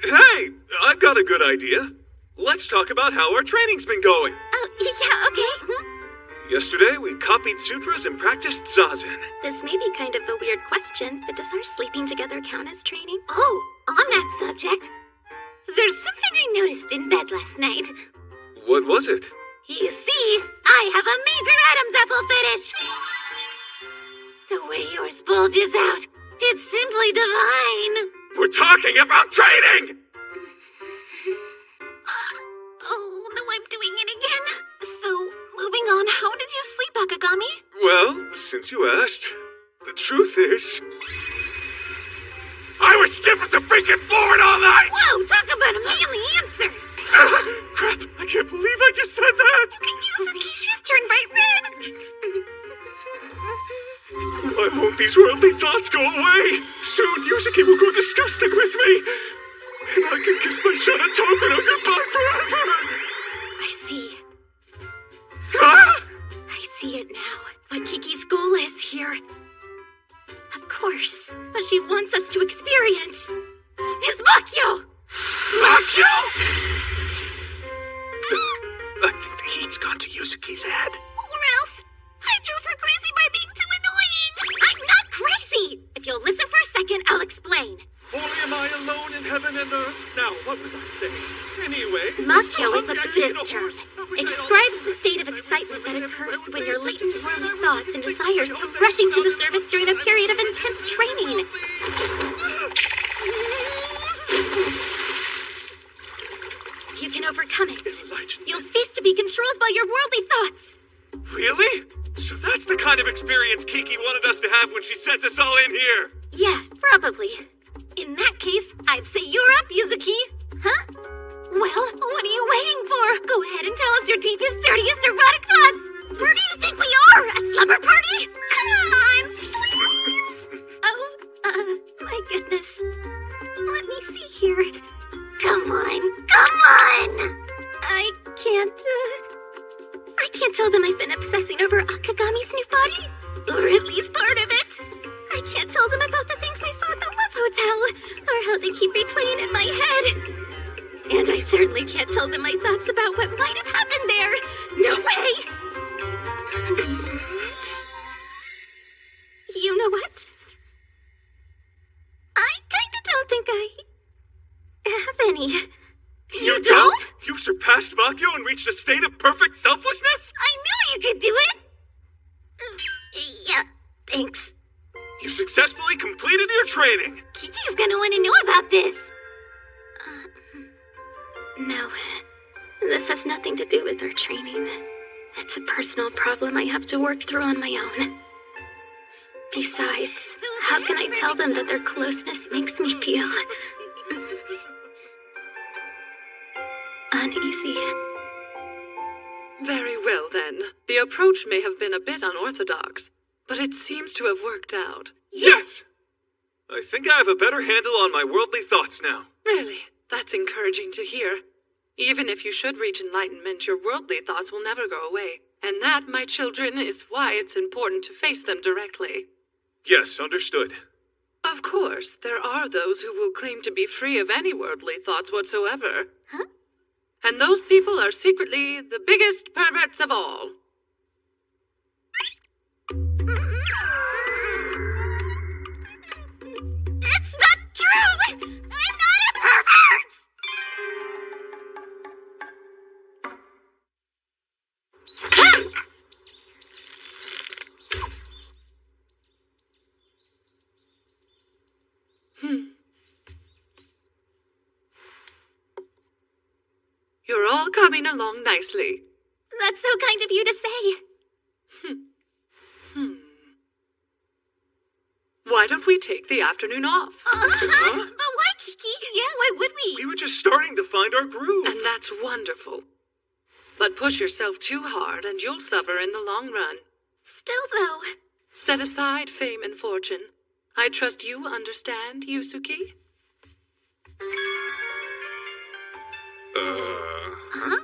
Hey, I've got a good idea. Let's talk about how our training's been going. Oh, yeah, okay. Yesterday, we copied sutras and practiced zazen. This may be kind of a weird question, but does our sleeping together count as training? Oh, on that subject, there's something I noticed in bed last night. What was it? You see, I have a major Adam's apple fetish. The way yours bulges out, it's simply divine. We're talking about training! Oh, no, I'm doing it again. So, moving on, how did you sleep, Akagami? Well, since you asked, the truth is... I was stiff as a freaking board all night! Whoa, talk about a manly answer! Crap, I can't believe I just said that! Look at Yuzuki, she's turned bright red! Why won't these worldly thoughts go away? Soon Yuzuki will go disgusted with me. And I can kiss my Shana Tokuro goodbye forever. I see. Ah! I see it now. What Kiki's goal is here. Of course. What she wants us to experience is Makyo! Makyo! I think the heat's gone to Yuzuki's head. Or else, I drove her crazy by being too annoying! I'm not crazy! If you'll listen for a second, I'll explain. Only am I alone in heaven and earth? Now, what was I saying? Anyway... Makyo is a Buddhist term. It describes the state of excitement that occurs when your latent worldly thoughts and desires come rushing to the surface during a period of intense training. If you can overcome it, you'll cease to be controlled by your worldly thoughts. Really? So that's the kind of experience Kiki wanted us to have when she sent us all in here. Yeah, probably. In that case, I'd say you're up, Yuzuki. Huh? Well, what are you waiting for? Go ahead and tell us your deepest, dirtiest, erotic thoughts. Where do you think we are? A slumber party? Come on, please. Oh, my goodness. Let me see here. Come on. I can't tell them I've been obsessing over Akagami's new body. Or at least part of it. I can't tell them about the things I saw at the Love Hotel, or how they keep replaying in my head. And I certainly can't tell them my thoughts about what might have happened there. No way! You know what? I kinda don't think I have any. You don't? You surpassed Makyo and reached a state of perfect selflessness? I knew you could do it! Yeah, thanks. You successfully completed your training! Kiki's gonna want to know about this! No. This has nothing to do with our training. It's a personal problem I have to work through on my own. Besides, how can I tell them that their closeness makes me feel uneasy? Very well, then. The approach may have been a bit unorthodox, but it seems to have worked out. Yes! I think I have a better handle on my worldly thoughts now. Really? That's encouraging to hear. Even if you should reach enlightenment, your worldly thoughts will never go away. And that, my children, is why it's important to face them directly. Yes, understood. Of course, there are those who will claim to be free of any worldly thoughts whatsoever. Huh? And those people are secretly the biggest perverts of all. It's not true! I'm not a pervert! You're all coming along nicely. That's so kind of you to say. Why don't we take the afternoon off? But why, Kiki? Yeah, why would we? We were just starting to find our groove. And that's wonderful. But push yourself too hard and you'll suffer in the long run. Still, though. Set aside fame and fortune. I trust you understand, Yuzuki? Huh?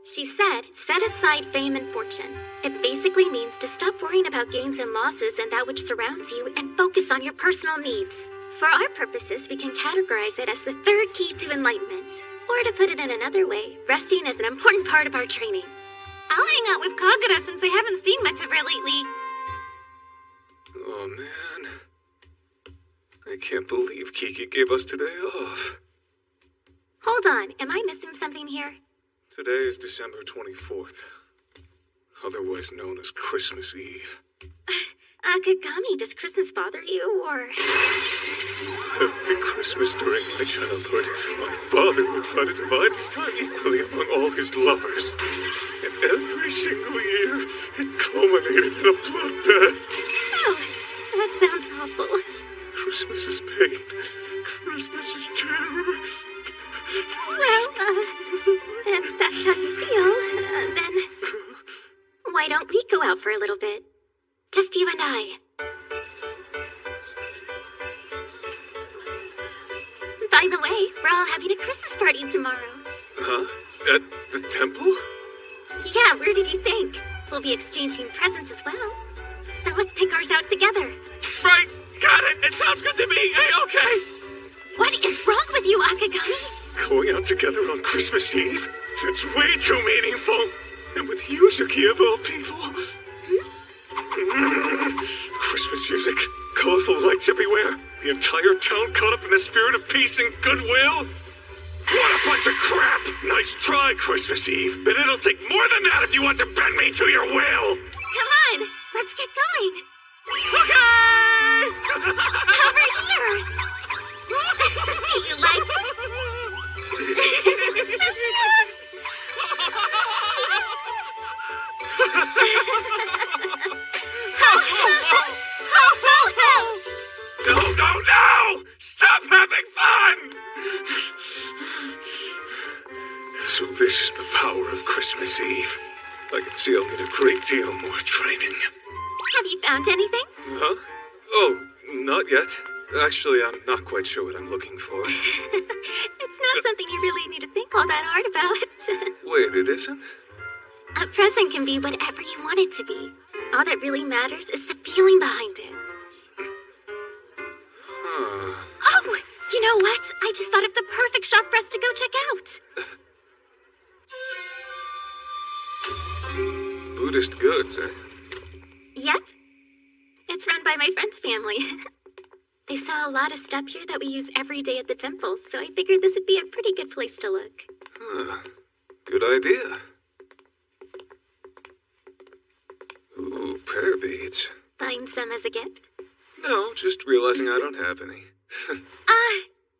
She said, set aside fame and fortune. It basically means to stop worrying about gains and losses and that which surrounds you and focus on your personal needs. For our purposes, we can categorize it as the third key to enlightenment. Or to put it in another way, resting is an important part of our training. I'll hang out with Kagura since I haven't seen much of her lately. Oh, man. I can't believe Kiki gave us today off. Hold on, am I missing something here? Today is December 24th, otherwise known as Christmas Eve. Akagami, does Christmas bother you, or...? Every Christmas during my childhood, my father would try to divide his time equally among all his lovers. And every single year, it culminated in a bloodbath. Oh, that sounds awful. Christmas is pain. Christmas is terror. Well, if that's how you feel, then why don't we go out for a little bit? Just you and I. By the way, we're all having a Christmas party tomorrow. Huh? At the temple? Yeah, where did you think? We'll be exchanging presents as well. So let's pick ours out together. Right! Got it! It sounds good to me! Hey, okay! What is wrong with you, Akagami? Going out together on Christmas Eve? That's way too meaningful! And with Yuzuki of all people. Christmas music, colorful lights everywhere, the entire town caught up in the spirit of peace and goodwill. What a bunch of crap! Nice try, Christmas Eve, but it'll take more than that if you want to bend me to your will! Come on, let's get going. Okay! Over here! Do you like it? No! Stop having fun! So this is the power of Christmas Eve. I can see I'll need a great deal more training. Have you found anything? Huh? Oh, not yet. Actually, I'm not quite sure what I'm looking for. It's not something you really need to think all that hard about. Wait, it isn't? A present can be whatever you want it to be. All that really matters is the feeling behind it. Huh. Oh, you know what? I just thought of the perfect shop for us to go check out. Buddhist goods, eh? Yep. It's run by my friend's family. They sell a lot of stuff here that we use every day at the temple, so I figured this would be a pretty good place to look. Huh. Good idea. Ooh, prayer beads. Buying some as a gift? No, just realizing I don't have any.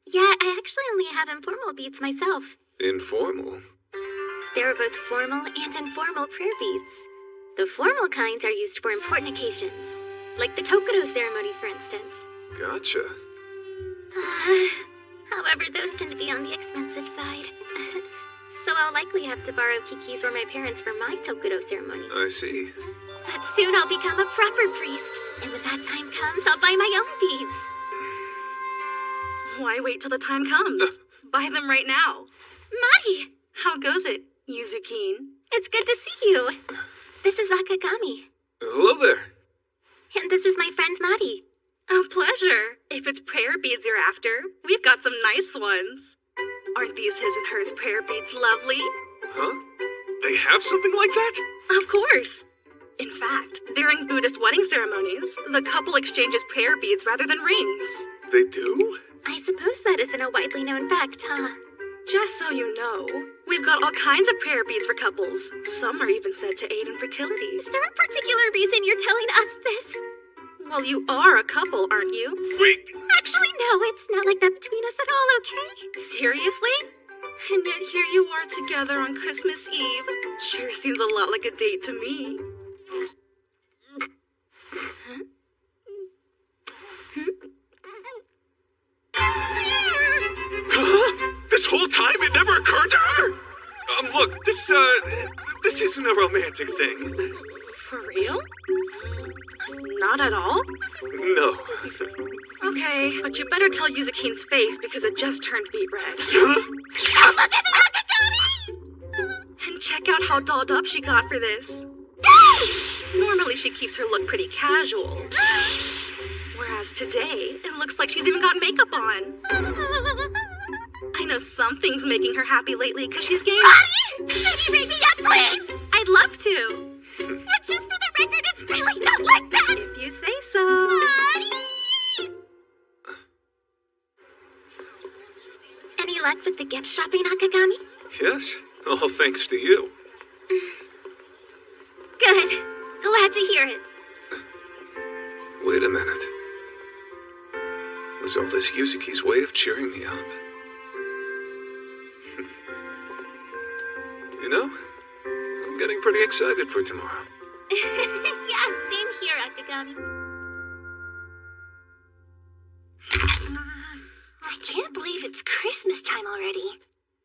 Yeah, I actually only have informal beads myself. Informal? There are both formal and informal prayer beads. The formal kinds are used for important occasions, like the Tokuro ceremony, for instance. Gotcha. However, those tend to be on the expensive side. So I'll likely have to borrow Kiki's or my parents for my Tokuro ceremony. I see. But soon I'll become a proper priest, and when that time comes, I'll buy my own beads. Why wait till the time comes? Buy them right now. Mari! How goes it, Yuzukin? It's good to see you. This is Akagami. Hello there. And this is my friend Mari. A pleasure. If it's prayer beads you're after, we've got some nice ones. Aren't these his and hers prayer beads lovely? Huh? They have something like that? Of course. In fact, during Buddhist wedding ceremonies, the couple exchanges prayer beads rather than rings. They do? I suppose that isn't a widely known fact, huh? Just so you know, we've got all kinds of prayer beads for couples. Some are even said to aid in fertility. Is there a particular reason you're telling us this? Well, you are a couple, aren't you? Wait! Actually, no, it's not like that between us at all, okay? Seriously? And yet here you are together on Christmas Eve. Sure seems a lot like a date to me. This whole time it never occurred to her? Look, this isn't a romantic thing. For real? Not at all? No. Okay, but you better tell Yuzukin's face because it just turned beet red. Don't look at me, Akagami! And check out how dolled up she got for this. Normally she keeps her look pretty casual. Whereas today, it looks like she's even got makeup on. I know something's making her happy lately because she's gay. Mari! Can you make me up, please? I'd love to. But just for the record, it's really not like that! If you say so. Mari! Any luck with the gift shopping, Akagami? Yes, all thanks to you. Good. Glad to hear it. Wait a minute. Was all this Yuzuki's way of cheering me up? You know, I'm getting pretty excited for tomorrow. Yeah, same here, Akagami. I can't believe it's Christmas time already.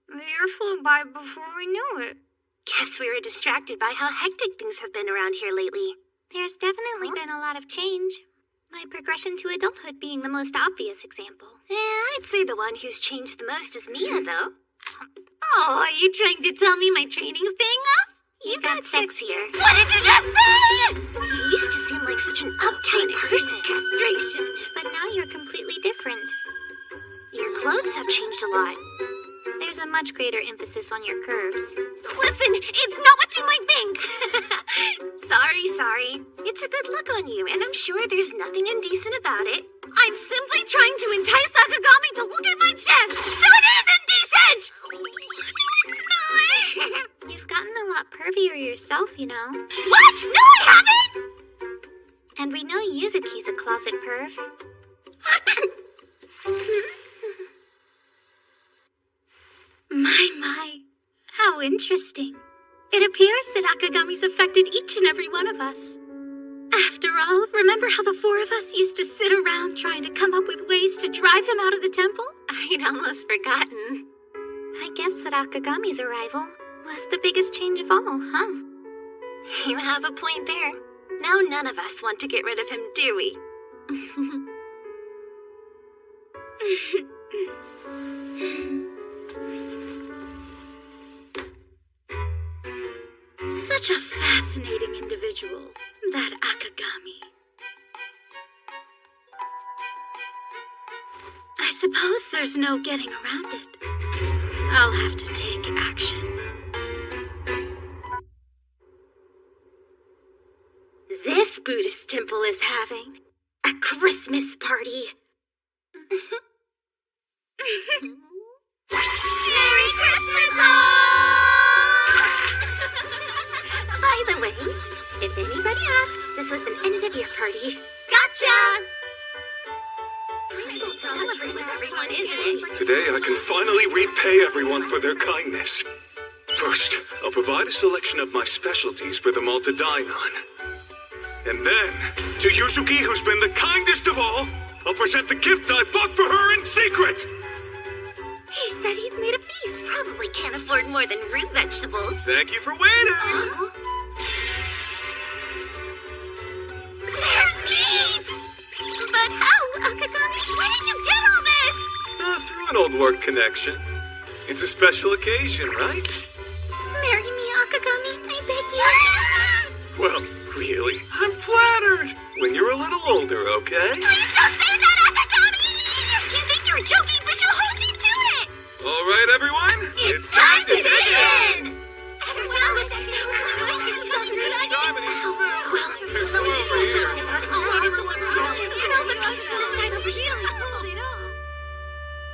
The year flew by before we knew it. Guess we were distracted by how hectic things have been around here lately. There's definitely been a lot of change. My progression to adulthood being the most obvious example. I'd say the one who's changed the most is Mia, though. Oh, are you trying to tell me my training's paying off? You got sexier. What did you just say? You used to seem like such an uptight person. Castration. But now you're completely different. Your clothes have changed a lot. There's a much greater emphasis on your curves. Listen, it's not what you might think. Sorry. It's a good look on you, and I'm sure there's nothing indecent about it. I'm simply trying to entice Akagami to look at my chest, so it is indecent! It's not. You've gotten a lot pervier yourself, you know. What? No, I haven't! And we know Yuzuki's a closet perv. My. How interesting. It appears that Akagami's affected each and every one of us. After all, remember how the four of us used to sit around trying to come up with ways to drive him out of the temple? I'd almost forgotten. I guess that Akagami's arrival was the biggest change of all, huh? You have a point there. Now none of us want to get rid of him, do we? Such a fascinating individual, that Akagami. I suppose there's no getting around it. I'll have to take action. This Buddhist temple is having a Christmas party. Merry Christmas, By the way, if anybody asks, this was an end-of-year party. Gotcha! Today I can finally repay everyone for their kindness. First, I'll provide a selection of my specialties for them all to dine on. And then, to Yuzuki, who's been the kindest of all, I'll present the gift I bought for her in secret! He said he's made a feast. Probably can't afford more than root vegetables. Thank you for waiting! There's meat! But how, Akagami? Where did you get all this? Through an old work connection. It's a special occasion, right? Marry me, Akagami, I beg you. Well, really, I'm flattered. When you're a little older, okay? Please don't say that, Akagami! You think you're joking, but she'll hold you to it! All right, everyone. It's time to dig in! That was so delicious. Time and eat food. There's more over here.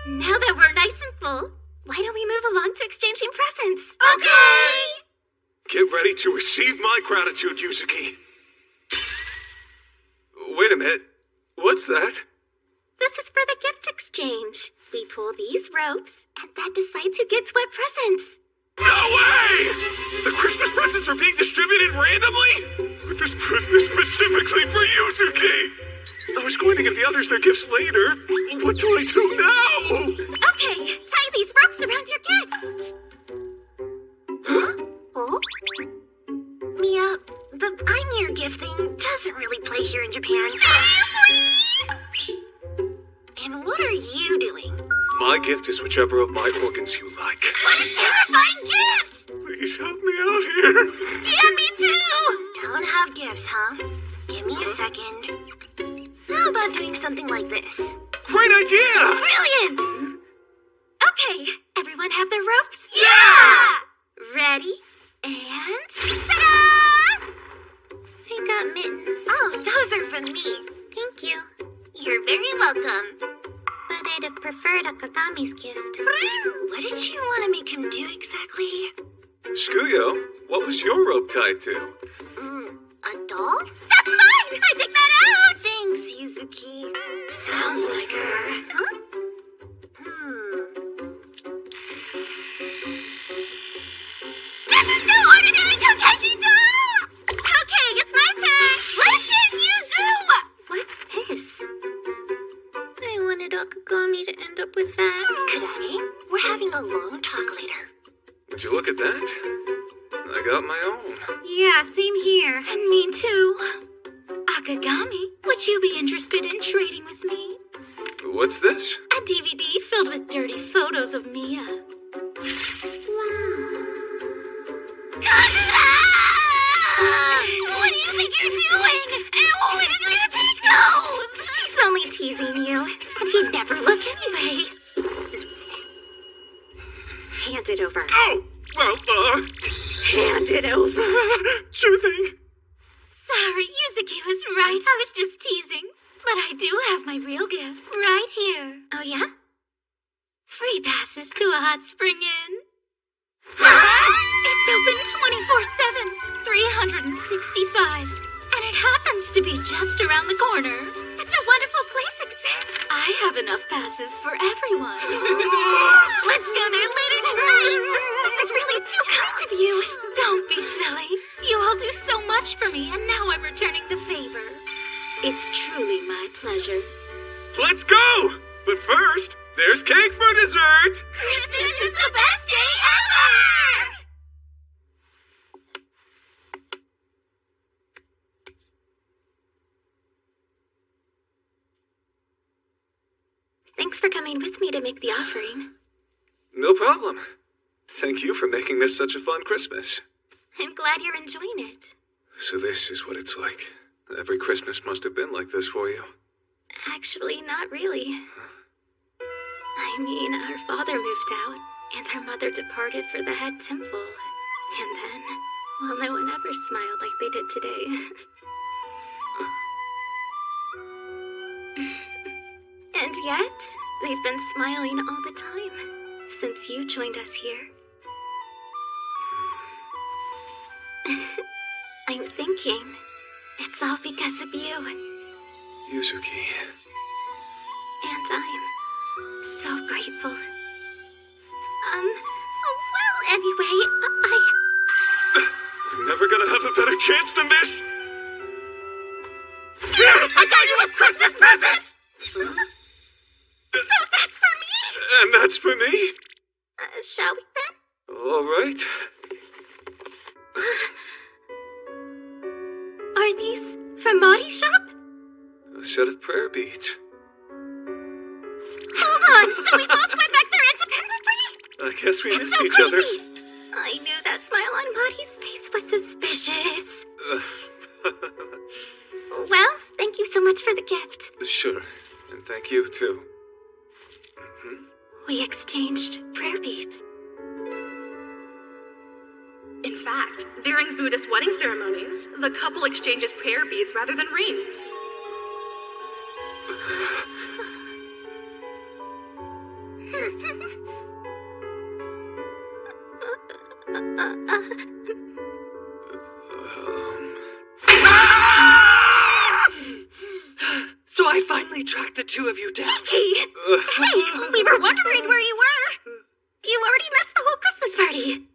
Now that we're nice and full, why don't we move along to exchanging presents? Okay! Get ready to receive my gratitude, Yuzuki. Wait a minute. What's that? This is for the gift exchange. We pull these ropes, and that decides who gets what presents. No way! The Christmas presents are being distributed randomly? But this present is specifically for Yuzuki! I was going to give the others their gifts later. What do I do now? Okay, tie these ropes around your gifts. Huh? Oh? Mia, the I'm your gift thing doesn't really play here in Japan. Seriously? And what are you doing? My gift is whichever of my organs you like. What a terrifying gift! Please help me out here. Yeah, me too! Don't have gifts, huh? Give me a second. How about doing something like this? Great idea! Brilliant! Okay, everyone have their ropes? Yeah! Ready? And... Ta-da! I got mittens. Oh, those are from me. Thank you. You're very welcome. But I'd have preferred Akagami's gift. What did you want to make him do exactly? Skuyo, what was your rope tied to? A doll? That's mine! I picked that out! Thanks, Yuzuki. Sounds like her. Huh? This is no ordinary Kokeshi doll! Okay, it's my turn! Listen, Yuzu! What's this? I wanted Akagami to end up with that. Kurage, we're having a long talk later. Would you look at that? I got my own. Yeah, same here. And me too. Akagami, would Would you be interested in trading with me? What's this? A DVD filled with dirty photos of Mia. What do you think you're doing? When did you take those? She's only teasing you. He'd never look anyway. Hand it over. Oh! Well, Hand it over. Sure thing. Sorry, Yuzuki was right. I was just teasing. But I do have my real gift right here. Oh, yeah? Free passes to a hot spring inn. It's open 24/7, 365. And it happens to be just around the corner. Such a wonderful place exists. I have enough passes for everyone. Let's go there later tonight. This is really too kind of you. Don't be silly. You all do so much for me, and now I'm returning the favor. It's truly my pleasure. Let's go! But first, there's cake for dessert! Christmas is the best day ever! Thanks for coming with me to make the offering. No problem. Thank you for making this such a fun Christmas. I'm glad you're enjoying it. So this is what it's like. Every Christmas must have been like this for you. Actually, not really. I mean, our father moved out, and our mother departed for the head temple. And then, well, no one ever smiled like they did today. And yet, they've been smiling all the time, since you joined us here. I'm thinking, it's all because of you. Yuzuki. And I'm so grateful. Well, anyway, I'm never gonna have a better chance than this! Here, I got you a Christmas present! So that's for me? And that's for me? Shall we then? All right. Are these from Mari's shop? A set of prayer beads. Hold on, so we both went back there independently? I guess we missed so each crazy. other. I knew that smile on Mari's face was suspicious. Well, thank you so much for the gift. Sure, and thank you too. We exchanged prayer beads. In fact, during Buddhist wedding ceremonies, the couple exchanges prayer beads rather than rings. So I finally tracked the two of you down. Hey, we were wondering where you were. You already missed the whole Christmas party.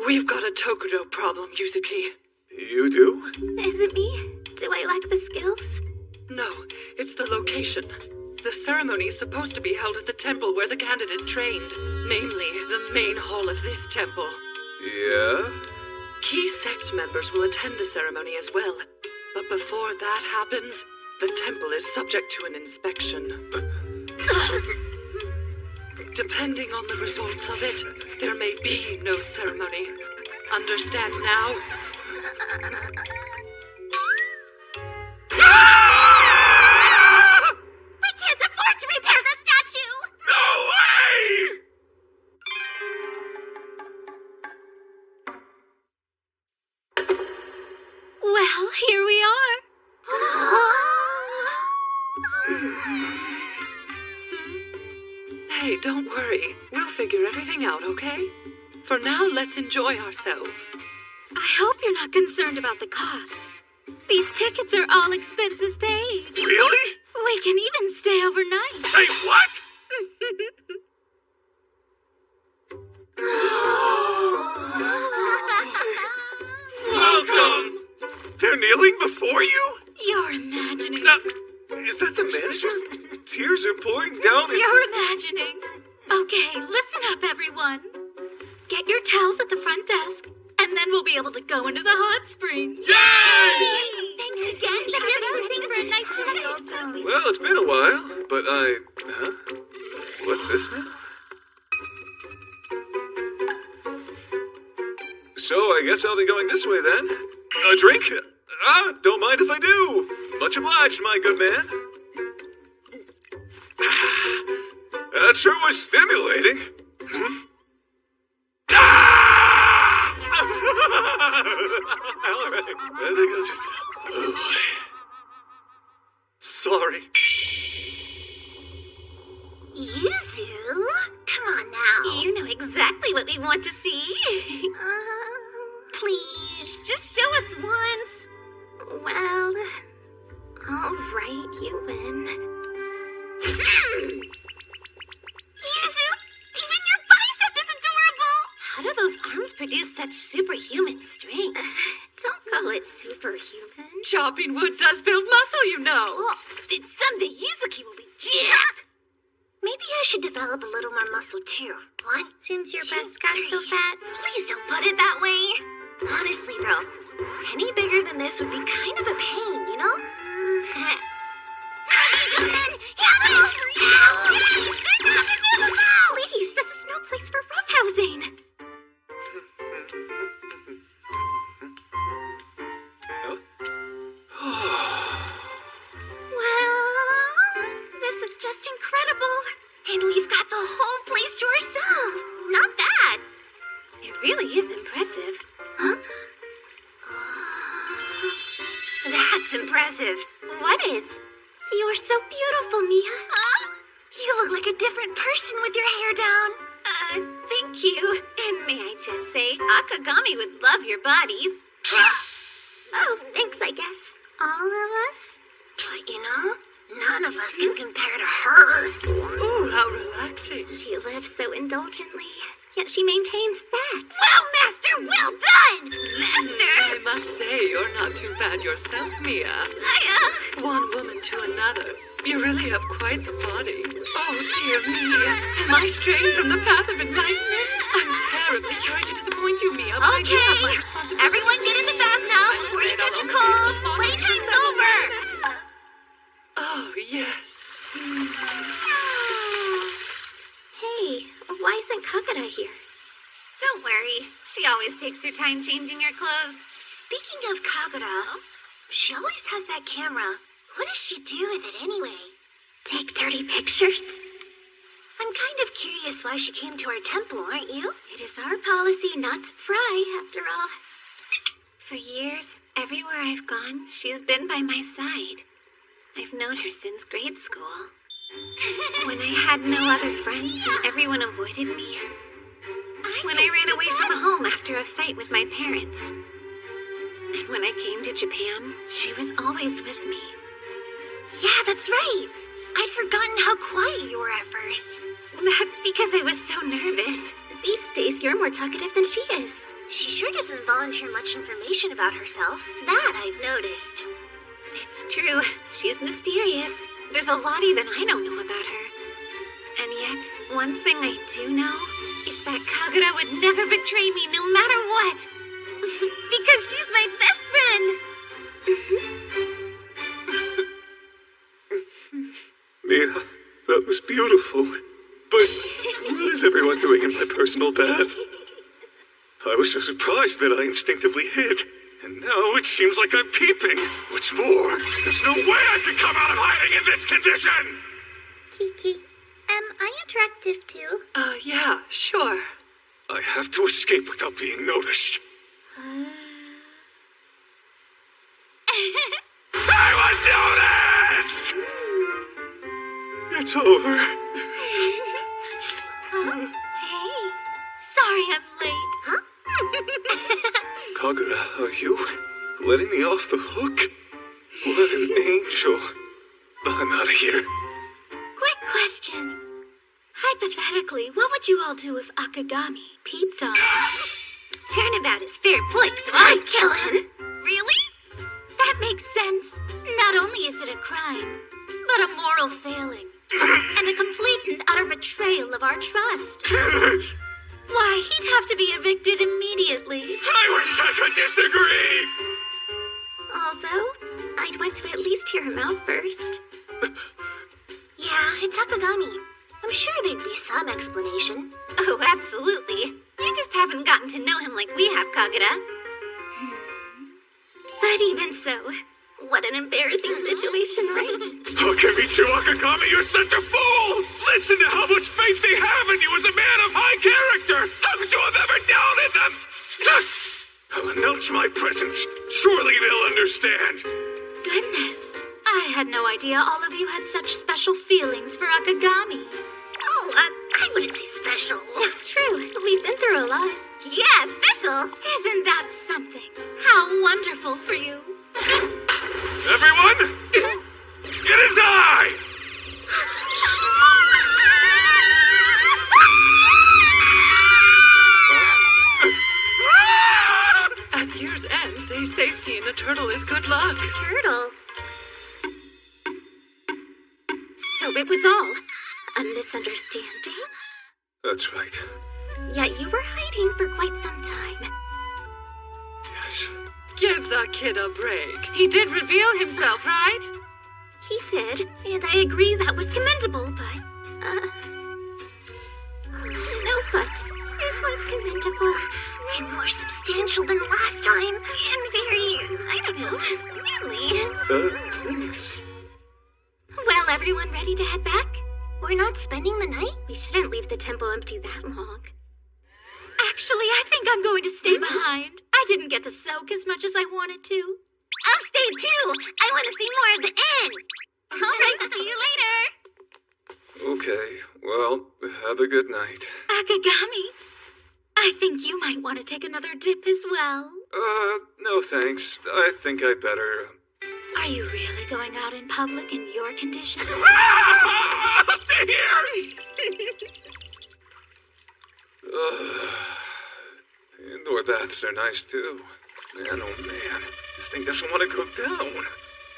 We've got a Tokudo problem, Yuzuki. You do? Is it me? Do I lack the skills? No, it's the location. The ceremony is supposed to be held at the temple where the candidate trained, namely the main hall of this temple. Yeah? Key sect members will attend the ceremony as well, but before that happens, the temple is subject to an inspection. Depending on the results of it, there may be no ceremony. Understand now? We can't afford to repair the statue! No way! Well, here we are. Hey, don't worry. We'll figure everything out, okay? For now, let's enjoy ourselves. I hope you're not concerned about the cost. These tickets are all expenses paid. Really? We can even stay overnight. Say what? Welcome! They're kneeling before you? You're imagining. Is that the manager? Tears are pouring down his... You're imagining. Okay, listen up, everyone. Get your towels at the front desk, and then we'll be able to go into the hot spring. Yay! Thanks Well, it's been a while, but Huh? What's this now? So I guess I'll be going this way then. A drink? Don't mind if I do. Much obliged, my good man. That sure was stimulating. All right. I think I'll just... Oh, sorry. Yuzu? Come on now. You know exactly what we want to see. Please. Just show us once. Well, all right, you win. Yuzu, even your bicep is adorable. How do those arms produce such superhuman strength? Don't call it superhuman. Chopping wood does build muscle, you know. Oh, and someday Yuzuki will be jacked. Maybe I should develop a little more muscle too. What? Since your 2, breast got 3. so fat. Please don't put it that way. Honestly, though, any bigger than this would be kind of a pain, you know? Please, this is no place for roughhousing. Well, this is just incredible. And we've got the whole place to ourselves. Not bad. It really is impressive. Huh? That's impressive. What is? You are so beautiful, Mia. Huh? You look like a different person with your hair down. Thank you. And may I just say, Akagami would love your bodies. Oh, thanks, I guess. All of us? But you know, none of us can compare to her. Ooh, how relaxing. She lives so indulgently, yet she maintains that. Well, Master, well done! Master! I must say, you're not too bad yourself, Mia. One woman to another. You really have quite the body. Oh, dear me. Am I straying from the path of enlightenment? I'm terribly sorry to disappoint you, Mia, but I do have my responsibilities. Everyone get in the bath now before you catch a cold. Playtime's over. Oh, yes. Hey, why isn't Kagura here? Don't worry. She always takes her time changing her clothes. Speaking of Kagura, she always has that camera. What does she do with it anyway? Take dirty pictures? I'm kind of curious why she came to our temple, aren't you? It is our policy not to pry, after all. For years, everywhere I've gone, she has been by my side. I've known her since grade school. When I had no other friends and everyone avoided me. When I ran away from home after a fight with my parents. And when I came to Japan, she was always with me. Yeah, that's right. I'd forgotten how quiet you were at first. That's because I was so nervous. These days, you're more talkative than she is. She sure doesn't volunteer much information about herself. That I've noticed. It's true. She's mysterious. There's a lot even I don't know about her. And yet, one thing I do know is that Kagura would never betray me no matter what. Because she's my best friend. Mia, that was beautiful. But what is everyone doing in my personal bath? I was so surprised that I instinctively hid. And now it seems like I'm peeping. What's more, there's no way I can come out of hiding in this condition! Kiki, am I attractive too? Yeah, sure. I have to escape without being noticed. I was noticed! It's over. Hey, sorry I'm late. Huh? Kagura, are you letting me off the hook? What an angel. I'm out of here. Quick question. Hypothetically, what would you all do if Akagami peeped on us? Turnabout is fair play, so I'd kill him. Really? That makes sense. Not only is it a crime, but a moral failing. And a complete and utter betrayal of our trust. Why, he'd have to be evicted immediately. I wish I could disagree! Although, I'd want to at least hear him out first. Yeah, it's Akagami. I'm sure there'd be some explanation. Oh, absolutely. You just haven't gotten to know him like we have, Kagura. But even so, what an embarrassing situation, right? Akamichu Akagami, you're such a fool! Listen to how much faith they have in you as a man of high character! How could you have ever doubted them? I'll announce my presence. Surely they'll understand. Goodness, I had no idea all of you had such special feelings for Akagami. Oh, I wouldn't say special. It's true. We've been through a lot. Yeah, special. Isn't that something? How wonderful for you. Everyone, it is I! At year's end, they say seeing a turtle is good luck. Turtle? So it was all a misunderstanding? That's right. Yet you were hiding for quite some time. Yes. Give the kid a break. He did reveal himself, right? He did, and I agree that was commendable, but, no buts. It was commendable. And more substantial than last time. And very, I don't know, really. Thanks. Well, everyone ready to head back? We're not spending the night? We shouldn't leave the temple empty that long. Actually, I think I'm going to stay behind. I didn't get to soak as much as I wanted to. I'll stay too. I want to see more of the inn. All right, see you later. Okay, well, have a good night. Akagami, I think you might want to take another dip as well. No thanks. I think I'd better... Are you really going out in public in your condition? Stay here! Indoor baths are nice too. Man, oh man, this thing doesn't want to go down.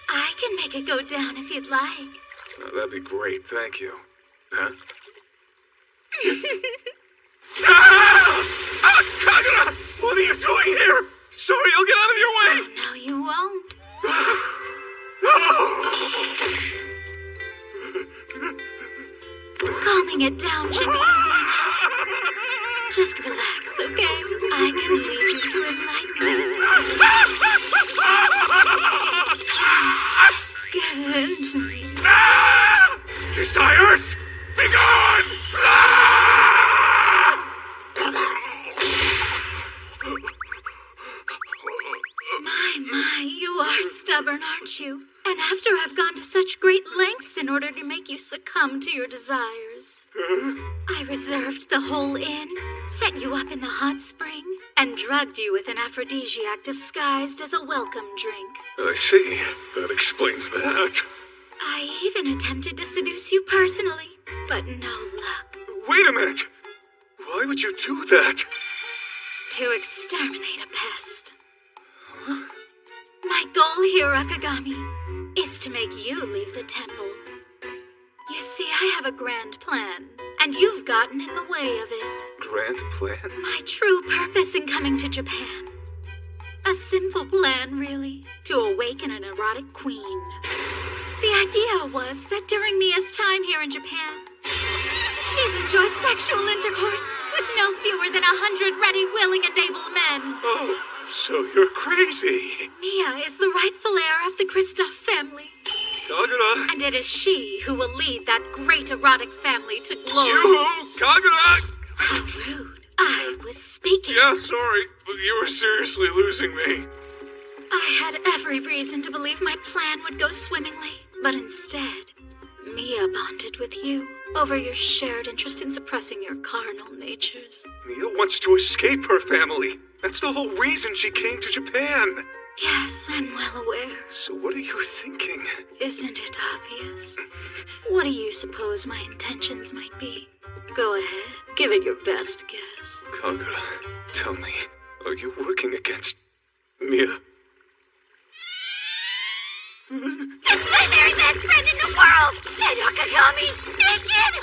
I can make it go down if you'd like. Oh, that'd be great, thank you. Huh? Kagura! What are you doing here? Sorry, I'll get out of your way! Oh, no, you won't. Calming it down should be easy enough. Just relax, okay? I can lead you to enlightenment. Give in to me. Desires, be gone! My, you are stubborn, aren't you? And after I've gone to such great lengths in order to make you succumb to your desires. I reserved the whole inn, set you up in the hot spring, and drugged you with an aphrodisiac disguised as a welcome drink. I see. That explains that. I even attempted to seduce you personally, but no luck. Wait a minute! Why would you do that? To exterminate a pest. Huh? My goal here, Akagami, is to make you leave the temple. You see, I have a grand plan, and you've gotten in the way of it. Grand plan? My true purpose in coming to Japan. A simple plan, really, to awaken an erotic queen. The idea was that during Mia's time here in Japan, she'd enjoy sexual intercourse with no fewer than 100 ready, willing, and able men. Oh, so you're crazy. Mia is the rightful heir of the Kristoff family. Kagura! And it is she who will lead that great erotic family to glory. You! Kagura! How rude. I was speaking. Yeah, sorry, but you were seriously losing me. I had every reason to believe my plan would go swimmingly, but instead, Mia bonded with you over your shared interest in suppressing your carnal natures. Mia wants to escape her family. That's the whole reason she came to Japan. Yes, I'm well aware. So what are you thinking? Isn't it obvious? What do you suppose my intentions might be? Go ahead, give it your best guess. Kagura, tell me, are you working against Mia? It's my very best friend in the world! And Akagami, naked!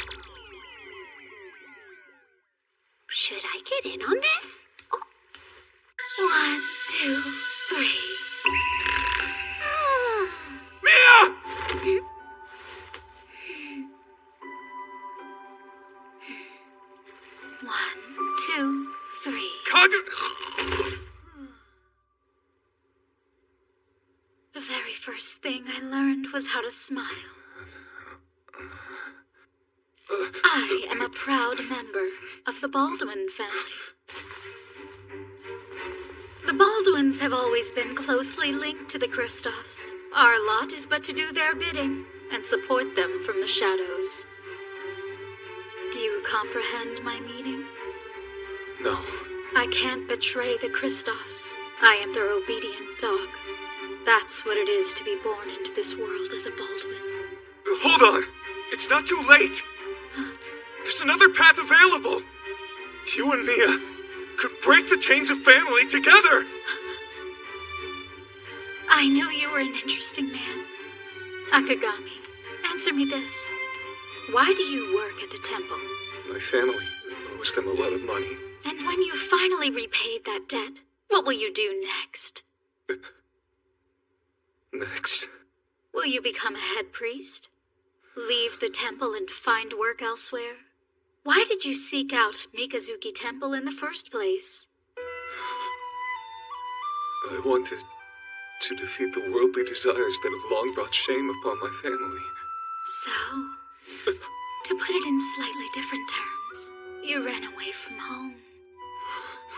Should I get in on this? 1, 2, 3. 1, 2, 3. The very first thing I learned was how to smile. I am a proud member of the Baldwin family. The Baldwins have always been closely linked to the Kristoffs. Our lot is but to do their bidding and support them from the shadows. Do you comprehend my meaning? No. I can't betray the Kristoffs. I am their obedient dog. That's what it is to be born into this world as a Baldwin. Hold on! It's not too late! There's another path available! You and Mia could break the chains of family together! I knew you were an interesting man. Akagami, answer me this. Why do you work at the temple? My family owes them a lot of money. And when you finally repaid that debt, what will you do next? Next? Will you become a head priest? Leave the temple and find work elsewhere? Why did you seek out Mikazuki Temple in the first place? I wanted to defeat the worldly desires that have long brought shame upon my family. So, to put it in slightly different terms, you ran away from home.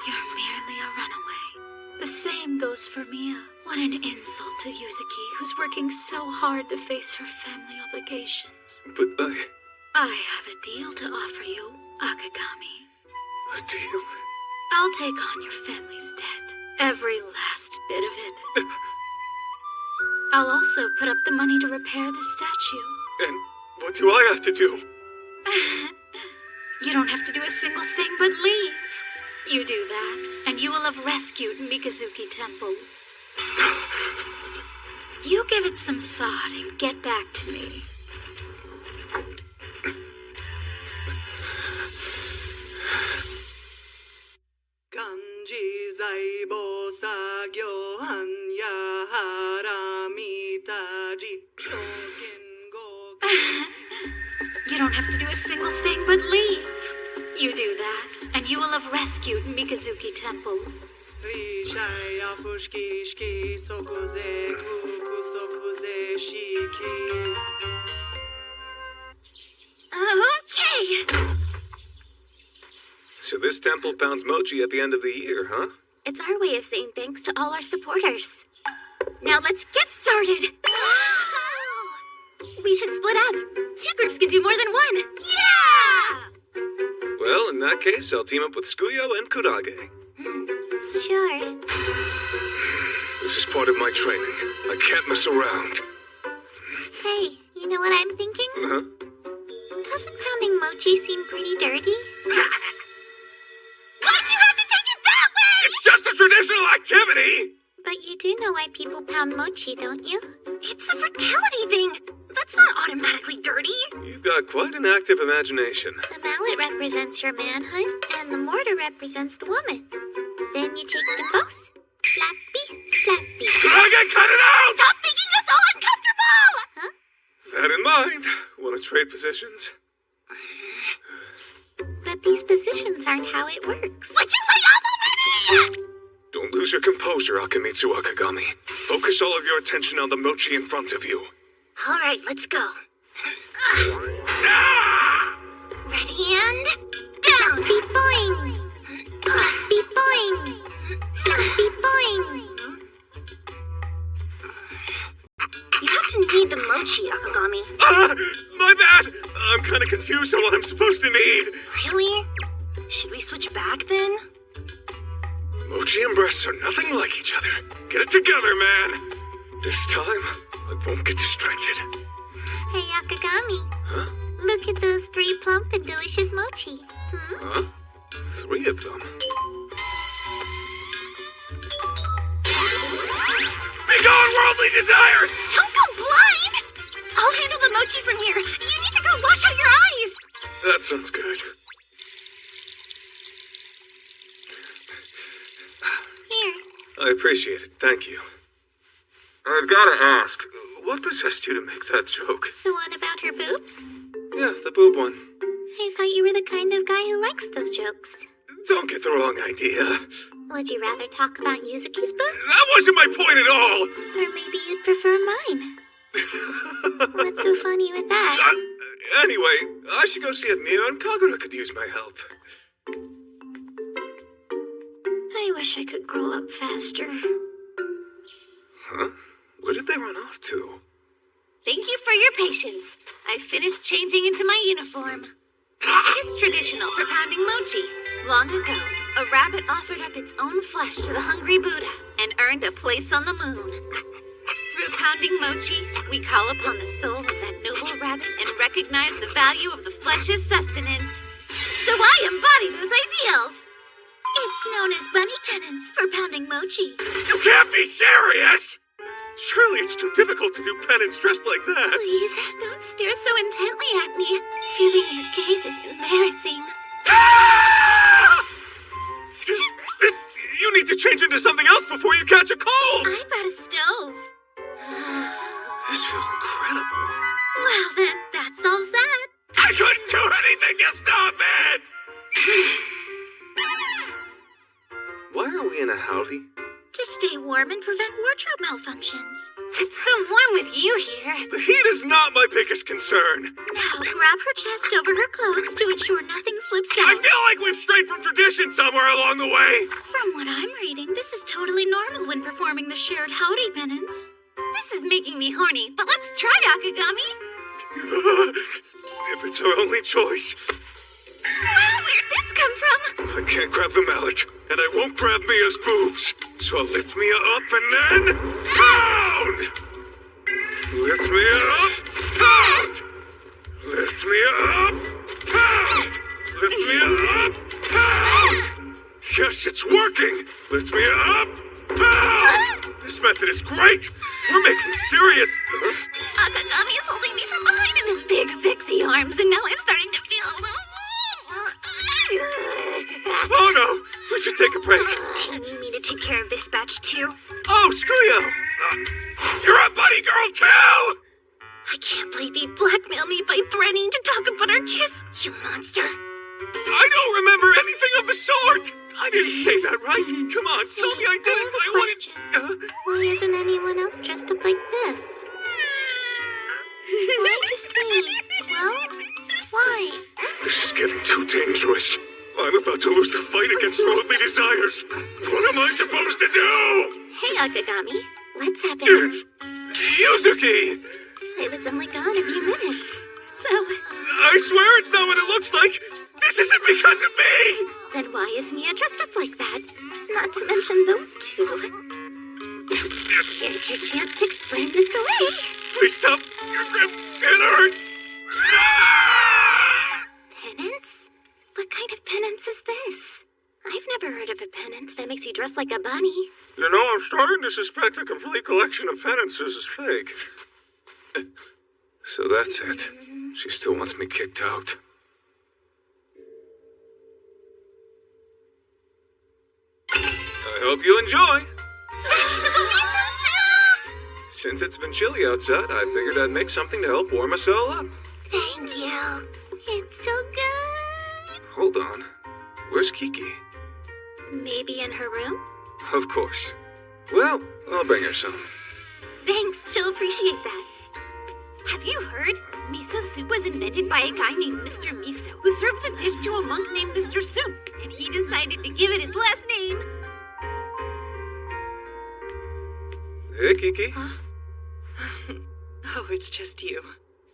You're merely a runaway. The same goes for Mia. What an insult to Yuzuki, who's working so hard to face her family obligations. But I have a deal to offer you, Akagami. A deal? I'll take on your family's debt. Every last bit of it. I'll also put up the money to repair the statue. And what do I have to do? You don't have to do a single thing but leave. You do that, and you will have rescued Mikazuki Temple. You give it some thought and get back to me. You don't have to do a single thing but leave. You do that, and you will have rescued Mikazuki Temple. Okay! So this temple pounds mochi at the end of the year, huh? It's our way of saying thanks to all our supporters. Now let's get started! We should split up. 2 groups can do more than one. Yeah! Well, in that case, I'll team up with Skuyo and Kurage. Sure. This is part of my training. I can't mess around. Hey, you know what I'm thinking? Huh? Doesn't pounding mochi seem pretty dirty? Why'd you have to take it that way? It's just a traditional activity! But you do know why people pound mochi, don't you? It's a fertility thing. That's not automatically dirty. You've got quite an active imagination. The mallet represents your manhood, and the mortar represents the woman. Then you take them both. Slappy, slappy. Kurage, cut it out! Stop making us all uncomfortable! Huh? That in mind, want to trade positions? But these positions aren't how it works. Would you lay off already? Don't lose your composure, Akamitsu Akagami. Focus all of your attention on the mochi in front of you. All right, let's go. Ready and down. Slappy boing. Slappy boing. Slappy boing. You have to knead the mochi, Akagami. My bad! I'm kind of confused on what I'm supposed to need. Really? Should we switch back then? Mochi and breasts are nothing like each other. Get it together, man! This time, I won't get distracted. Hey, Akagami. Huh? Look at those 3 plump and delicious mochi. Huh? 3 of them? Be gone, worldly desires! Don't go blind! I'll handle the mochi from here. You need to go wash out your eyes! That sounds good. Here. I appreciate it, thank you. I've gotta ask, what possessed you to make that joke? The one about her boobs? Yeah, the boob one. I thought you were the kind of guy who likes those jokes. Don't get the wrong idea. Would you rather talk about Yuzuki's books? That wasn't my point at all! Or maybe you'd prefer mine. What's so funny with that? Anyway, I should go see if Mia and Kagura could use my help. I wish I could grow up faster. Huh? Where did they run off to? Thank you for your patience. I've finished changing into my uniform. It's traditional for pounding mochi. Long ago, a rabbit offered up its own flesh to the hungry Buddha and earned a place on the moon. Through pounding mochi, we call upon the soul of that noble rabbit and recognize the value of the flesh's sustenance. So I embody those ideals. It's known as bunny penance for pounding mochi. You can't be serious! Surely it's too difficult to do penance dressed like that. Please, don't stare so intently at me. Feeling your gaze is embarrassing. Ah! You need to change into something else before you catch a cold! I brought a stove. This feels incredible. Well then, that solves that. I couldn't do anything to stop it! Why are we in a howdy? To stay warm and prevent wardrobe malfunctions. It's so warm with you here. The heat is not my biggest concern. Now, grab her chest over her clothes to ensure nothing slips I down. feel like we've strayed from tradition somewhere along the way. From what I'm reading, this is totally normal when performing the shared howdy penance. This is making me horny, but let's try Akagami. If it's our only choice. Wow, where'd this come from? I can't grab the mallet, and I won't grab Mia's boobs. So I'll lift Mia up and then pound! Lift Mia up, pound! Lift Mia up, pound! Lift Mia up, pound! Yes, it's working! Lift Mia up, pound! This method is great! We're making serious... Akagami is holding me from behind in his big, sexy arms, and now I'm starting to feel a little... Oh no! We should take a break. Do you need me to take care of this batch too? Oh, screw you! You're a buddy girl too! I can't believe he blackmailed me by threatening to talk about our kiss, you monster. I don't remember anything of the sort! I didn't say that, right? Come on, tell me I didn't. I wanted... Why isn't anyone else dressed up like this? Why just me? Well, why? This is getting too dangerous. I'm about to lose the fight against worldly desires. What am I supposed to do? Hey, Akagami. What's happening? Yuzuki! I was only gone a few minutes, so... I swear it's not what it looks like! This isn't because of me! Then why is Mia dressed up like that? Not to mention those two. Here's your chance to explain this away. Please stop! Your grip, it hurts! Penance? What kind of penance is this? I've never heard of a penance that makes you dress like a bunny. You know, I'm starting to suspect the complete collection of penances is fake. So that's it. She still wants me kicked out. I hope you enjoy. Vegetable miso soup! Since it's been chilly outside, I figured I'd make something to help warm us all up. Thank you. It's so good. Hold on. Where's Kiki? Maybe in her room? Of course. Well, I'll bring her some. Thanks, she'll appreciate that. Have you heard? Miso soup was invented by a guy named Mr. Miso, who served the dish to a monk named Mr. Soup, and he decided to give it his last name. Hey, Kiki. Huh? Oh, it's just you.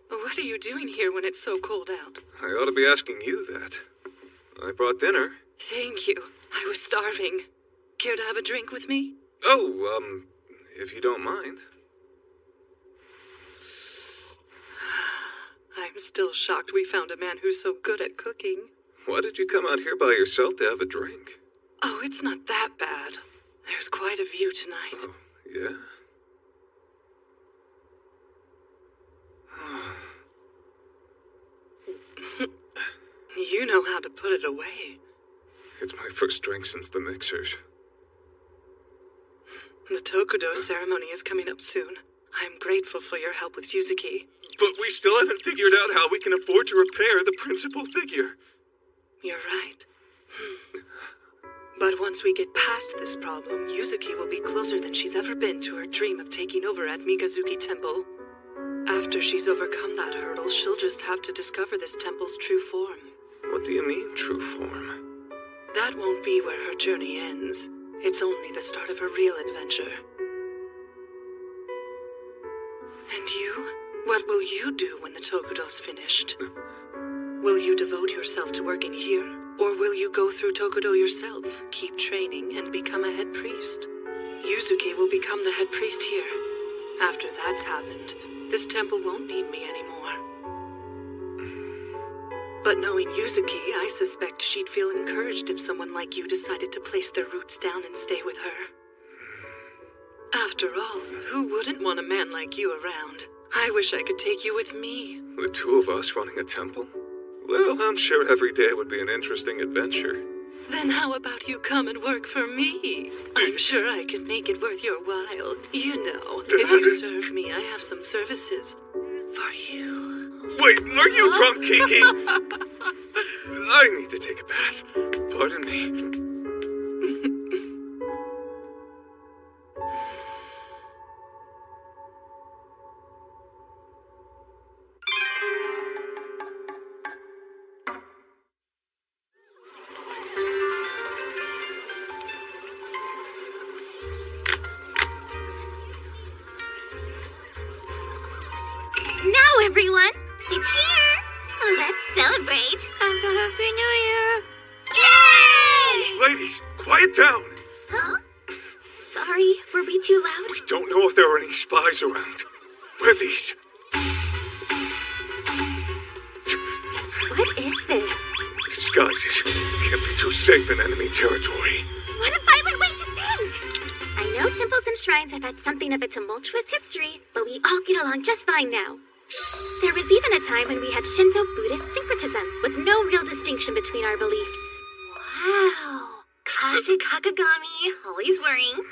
What are you doing here when it's so cold out? I ought to be asking you that. I brought dinner. Thank you. I was starving. Care to have a drink with me? Oh, if you don't mind. I'm still shocked we found a man who's so good at cooking. Why did you come out here by yourself to have a drink? Oh, it's not that bad. There's quite a view tonight. Oh, yeah? You know how to put it away. It's my first drink since the mixers. The Tokudo ceremony is coming up soon. I'm grateful for your help with Yuzuki. But we still haven't figured out how we can afford to repair the principal figure. You're right. But once we get past this problem, Yuzuki will be closer than she's ever been to her dream of taking over at Mikazuki Temple. After she's overcome that hurdle, she'll just have to discover this temple's true form. What do you mean, true form? That won't be where her journey ends. It's only the start of her real adventure. And you? What will you do when the Tokudo's finished? Will you devote yourself to working here? Or will you go through Tokudo yourself, keep training, and become a head priest? Yuzuki will become the head priest here. After that's happened, this temple won't need me anymore. But knowing Yuzuki, I suspect she'd feel encouraged if someone like you decided to place their roots down and stay with her. After all, who wouldn't want a man like you around? I wish I could take you with me. The two of us running a temple? Well, I'm sure every day would be an interesting adventure. Then how about you come and work for me? I'm sure I could make it worth your while. You know, if you serve me, I have some services for you. Wait, are you drunk, Kiki? I need to take a bath. Pardon me. Now, everyone, it's here. Let's celebrate. Happy New Year. Yay! Ladies, quiet down. Huh? Sorry, were we too loud? We don't know if there are any spies around. Where are these? What is this? Disguises. Can't be too safe in enemy territory. What a violent way to think! I know temples and shrines have had something of a tumultuous history, but we all get along just fine now. There was even a time when we had Shinto Buddhist syncretism, with no real distinction between our beliefs. Wow. Classic Hakagami, always worrying.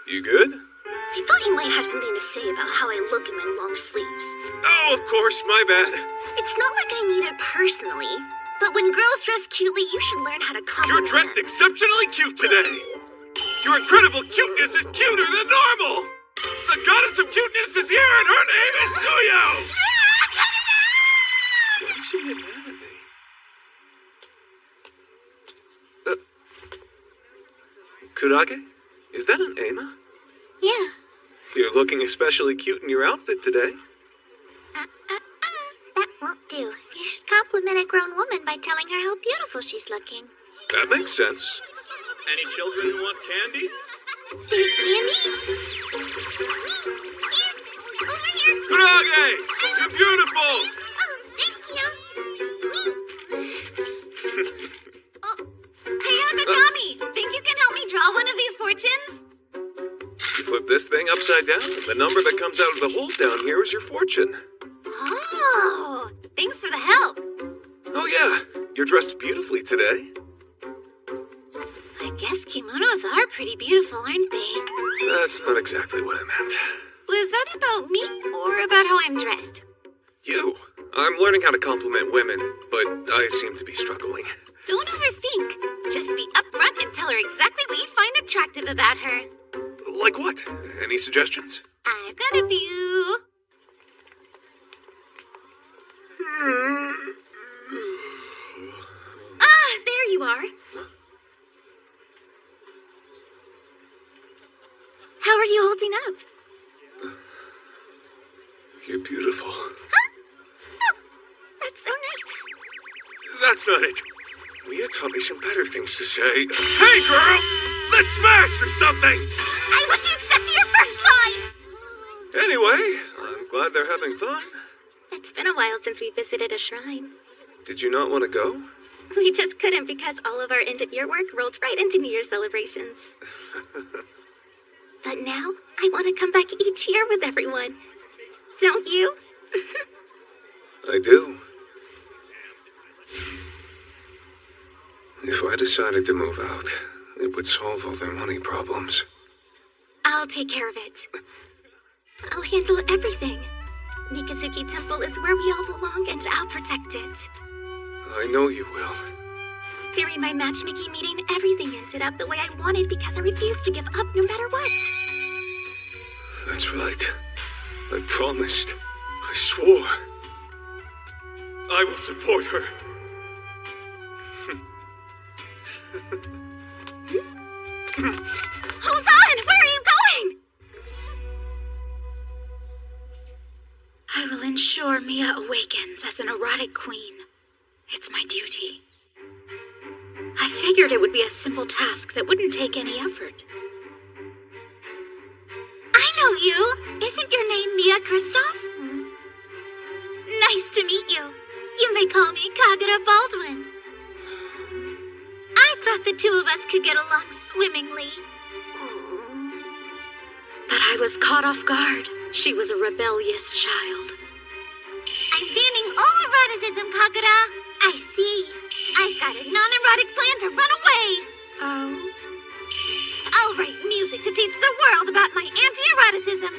You good? I thought you might have something to say about how I look in my long sleeves. Oh, of course, my bad. It's not like I need it personally, but when girls dress cutely, you should learn how to compliment. You're dressed exceptionally cute today. Your incredible cuteness is cuter than normal. The goddess of cuteness is here, and her name is Nuyo. Why did she get mad at me? Kurage? Is that an Ema? Yeah. You're looking especially cute in your outfit today. That won't do. You should compliment a grown woman by telling her how beautiful she's looking. That makes sense. Any children who want candy? There's candy? Over here. Kurage! You're beautiful! Oh, thank you. Hey, Hakagami! Think you can help me draw one of these fortunes? You flip this thing upside down, and the number that comes out of the hole down here is your fortune. Oh, thanks for the help. Oh yeah, you're dressed beautifully today. I guess kimonos are pretty beautiful, aren't they? That's not exactly what I meant. Was that about me or about how I'm dressed? You. I'm learning how to compliment women, but I seem to be struggling. Don't overthink. Just be upfront and tell her exactly what you find attractive about her. Like what? Any suggestions? I've got a few. There you are. How are you holding up? You're beautiful. Huh? Oh, that's so nice. That's not it. Mia taught me some better things to say. Hey, girl! Let's smash or something! I wish you'd stuck to your first line! Anyway, I'm glad they're having fun. It's been a while since we visited a shrine. Did you not want to go? We just couldn't because all of our end-of-year work rolled right into New Year's celebrations. But now, I want to come back each year with everyone. Don't you? I do. If I decided to move out, It would solve all their money problems. I'll take care of it. I'll handle everything. Mikazuki Temple is where we all belong, and I'll protect it. I know you will. During my matchmaking meeting, everything ended up the way I wanted because I refused to give up no matter what. That's right. I promised. I swore. I will support her. Hold on! Where are you going? I will ensure Mia awakens as an erotic queen. It's my duty. I figured it would be a simple task that wouldn't take any effort. I know you! Isn't your name Mia Kristoff? Nice to meet you. You may call me Kagura Baldwin. I thought the two of us could get along swimmingly. But I was caught off guard. She was a rebellious child. I'm banning all eroticism, Kagura. I see. I've got a non-erotic plan to run away. Oh? I'll write music to teach the world about my anti-eroticism.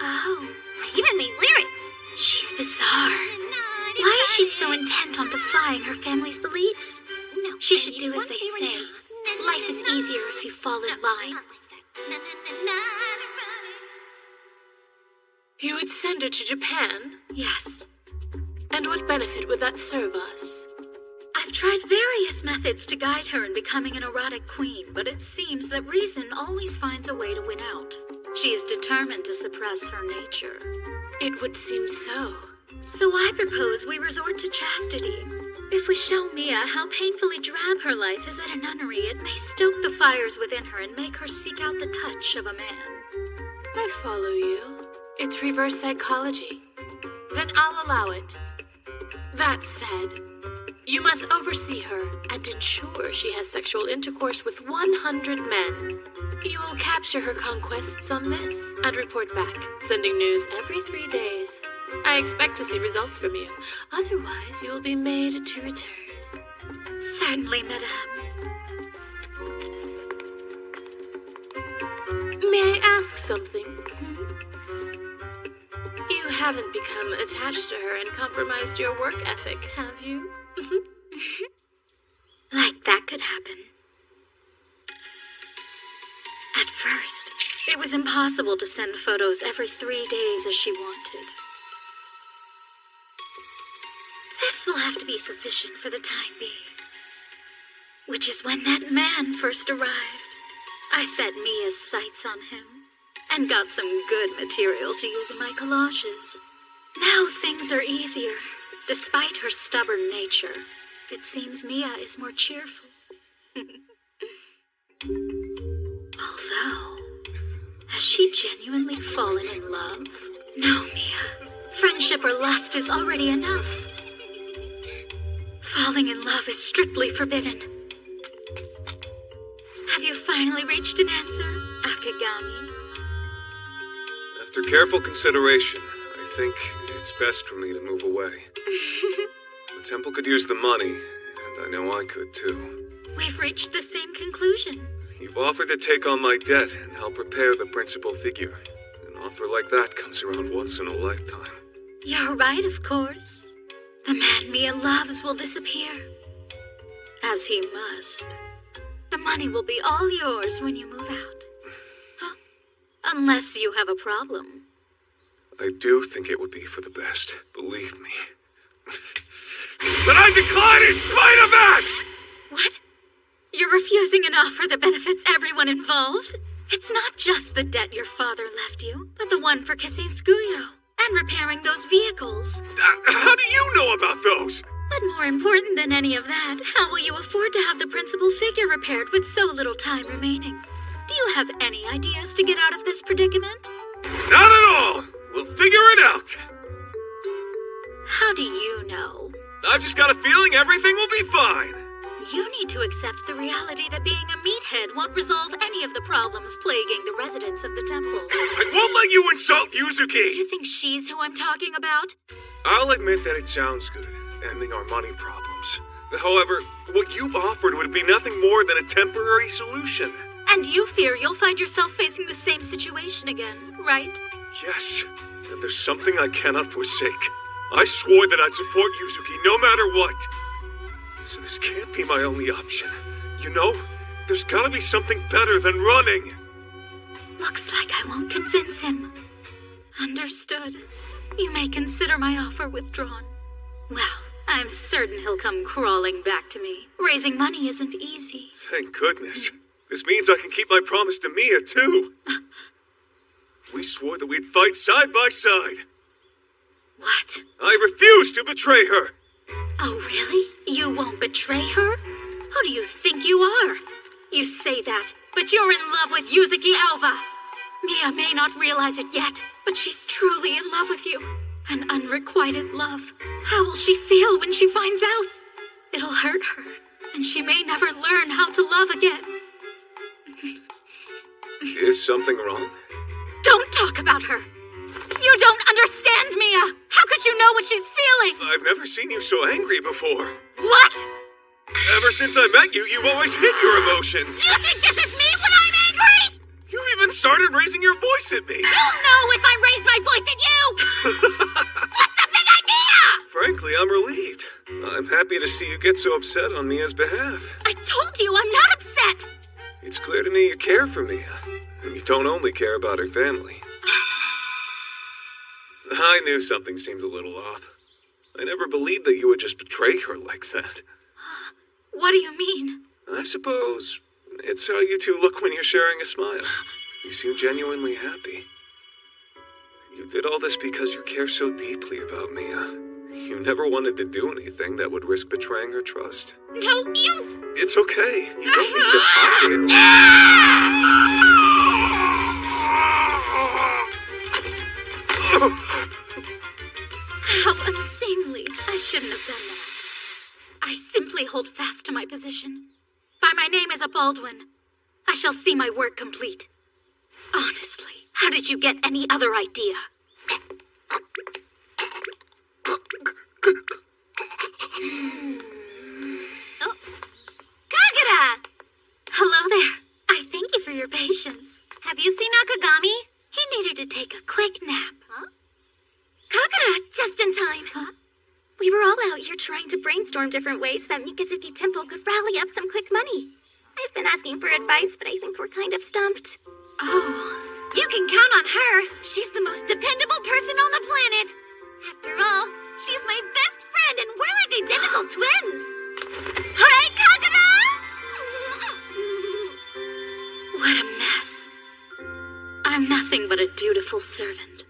Oh. I even made lyrics. She's bizarre. Why is she so intent on defying her family's beliefs? She should do as they say. Life is easier if you fall in line. You would send her to Japan? Yes. And what benefit would that serve us? I've tried various methods to guide her in becoming an erotic queen, but it seems that reason always finds a way to win out. She is determined to suppress her nature. It would seem so. So I propose we resort to chastity. If we show Mia how painfully drab her life is at a nunnery, it may stoke the fires within her and make her seek out the touch of a man. I follow you. It's reverse psychology. Then I'll allow it. That said, you must oversee her and ensure she has sexual intercourse with 100 men. You will capture her conquests on this and report back, sending news every 3 days. I expect to see results from you. Otherwise, you will be made to return. Certainly, madame. May I ask something? You haven't become attached to her and compromised your work ethic, have you? Like that could happen. At first, it was impossible to send photos every 3 days as she wanted. This will have to be sufficient for the time being. Which is when that man first arrived. I set Mia's sights on him, and got some good material to use in my collages. Now things are easier. Despite her stubborn nature, it seems Mia is more cheerful. Although, has she genuinely fallen in love? No, Mia. Friendship or lust is already enough. Falling in love is strictly forbidden. Have you finally reached an answer, Akagami? After careful consideration, I think it's best for me to move away. The temple could use the money, and I know I could too. We've reached the same conclusion. You've offered to take on my debt and help repair the principal figure. An offer like that comes around once in a lifetime. You're right, of course. The man Mia loves will disappear. As he must. The money will be all yours when you move out. Huh? Unless you have a problem. I do think it would be for the best, believe me. But I decline in spite of that! What? You're refusing an offer that benefits everyone involved? It's not just the debt your father left you, but the one for kissing Skuyo and repairing those vehicles. How do you know about those? But more important than any of that, how will you afford to have the principal figure repaired with so little time remaining? Do you have any ideas to get out of this predicament? Not at all! We'll figure it out! How do you know? I've just got a feeling everything will be fine. You need to accept the reality that being a meathead won't resolve any of the problems plaguing the residents of the temple. I won't let you insult Yuzuki! You think she's who I'm talking about? I'll admit that it sounds good, ending our money problems. However, what you've offered would be nothing more than a temporary solution. And you fear you'll find yourself facing the same situation again, right? Yes, and there's something I cannot forsake. I swore that I'd support Yuzuki no matter what. So this can't be my only option. You know, there's gotta be something better than running. Looks like I won't convince him. Understood. You may consider my offer withdrawn. Well, I'm certain he'll come crawling back to me. Raising money isn't easy. Thank goodness. This means I can keep my promise to Mia, too. We swore that we'd fight side by side. What? I refuse to betray her. Oh, really? You won't betray her? Who do you think you are? You say that, but you're in love with Yuzuki Aoba. Mia may not realize it yet, but she's truly in love with you. An unrequited love. How will she feel when she finds out? It'll hurt her, and she may never learn how to love again. Is something wrong? Don't talk about her. You don't understand, Mia. How could you know what she's feeling? I've never seen you so angry before. What? Ever since I met you, you've always hid your emotions. Do you think this is me when I'm angry? You even started raising your voice at me. You'll know if I raise my voice at you. What's the big idea? Frankly, I'm relieved. I'm happy to see you get so upset on Mia's behalf. I told you I'm not upset. It's clear to me you care for Mia, and you don't only care about her family. I knew something seemed a little off. I never believed that you would just betray her like that. What do you mean? I suppose it's how you two look when you're sharing a smile. You seem genuinely happy. You did all this because you care so deeply about Mia. You never wanted to do anything that would risk betraying her trust. No, you... It's okay. You don't need to hide it. How unseemly. I shouldn't have done that. I simply hold fast to my position. By my name as a Baldwin, I shall see my work complete. Honestly, how did you get any other idea? Oh, Kagura! Hello there. I thank you for your patience. Have you seen Akagami? He needed to take a quick nap. Huh? Kagura, just in time. Huh? We were all out here trying to brainstorm different ways that Mikazuki Temple could rally up some quick money. I've been asking for advice, but I think we're kind of stumped. Oh, you can count on her. She's the most dependable person on the planet. After all, she's my best friend and we're like identical twins. Hooray, Kagura! What a mess. I'm nothing but a dutiful servant.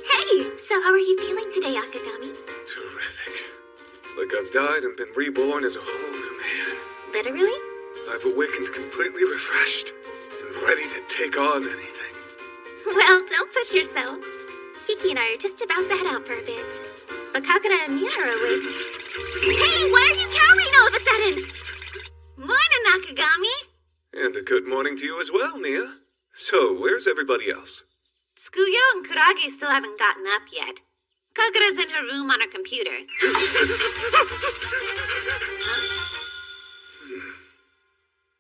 Hey, so how are you feeling today, Akagami? Terrific. Like I've died and been reborn as a whole new man. Literally? I've awakened completely refreshed and ready to take on anything. Well, don't push yourself. Kiki and I are just about to head out for a bit. But Kagura and Mia are awake. Hey, why are you cowering all of a sudden? Morning, Akagami. And a good morning to you as well, Mia. So, where's everybody else? Tsukuyo and Kurage still haven't gotten up yet. Kagura's in her room on her computer.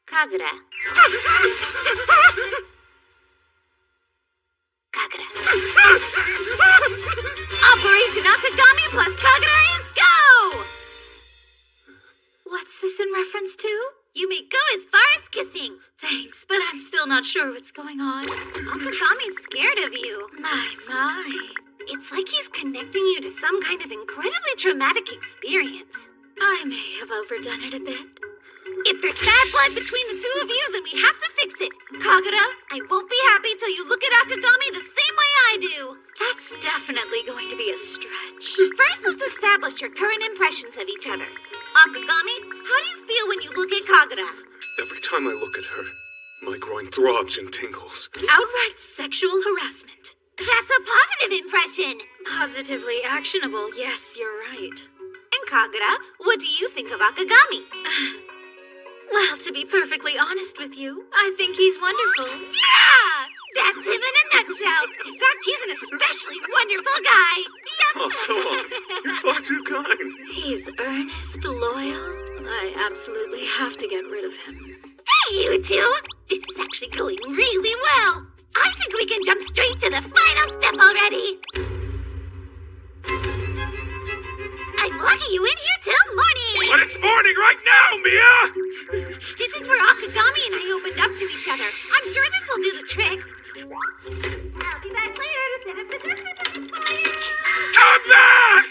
Kagura. Kagura. Operation Akagami plus Kagura is go! What's this in reference to? You may go as far as kissing. Thanks, but I'm still not sure what's going on. Akagami's scared of you. My. It's like he's connecting you to some kind of incredibly traumatic experience. I may have overdone it a bit. If there's bad blood between the two of you, then we have to fix it. Kagura, I won't be happy till you look at Akagami the same way I do. That's definitely going to be a stretch. First, let's establish your current impressions of each other. Akagami, how do you feel when you look at Kagura? Every time I look at her, my groin throbs and tingles. Outright sexual harassment. That's a positive impression. Positively actionable, yes, you're right. And Kagura, what do you think of Akagami? Well, to be perfectly honest with you, I think he's wonderful. Yeah! That's him in a nutshell. In fact, he's an especially wonderful guy. Yep. Oh, come on. You're far too kind. He's earnest, loyal. I absolutely have to get rid of him. Hey, you two! This is actually going really well. I think we can jump straight to the final step already. I'm locking you in here till morning. But it's morning right now, Mia! This is where Akagami and I opened up to each other. I'm sure this will do the trick. I'll be back later to set up the dresser for you. Come back!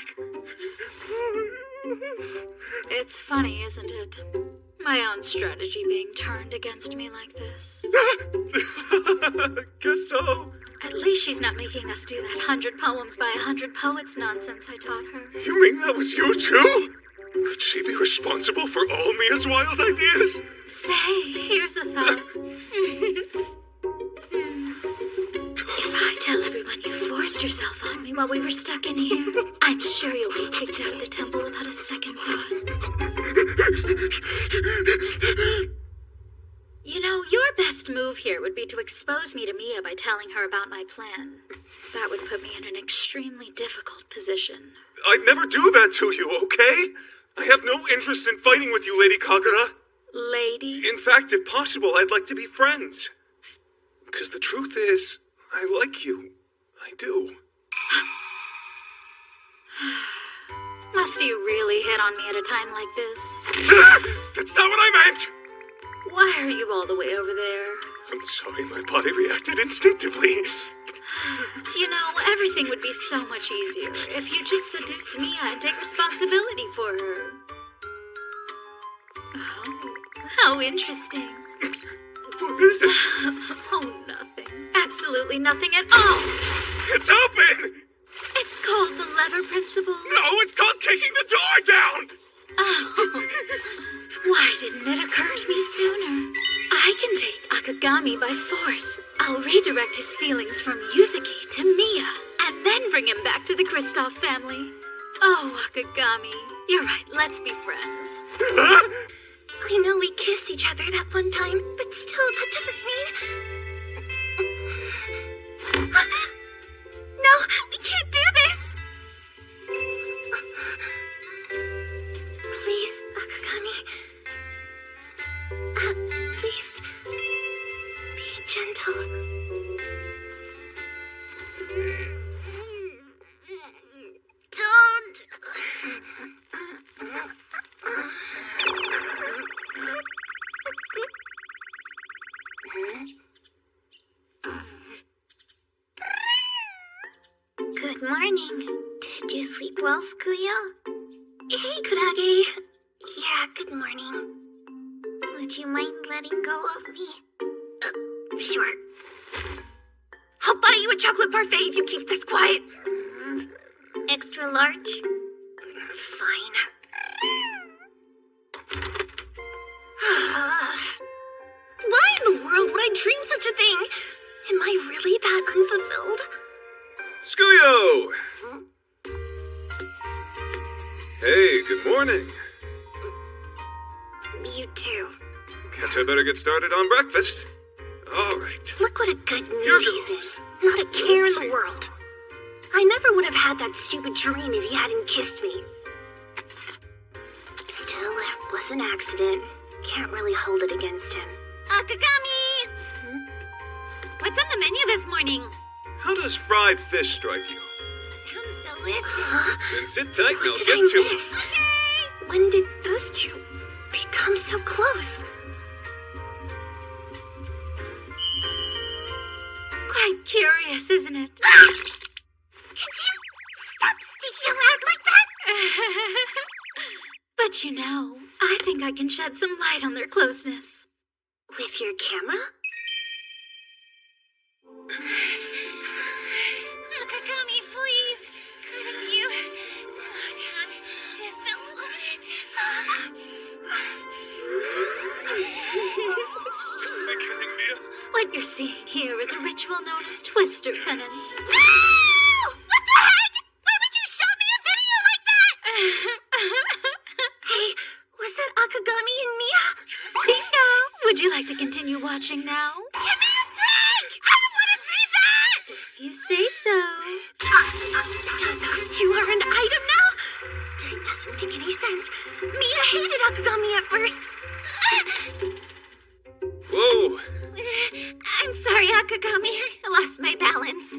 It's funny, isn't it? My own strategy being turned against me like this. Guess so. At least she's not making us do that 100 poems by 100 poets nonsense I taught her. You mean that was you too? Could she be responsible for all Mia's wild ideas? Say, here's a thought. If I tell everyone you forced yourself on me while we were stuck in here, I'm sure you'll be kicked out of the temple without a second thought. You know, your best move here would be to expose me to Mia by telling her about my plan. That would put me in an extremely difficult position. I'd never do that to you, okay? I have no interest in fighting with you, Lady Kagura. Lady? In fact, if possible, I'd like to be friends. Because the truth is, I like you. I do. Must you really hit on me at a time like this? That's not what I meant! Why are you all the way over there? I'm sorry, my body reacted instinctively. You know, everything would be so much easier if you just seduce Mia and take responsibility for her. Oh, how interesting. What is it? Oh, nothing. Absolutely nothing at all. It's open! It's called the lever principle. No, it's called kicking the door down! Oh, why didn't it occur to me sooner? I can take Akagami by force. I'll redirect his feelings from Yuzuki to Mia, and then bring him back to the Kristoff family. Oh, Akagami, you're right, let's be friends. I know we kissed each other that one time, but still, that doesn't mean... No, we can't do this! Please, Akagami. At least, be gentle. Don't... Good morning. Did you sleep well, Skuyo? Hey, Kurage. Yeah, good morning. Would you mind letting go of me? Sure. I'll buy you a chocolate parfait if you keep this quiet. Extra large? Fine. Why in the world would I dream such a thing? Am I really that unfulfilled? Skuyo! Hey, good morning. You too. Guess I better get started on breakfast. All right. Look what a good mood he's in. Not a care in the world. I never would have had that stupid dream if he hadn't kissed me. Still, it was an accident. Can't really hold it against him. Akagami! What's on the menu this morning? How does fried fish strike you? Sounds delicious. Then sit tight and I'll What did get I to miss? it. Okay. When did those two become so close? Quite curious, isn't it? Could you stop sticking around like that? But you know, I think I can shed some light on their closeness. With your camera? Akagami, please. Couldn't you slow down just a little bit? This is just the beginning, Mia. What you're seeing here is a ritual known as Twister Penance. No! What the heck? Why would you show me a video like that? Hey, was that Akagami and Mia? watching now? Give me a break! I don't want to see that! If you say so. So those two are an item now? This doesn't make any sense. Mia hated Akagami at first. Whoa! I'm sorry, Akagami. I lost my balance.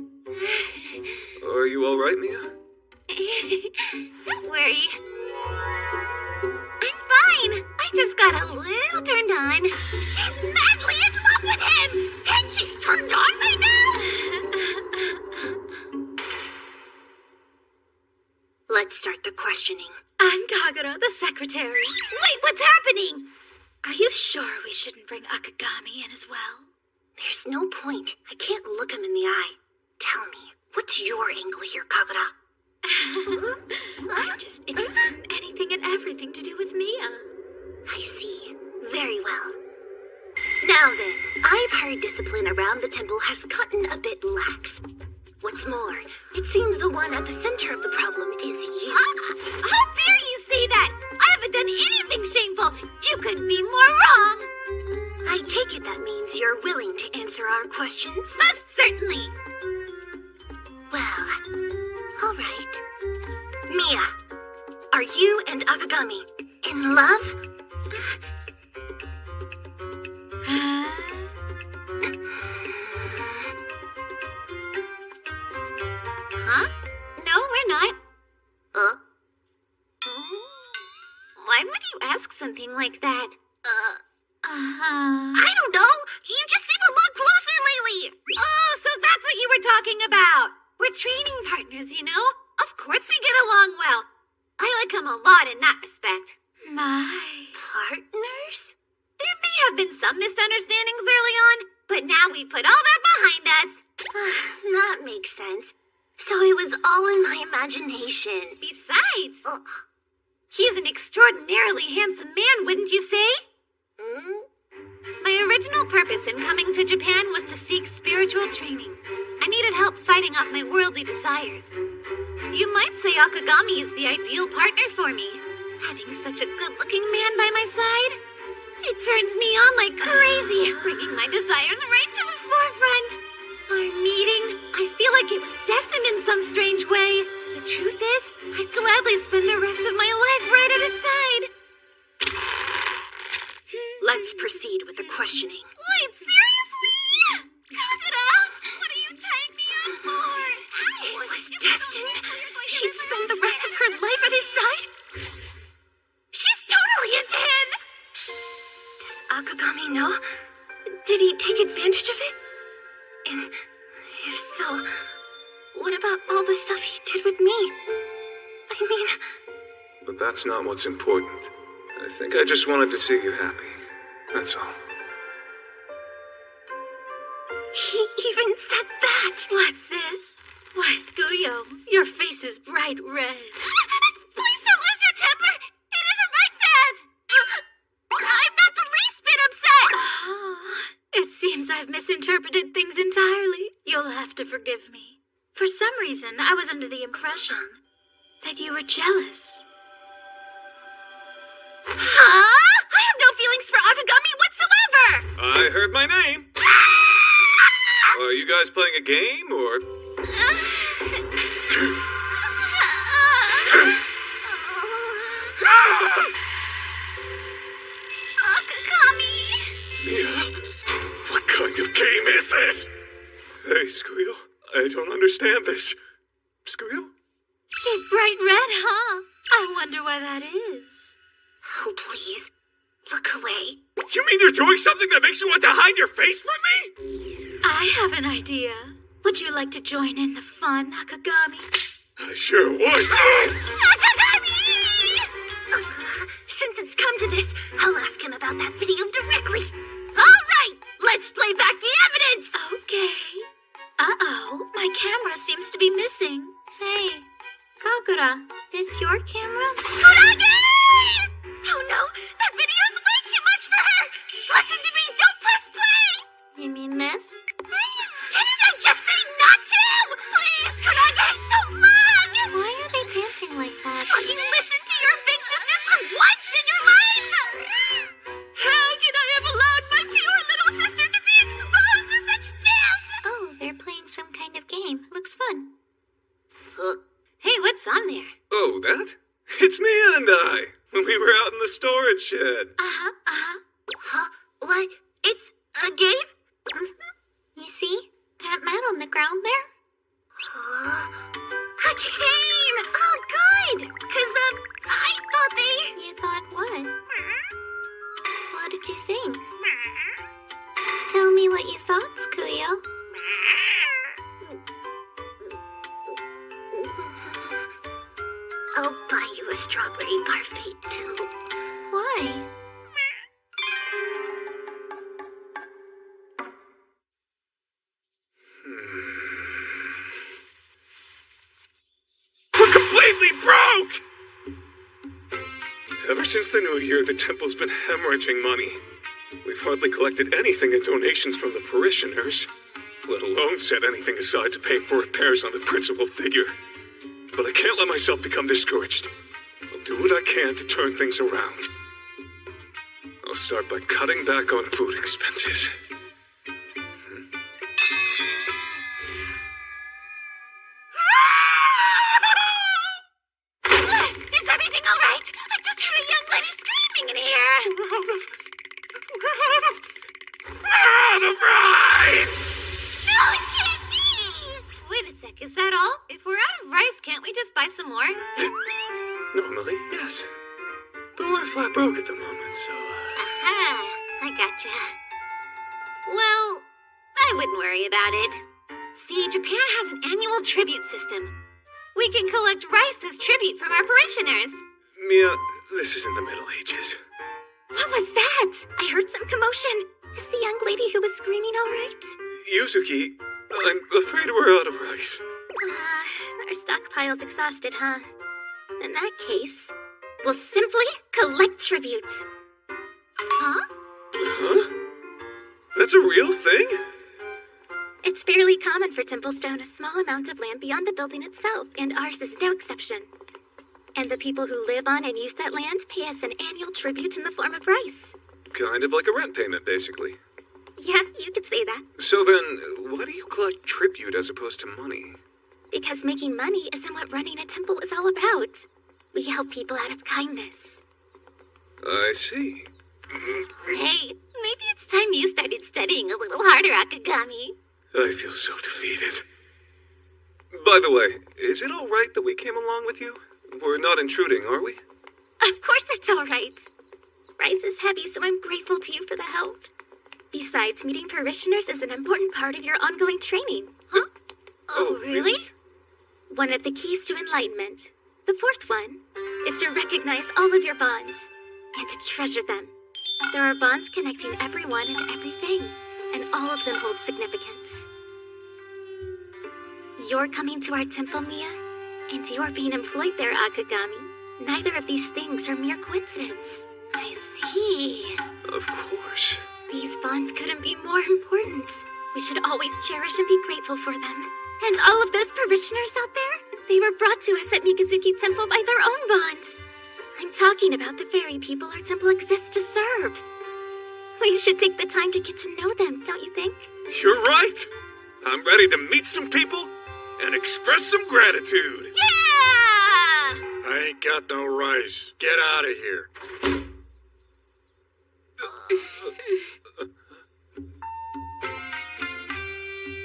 Are you all right, Mia? Don't worry. I'm fine. I just got a little turned on. She's madly in love with him! And she's turned on right now! Let's start the questioning. I'm Kagura, the secretary. Wait, what's happening? Are you sure we shouldn't bring Akagami in as well? There's no point. I can't look him in the eye. Tell me, what's your angle here, Kagura? I'm just interested in anything and everything to do with Mia. I see. Very well. Now then, I've heard discipline around the temple has gotten a bit lax. What's more, it seems the one at the center of the problem is you. How dare you say that? I haven't done anything shameful. You couldn't be more wrong. I take it that means you're willing to answer our questions? Most certainly. Well, all right. Mia, are you and Akagami in love? Huh? No, we're not. Why would you ask something like that? I don't know. You just seem a lot closer lately. Oh, so that's what you were talking about. We're training partners, you know? Of course we get along well. I like him a lot in that respect. My partners? There may have been some misunderstandings early on, but now we put all that behind us. That makes sense. So it was all in my imagination. Besides, he's an extraordinarily handsome man, wouldn't you say? My original purpose in coming to Japan was to seek spiritual training. I needed help fighting off my worldly desires. You might say Akagami is the ideal partner for me. Having such a good-looking man by my side, it turns me on like crazy, bringing my desires right to the forefront. Our meeting, I feel like it was destined in some strange way. The truth is, I'd gladly spend the rest of my life right at his side. Let's proceed with the questioning. Wait, seriously? Kagura, what are you tying me up for? It was destined. She'd spend the rest of her life at his side? She's totally into him! Does Akagami know? Did he take advantage of it? And if so, what about all the stuff he did with me? I mean... But that's not what's important. I think I just wanted to see you happy. That's all. He even said that! What's this? Why, Skuyo, your face is bright red. Please don't lose your temper! It isn't like that! I'm not the least bit upset! Oh, it seems I've misinterpreted things entirely. You'll have to forgive me. For some reason, I was under the impression that you were jealous. Huh? I have no feelings for Akagami whatsoever! I heard my name. Are you guys playing a game, or...? Akagami! Mia, what kind of game is this? Hey, Squeal, I don't understand this. Squeal? She's bright red, huh? I wonder why that is. Oh, please. Look away. You mean you're doing something that makes you want to hide your face from me? I have an idea. Would you like to join in the fun, Akagami? I sure would. Akagami! Since it's come to this, I'll ask him about that video directly. All right, let's play back the evidence. Okay. Uh-oh, my camera seems to be missing. Hey, Kagura, this your camera? Kurage! Oh no, that video's way too much for her! Listen to me, don't press play! You mean this? Didn't I just say not to? Please, Kurage, don't look! Why are they panting like that? storage shed. Huh? What? It's a game? You see? That mat on the ground there? A game! Oh, good! 'Cause, I thought they... You thought what? What did you think? Tell me what you thought, Skuyo. I'll buy you a strawberry parfait, too. Why? We're completely broke! Ever since the new year, the temple's been hemorrhaging money. We've hardly collected anything in donations from the parishioners, let alone set anything aside to pay for repairs on the principal figure. But I can't let myself become discouraged. I'll do what I can to turn things around. I'll start by cutting back on food expenses. Is everything all right? I just heard a young lady screaming in here. We're out of rice! No, it can't be! Wait a sec, is that all? If we're out of rice, can't we just buy some more? Normally, yes. But we're flat broke at the moment, so... Aha, I gotcha. Well, I wouldn't worry about it. See, Japan has an annual tribute system. We can collect rice as tribute from our parishioners. Mia, this is in the Middle Ages. What was that? I heard some commotion. Is the young lady who was screaming all right? Yuzuki, I'm afraid we're out of rice. Our stockpile's exhausted, huh? In that case, we'll simply collect tributes. Huh? Huh? That's a real thing? It's fairly common for temples to own a small amount of land beyond the building itself, and ours is no exception. And the people who live on and use that land pay us an annual tribute in the form of rice. Kind of like a rent payment, basically. Yeah, you could say that. So then, why do you collect tribute as opposed to money? Because making money isn't what running a temple is all about. We help people out of kindness. I see. Hey, maybe it's time you started studying a little harder, Akagami. I feel so defeated. By the way, is it all right that we came along with you? We're not intruding, are we? Of course it's all right. Rice is heavy, so I'm grateful to you for the help. Besides, meeting parishioners is an important part of your ongoing training. Huh? Oh, really? One of the keys to enlightenment, the fourth one, is to recognize all of your bonds and to treasure them. There are bonds connecting everyone and everything, and all of them hold significance. You're coming to our temple, Mia, and you're being employed there, Akagami. Neither of these things are mere coincidence. I see. Of course. These bonds couldn't be more important. We should always cherish and be grateful for them. And all of those parishioners out there, they were brought to us at Mikazuki Temple by their own bonds. I'm talking about the very people our temple exists to serve. We should take the time to get to know them, don't you think? You're right! I'm ready to meet some people and express some gratitude. Yeah! I ain't got no rice. Get out of here.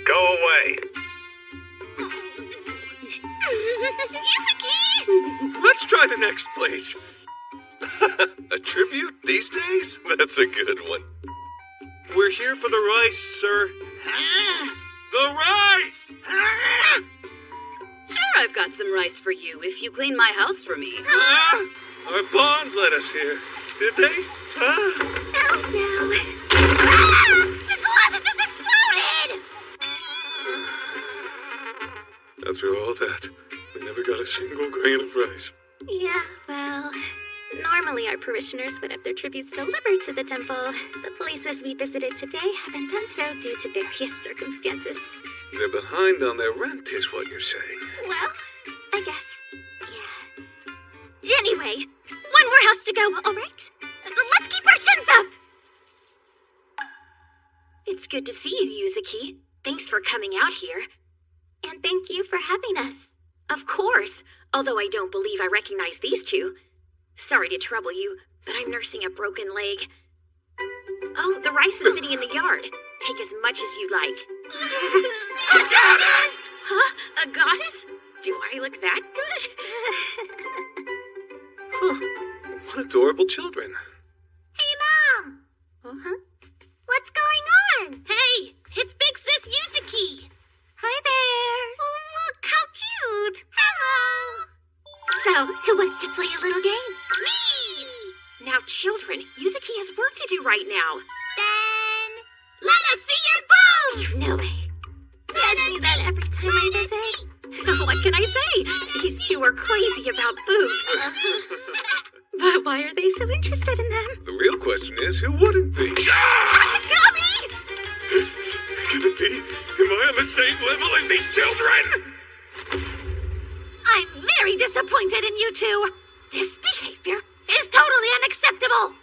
Go away. Yuzuki! Let's try the next place. A tribute these days? That's a good one. We're here for the rice, sir. The rice! Sure, I've got some rice for you if you clean my house for me. Our bonds led us here. Did they? Oh, no. The closet just exploded! After all that, we never got a single grain of rice. Yeah, well, normally our parishioners would have their tributes delivered to the temple. The places we visited today haven't done so due to various circumstances. They're behind on their rent, is what you're saying. Well, I guess, yeah. Anyway, one more house to go, all right? Let's keep our chins up! It's good to see you, Yuzuki. Thanks for coming out here. And thank you for having us. Of course, although I don't believe I recognize these two. Sorry to trouble you, but I'm nursing a broken leg. Oh, the rice is sitting in the yard. Take as much as you like. A goddess! Huh? A goddess? Do I look that good? Huh. What adorable children. Hey, Mom! Uh-huh. What's going on? Hey, it's Big Sis Yuzuki. Hi there. Oh, look, how cute! Hello! So, who wants to play a little game? Me! Now, children, Yuzuki has work to do right now. Then, let us see your boobs! No way. He asks me that every time I visit. What can I say? These two are crazy about boobs. But why are they so interested in them? The real question is, who wouldn't be? Gummy! Can it be? Am I on the same level as these children? I'm very disappointed in you two. This behavior is totally unacceptable.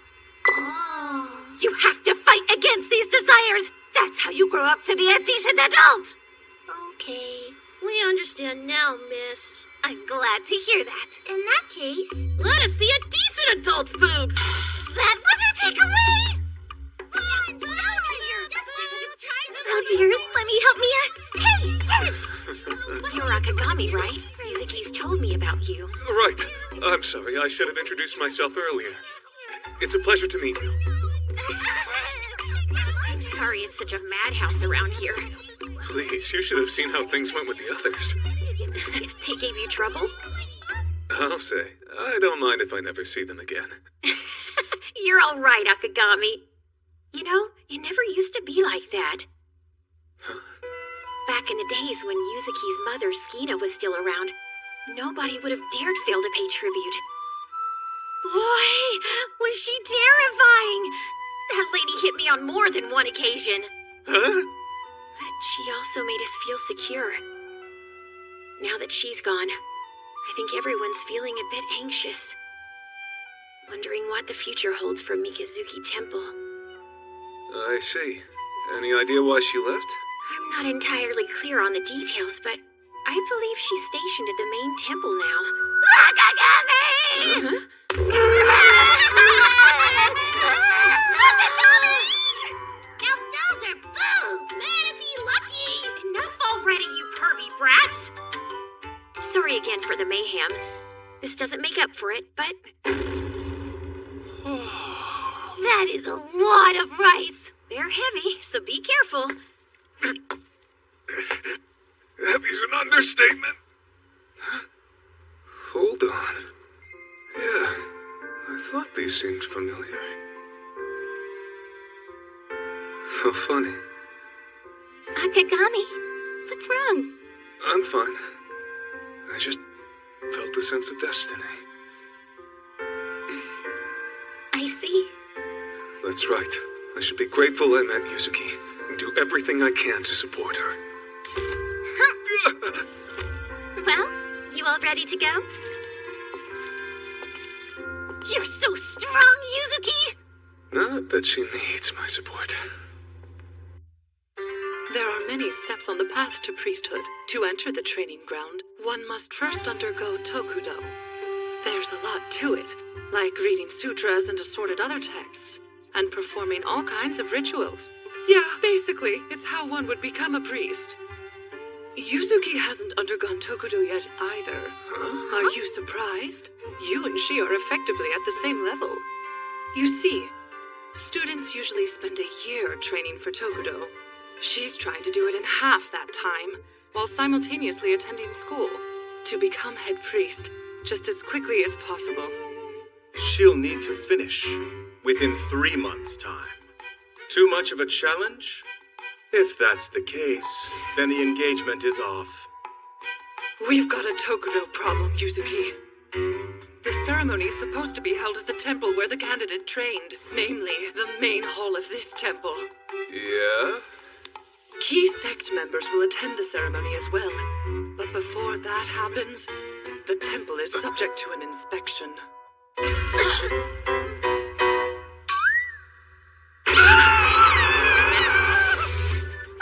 Oh. You have to fight against these desires. That's how you grow up to be a decent adult. Okay, we understand now, miss. I'm glad to hear that. In that case, let us see a decent adult's boobs. That was your takeaway? Oh dear, let me help Mia. Hey! You're Akagami, right? Yuzuki's told me about you. Right. I'm sorry, I should have introduced myself earlier. It's a pleasure to meet you. I'm sorry it's such a madhouse around here. Please, you should have seen how things went with the others. They gave you trouble? I'll say, I don't mind if I never see them again. You're all right, Akagami. You know, it never used to be like that. Huh? Back in the days when Yuzuki's mother, Skina, was still around, nobody would have dared fail to pay tribute. Boy, was she terrifying! That lady hit me on more than one occasion. Huh? But she also made us feel secure. Now that she's gone, I think everyone's feeling a bit anxious. Wondering what the future holds for Mikazuki Temple. I see. Any idea why she left? I'm not entirely clear on the details, but I believe she's stationed at the main temple now. Akagami! Now those are boobs! Fantasy lucky! Enough already, you pervy brats! Sorry again for the mayhem. This doesn't make up for it, but... That is a lot of rice. They're heavy, so be careful. Heavy's an understatement. Hold on. Yeah, I thought these seemed familiar. How funny. Akagami, what's wrong? I'm fine. I just felt a sense of destiny. I see. That's right. I should be grateful I met Yuzuki and do everything I can to support her. Well, you all ready to go? You're so strong, Yuzuki! Not that she needs my support. There are many steps on the path to priesthood. To enter the training ground, one must first undergo Tokudo. There's a lot to it, like reading sutras and assorted other texts, and performing all kinds of rituals. Yeah, basically, it's how one would become a priest. Yuzuki hasn't undergone Tokudo yet either. Huh? Are you surprised? You and she are effectively at the same level. You see, students usually spend a year training for Tokudo. She's trying to do it in half that time, while simultaneously attending school, to become head priest just as quickly as possible. She'll need to finish within 3 months' time. Too much of a challenge? If that's the case, then the engagement is off. We've got a Tokudo problem, Yuzuki. The ceremony is supposed to be held at the temple where the candidate trained, namely, the main hall of this temple. Yeah? Key sect members will attend the ceremony as well, but before that happens, the temple is subject to an inspection. We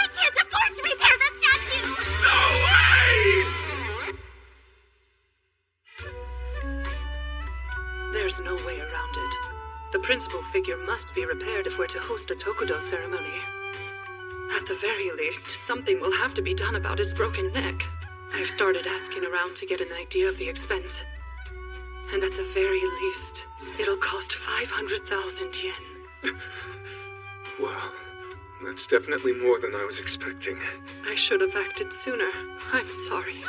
can't afford to repair the statue! No way! There's no disrupted. The principal figure must be repaired if we're to host a Tokudo ceremony. At the very least, something will have to be done about its broken neck. I've started asking around to get an idea of the expense. And at the very least, it'll cost 500,000 yen. Wow, that's definitely more than I was expecting. I should have acted sooner. I'm sorry.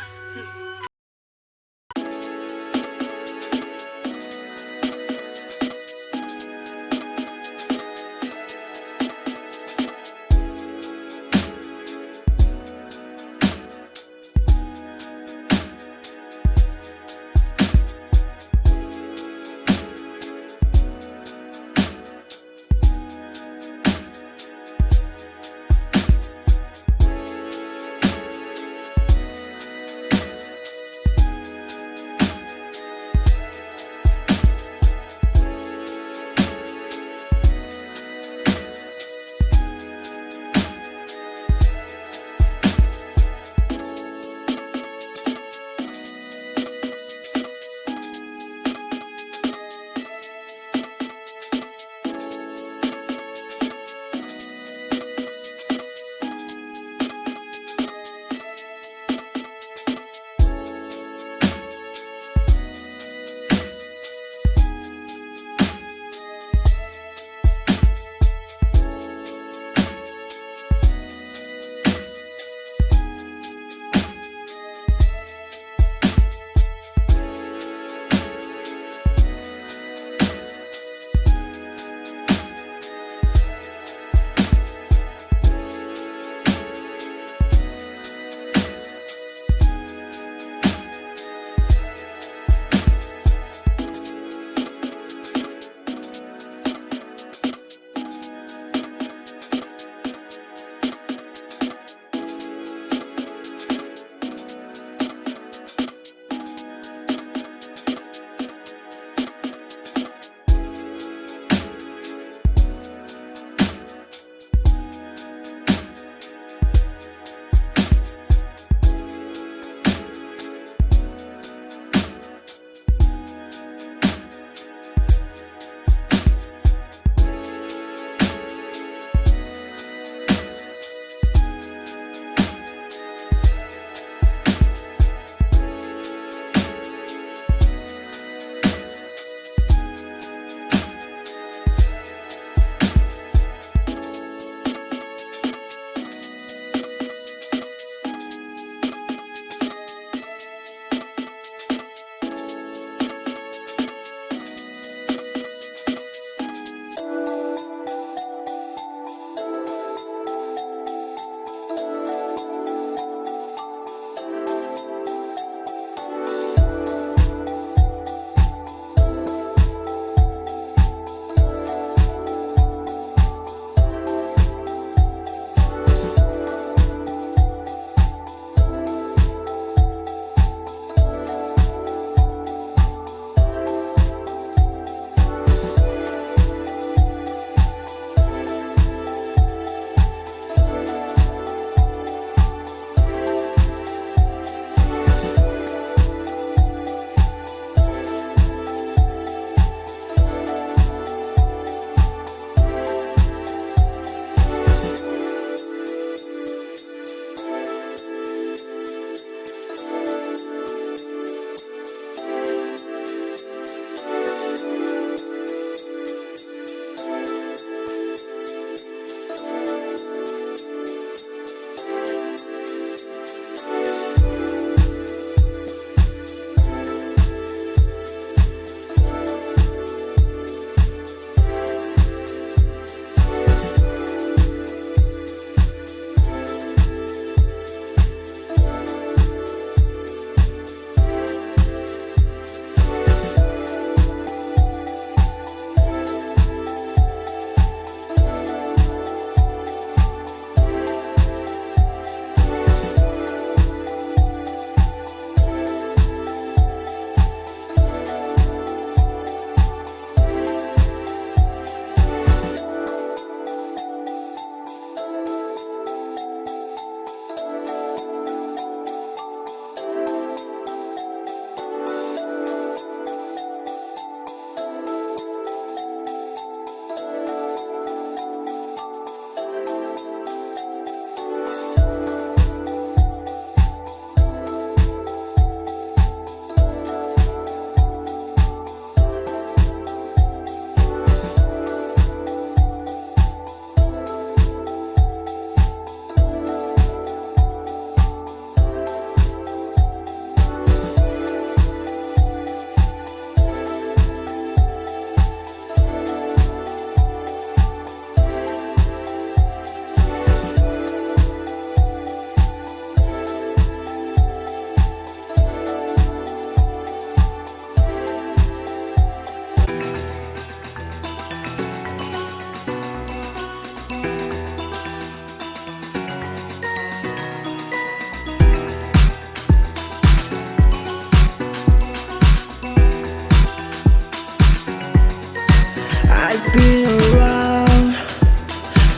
I've been around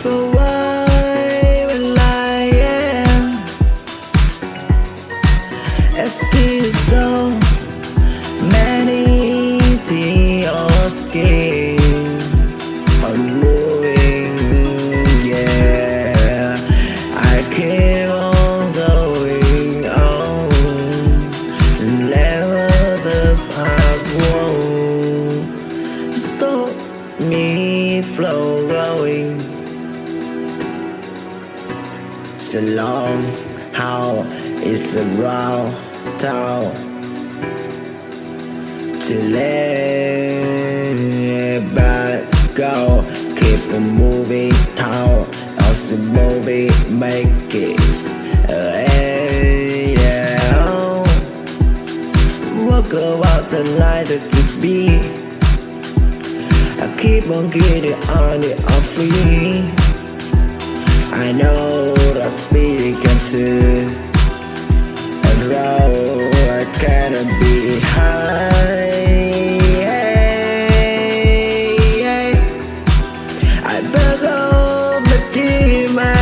for why will I am. It's still so many tears came unmoving, yeah. I keep on going on, and levels have grown. Stop me flow going. So long, how is around town to let back go, keep it moving town, also movie make it, yeah. Walk about the light that to be. I keep on getting on it, I'm free. I know that speed can too. And roll, I cannot be high. I beg all the team out.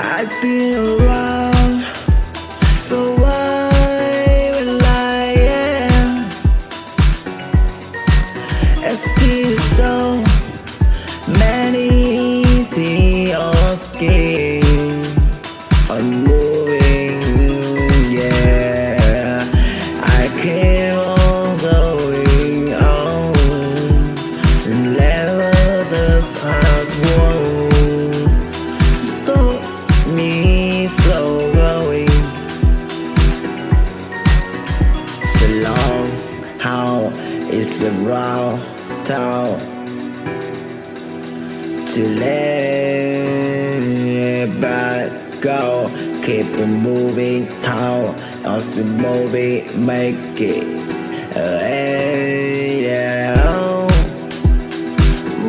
I've been around for why will I am. It's still so many tears came unmoving, yeah. I keep on going on, and levels have grown. Stop me flow going. So long, how is around town to let back go, keep it moving town, also movie make it, yeah.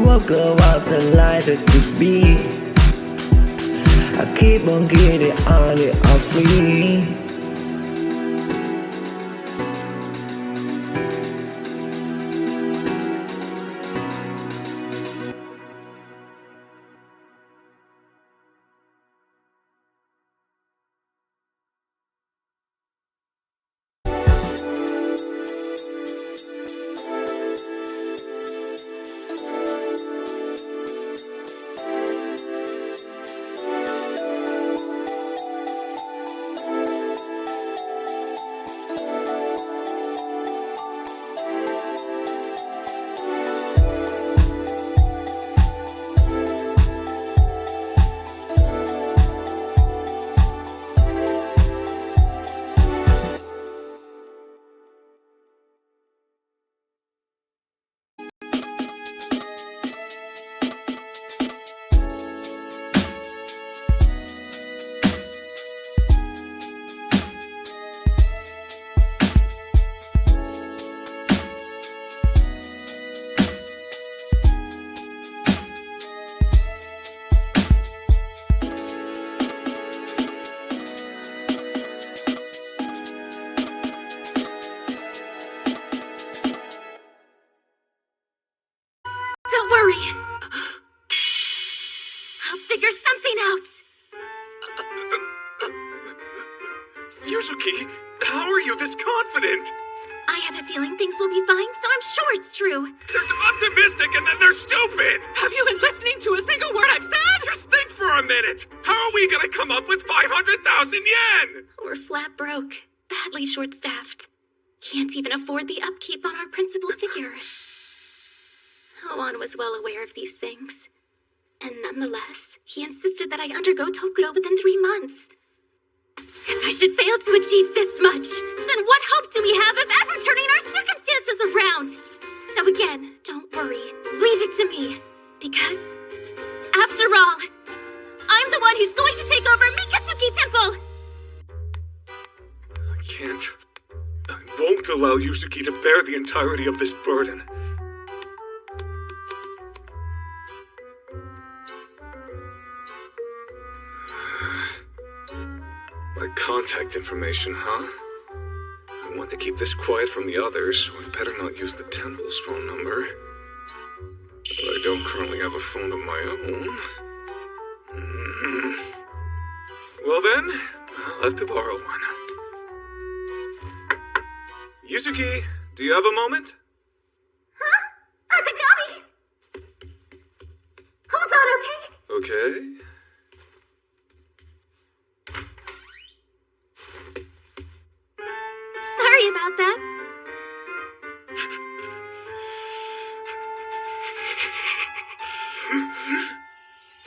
Walk about the light that to be. I keep on getting on it, I'm free. Don't worry. I'll figure something out. Yuzuki, how are you this confident? I have a feeling things will be fine, so I'm sure it's true. There's optimistic and then there's stupid! Have you been listening to a single word I've said? Just think for a minute! How are we gonna come up with 500,000 yen? We're flat broke, badly short-staffed. Can't even afford the upkeep on our principal figure. Owan was well aware of these things. And nonetheless, he insisted that I undergo Tokuro within 3 months. If I should fail to achieve this much, then what hope do we have of ever turning our circumstances around? So again, don't worry. Leave it to me. Because, after all, I'm the one who's going to take over Mikatsuki Temple! I can't. I won't allow Yuzuki to bear the entirety of this burden. contact information, huh? I want to keep this quiet from the others, so I better not use the temple's phone number. But I don't currently have a phone of my own. Well then, I'll have to borrow one. Yuzuki, do you have a moment? Huh? Akagami! Hold on, okay? Okay. Sorry about that.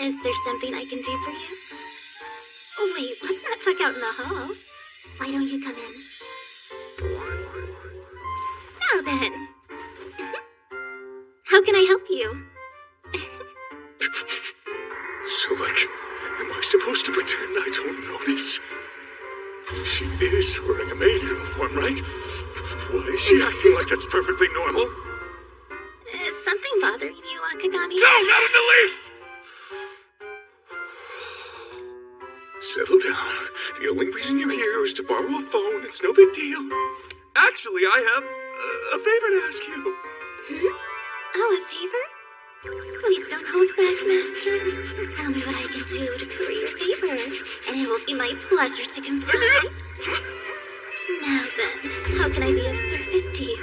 Is there something I can do for you? Oh wait, let's not talk out in the hall. Why don't you come in? Now then. How can I help you? So, am I supposed to pretend I don't know this? She is wearing a maid uniform, right? Why is she acting like that's perfectly normal? Is something bothering you, Akagami? No, not in the least! Settle down. The only reason you're here is to borrow a phone. It's no big deal. Actually, I have a favor to ask you. Oh, a favor? Please don't hold back, Master. Tell me what I can do to curry your favor, and it will be my pleasure to comply. Now then, how can I be of service to you?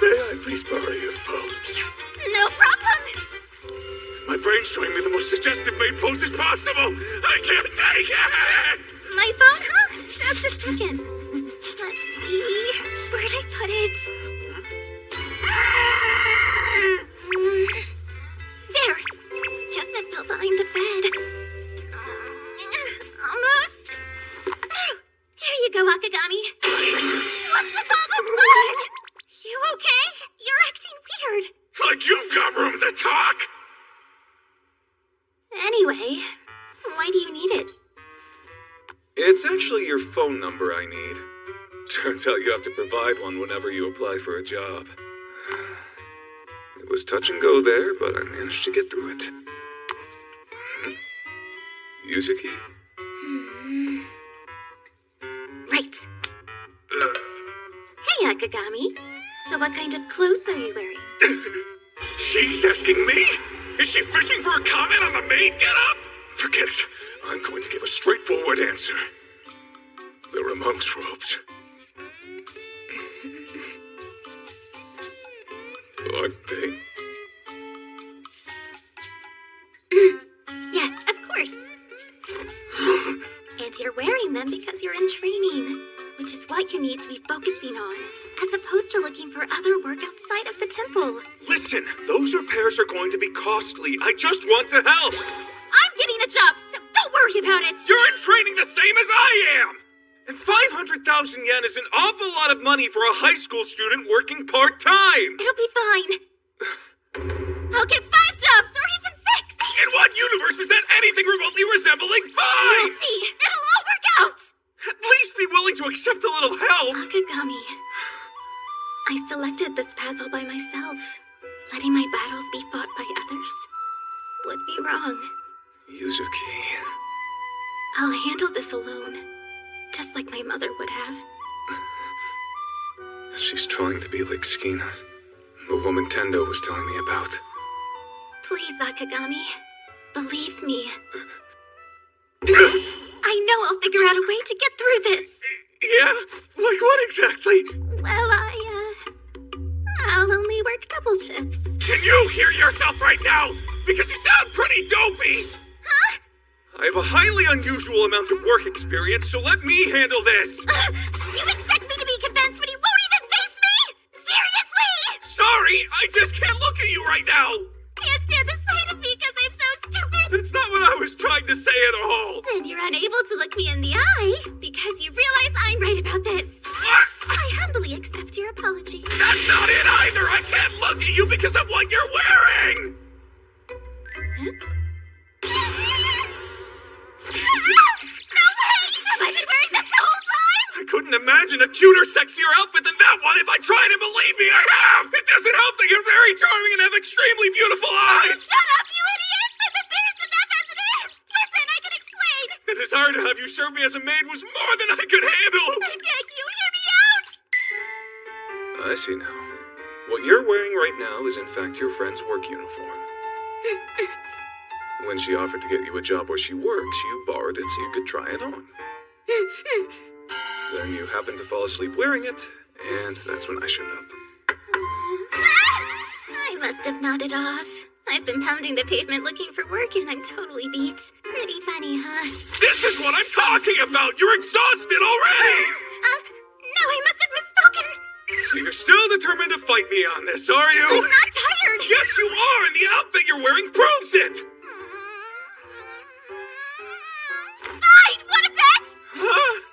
May I please borrow your phone? No problem! My brain's showing me the most suggestive maid poses possible. I can't take it! My phone, huh? Just a second. Let's see. Where'd I put it? There. Just it fell behind the bed. Almost. Here you go, Akagami. What's with all the blood? You okay? You're acting weird. Like you've got room to talk! Anyway, why do you need it? It's actually your phone number I need. Turns out you have to provide one whenever you apply for a job. It was touch and go there, but I managed to get through it. Yuzuki? Right. Hey, Akagami. So what kind of clothes are you wearing? She's asking me? Is she fishing for a comment on the maid get-up? Forget it. I'm going to give a straightforward answer. They're a monk's robes. Aren't they? Yes, of course. And you're wearing them because you're in training, which is what you need to be focusing on, as opposed to looking for other work outside of the temple. Listen, those repairs are going to be costly. I just want to help. I'm getting a job, so don't worry about it. You're in training the same as I am. And 500,000 yen is an awful lot of money for a high school student working part-time. It'll be fine. I'll get 5 jobs, or even 6. In what universe is that anything remotely resembling 5? You'll see. It'll all work out. At least be willing to accept a little help. Akagami, I selected this path all by myself. Letting my battles be fought by others would be wrong. Yuzuki. I'll handle this alone, just like my mother would have. She's trying to be like Skina, the woman Tendo was telling me about. Please, Akagami, believe me. I know I'll figure out a way to get through this. Yeah? Like what exactly? Well, I'll only work double shifts. Can you hear yourself right now? Because you sound pretty dopey! Huh? I have a highly unusual amount of work experience, so let me handle this! You expect me to be convinced when you won't even face me? Seriously? Sorry, I just can't look at you right now! Can't stand the sight of me because I'm so stupid? That's not what I was trying to say at all! Then you're unable to look me in the eye because you realize I'm right about this. What? I humbly accept your apology. That's not it either! I can't look at you because of what you're wearing! Huh? No way! Have I been wearing this the whole time? I couldn't imagine a cuter, sexier outfit than that one if I tried, and believe me, I have! It doesn't help that you're very charming and have extremely beautiful eyes! Shut up, you idiot! I'm embarrassed enough as it is! Listen, I can explain! you served me as a maid was more than I could handle! I beg you, hear me out! I see now. What you're wearing right now is in fact your friend's work uniform. When she offered to get you a job where she works, you borrowed it so you could try it on. Then you happened to fall asleep wearing it, and that's when I showed up. I must have nodded off. I've been pounding the pavement looking for work and I'm totally beat. Pretty funny, huh? This is what I'm talking about! You're exhausted already! No, I must have misspoken. So you're still determined to fight me on this, are you? I'm not tired. Yes, you are, and the outfit you're wearing proves it! Fine, what a bet! Huh?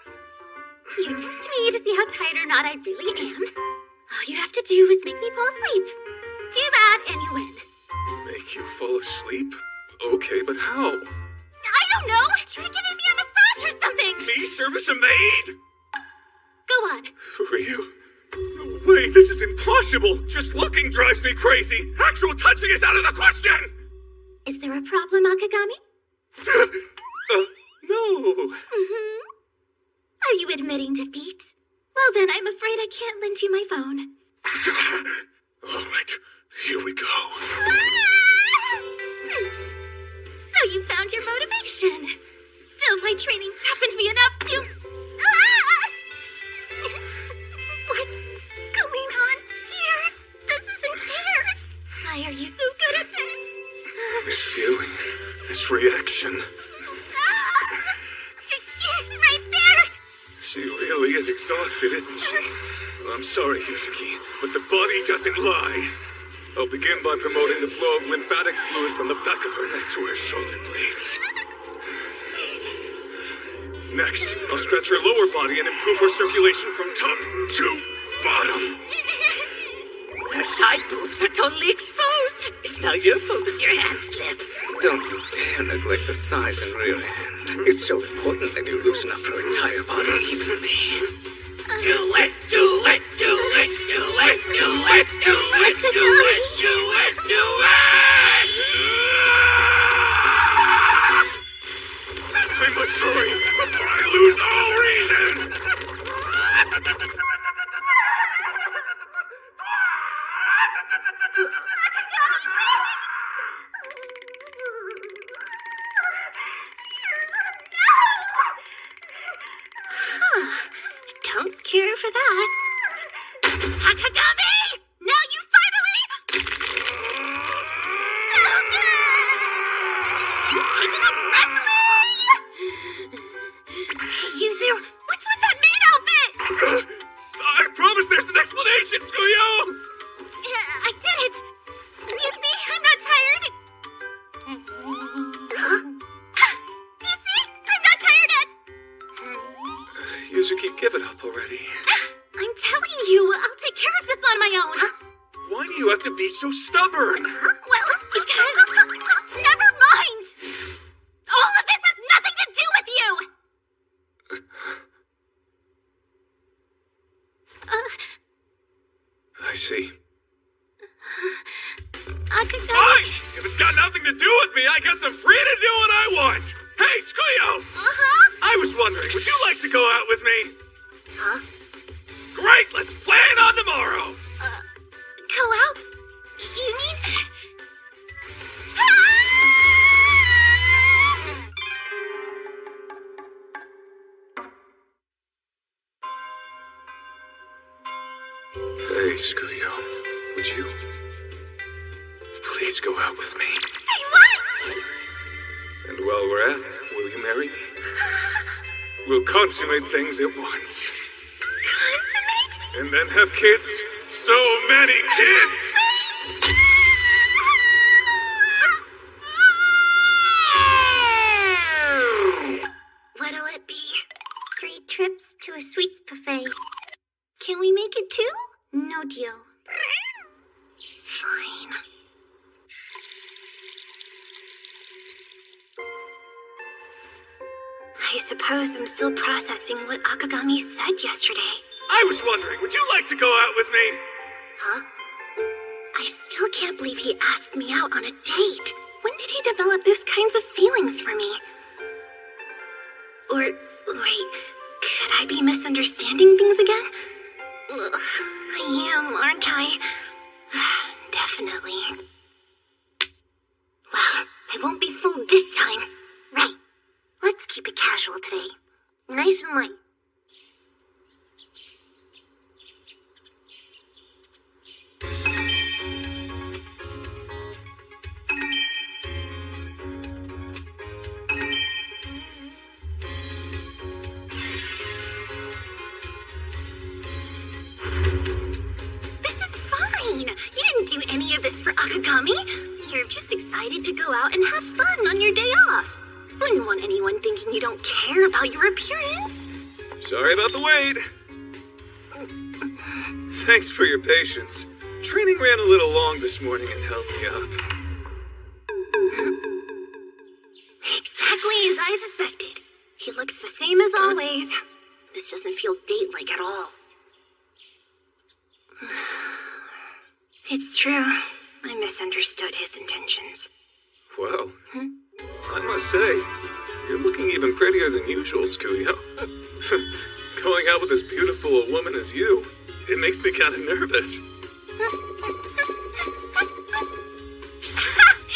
You test me to see how tired or not I really am. All you have to do is make me fall asleep. Do that and you win. Make you fall asleep? Okay, but how? I don't know. Try giving me a massage or something. Me service a maid? Go on. For you? No way, this is impossible. Just looking drives me crazy. Actual touching is out of the question. Is there a problem, Akagami? No. Are you admitting defeat? Well then, I'm afraid I can't lend you my phone. All right, here we go. So you found your motivation. Still, my training toughened me enough to... What's going on here? This isn't fair. Why are you so good at this? This feeling, this reaction. Right there! She really is exhausted, isn't she? I'm sorry, Yuzuki, but the body doesn't lie. I'll begin by promoting the flow of lymphatic fluid from the back of her neck to her shoulder blades. Next, I'll stretch her lower body and improve her circulation from top to bottom. Her side boobs are totally exposed. It's not your fault that your hands slip. Don't you dare neglect the thighs and rear end. It's so important that you loosen up her entire body, even me. Do it, do it, do it, do it, do it, do it, do it, do it, do it! I must hurry before I lose all reason! Don't care for that. Akagami! Now you finally... So good! You've taken up wrestling! Hey, Yuzu, what's with that maid outfit? I promise there's an explanation, Tsukuyo! I did it! You see, I'm not tired. Huh? You see? I'm not tired yet! Yuzuki, give it up already. I'm telling you, I'll take care of this on my own. Why do you have to be so stubborn? Well, because... Never mind! All of this has nothing to do with you! I see. Akagami... Fine! If it's got nothing to do with me, I guess I'm free to do what I want! Hey, Tsukuyo! I was wondering, would you like to go out with me? Huh? Great! Let's plan on tomorrow! Go out? You mean... Hey, Tsukuyo, would you please go out with me? Say what? And while we're at it, will you marry me? We'll consummate things at once. Consummate? And then have kids? So many kids! What'll it be? 3 trips to a sweets buffet. Can we make it 2? No deal. Fine. I suppose I'm still processing what Akagami said yesterday. I was wondering, would you like to go out with me? Huh? I still can't believe he asked me out on a date. When did he develop those kinds of feelings for me? Or, wait, could I be misunderstanding things again? Ugh, I am, aren't I? Definitely. Well, I won't be fooled this time. Right. Let's keep it casual today. Nice and light. You didn't do any of this for Akagami. You're just excited to go out and have fun on your day off. Wouldn't want anyone thinking you don't care about your appearance. Sorry about the wait. Thanks for your patience. Training ran a little long this morning and held me up. Exactly as I suspected. He looks the same as always. This doesn't feel date-like at all. It's true. I misunderstood his intentions. Well, I must say, you're looking even prettier than usual, Skuyo. Going out with as beautiful a woman as you, it makes me kind of nervous.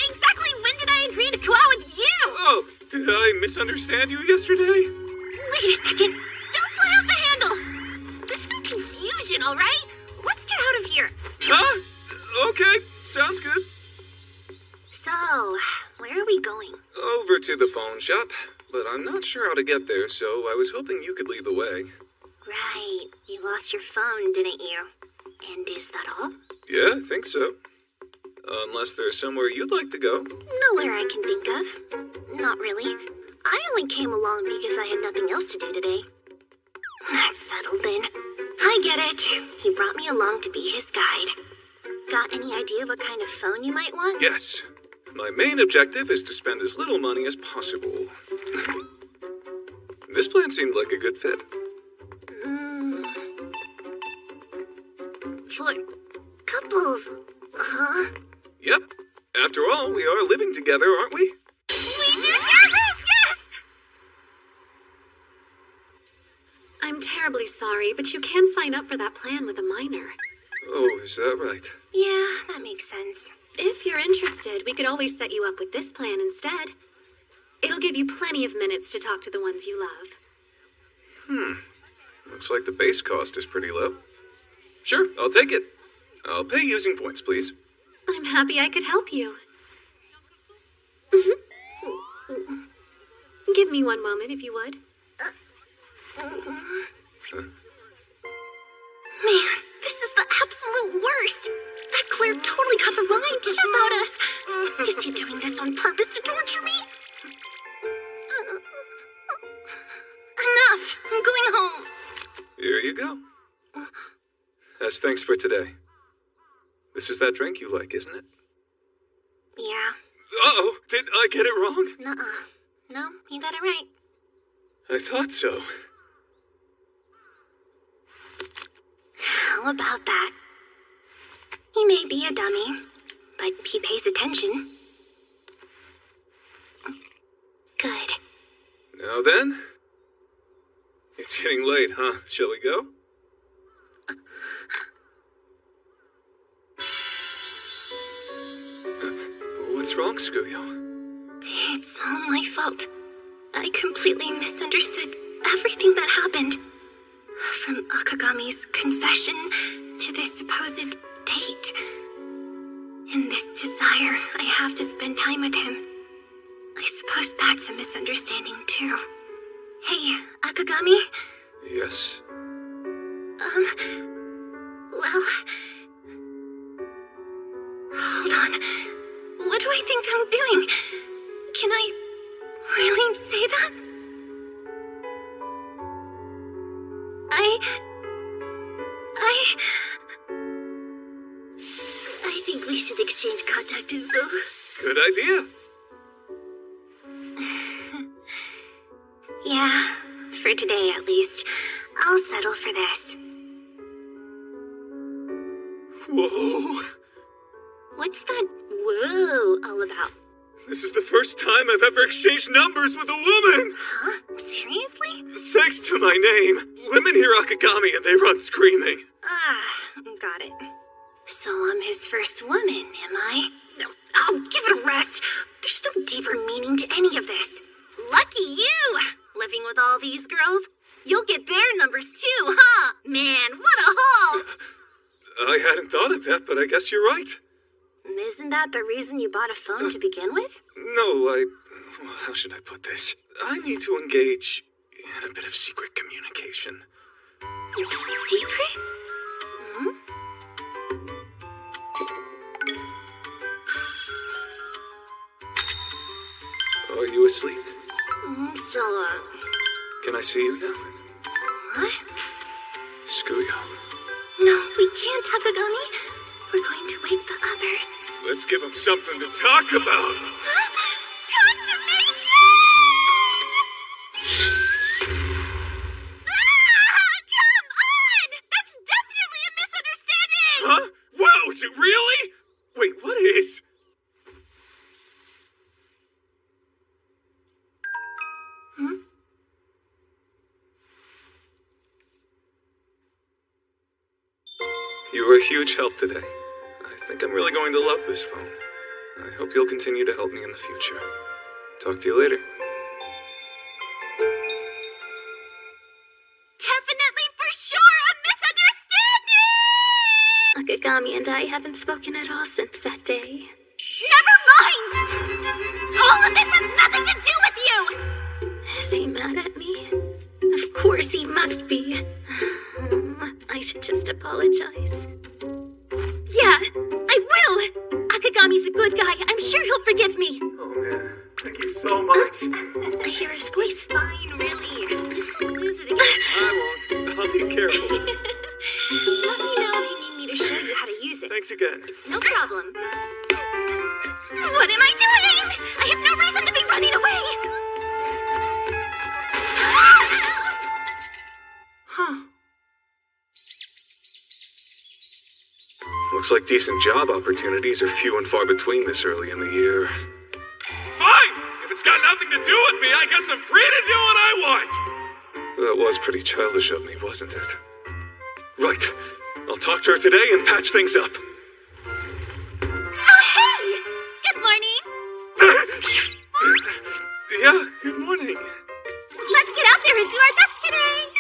Exactly when did I agree to go out with you? Oh, did I misunderstand you yesterday? Wait a second. Don't fly out the handle. There's no confusion, all right? Let's get out of here. Huh? Okay, sounds good. So, where are we going? Over to the phone shop, but I'm not sure how to get there, so I was hoping you could lead the way. Right, you lost your phone, didn't you? And is that all? Yeah, I think so. Unless there's somewhere you'd like to go. Nowhere I can think of. Not really. I only came along because I had nothing else to do today. That's settled then. I get it. He brought me along to be his guide. Got any idea what kind of phone you might want? Yes. My main objective is to spend as little money as possible. This plan seemed like a good fit. For couples, huh? Yep. After all, we are living together, aren't we? We do share this, yes! I'm terribly sorry, but you can sign up for that plan with a minor. Oh, is that right? Yeah, that makes sense. If you're interested, we could always set you up with this plan instead. It'll give you plenty of minutes to talk to the ones you love. Looks like the base cost is pretty low. Sure, I'll take it. I'll pay using points, please. I'm happy I could help you. Give me one moment, if you would. Man, this is the absolute worst. That Claire totally got the wrong idea about us. Is he doing this on purpose to torture me? Enough. I'm going home. Here you go. As thanks for today. This is that drink you like, isn't it? Yeah. Uh-oh, did I get it wrong? Nuh-uh. No, you got it right. I thought so. How about that? He may be a dummy, but he pays attention. Good. Now then, it's getting late, huh? Shall we go? What's wrong, Skuyo? It's all my fault. I completely misunderstood everything that happened. From Akagami's confession to this supposed date. And this desire I have to spend time with him. I suppose that's a misunderstanding too. Hey, Akagami? Yes? Well... Hold on. What do I think I'm doing? Can I really say that? I think we should exchange contact info. Good idea. Yeah, for today at least. I'll settle for this. Whoa. What's that whoa all about? This is the first time I've ever exchanged numbers with a woman! Huh? Seriously? Thanks to my name, women hear Akagami and they run screaming. Got it. So I'm his first woman, am I? Oh, give it a rest. There's no deeper meaning to any of this. Lucky you! Living with all these girls, you'll get their numbers too, huh? Man, what a haul! I hadn't thought of that, but I guess you're right. Isn't that the reason you bought a phone to begin with? No, well, how should I put this? I need to engage in a bit of secret communication. Secret? Hmm? Are you asleep? I'm still up. Can I see you now? What? Screw you. No, we can't, Takagami. We're going to wake the others. Let's give them something to talk about. Consummation! Come on! That's definitely a misunderstanding! Huh? Wow, is it really? Wait, what is? Hmm? You were a huge help today. I think I'm really going to love this phone. I hope you'll continue to help me in the future. Talk to you later. Definitely for sure a misunderstanding! Akagami and I haven't spoken at all since that day. Never mind! All of this has nothing to do with you! Is he mad at me? Of course he must be. I should just apologize. Yeah, I will! Akagami's a good guy. I'm sure he'll forgive me. Oh, man. Thank you so much. I hear his voice. Fine, really. Just don't lose it again. I won't. I'll be careful. Let me know if you need me to show you how to use it. Thanks again. It's no problem. What am I doing? I have no reason to be running away. Huh. Looks like decent job opportunities are few and far between this early in the year. Fine! If it's got nothing to do with me, I guess I'm free to do what I want! That was pretty childish of me, wasn't it? Right. I'll talk to her today and patch things up. Oh, hey! Good morning. Yeah, good morning. Let's get out there and do our best today.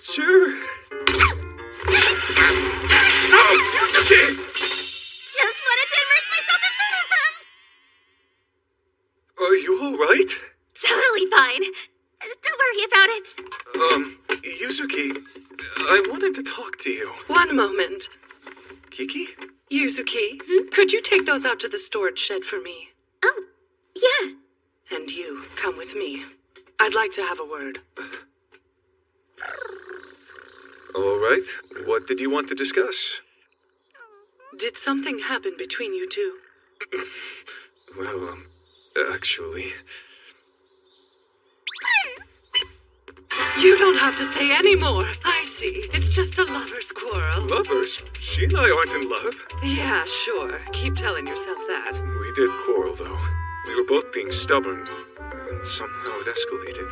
Sure. No! Yuzuki! Just wanted to immerse myself in Buddhism. Are you alright? Totally fine. Don't worry about it. Yuzuki, I wanted to talk to you. One moment. Kiki? Yuzuki, could you take those out to the storage shed for me? Oh, yeah. And you, come with me. I'd like to have a word. Alright. What did you want to discuss? Did something happen between you two? Well, actually... You don't have to say any more. I see. It's just a lover's quarrel. Lovers? She and I aren't in love. Yeah, sure. Keep telling yourself that. We did quarrel, though. We were both being stubborn, and somehow it escalated.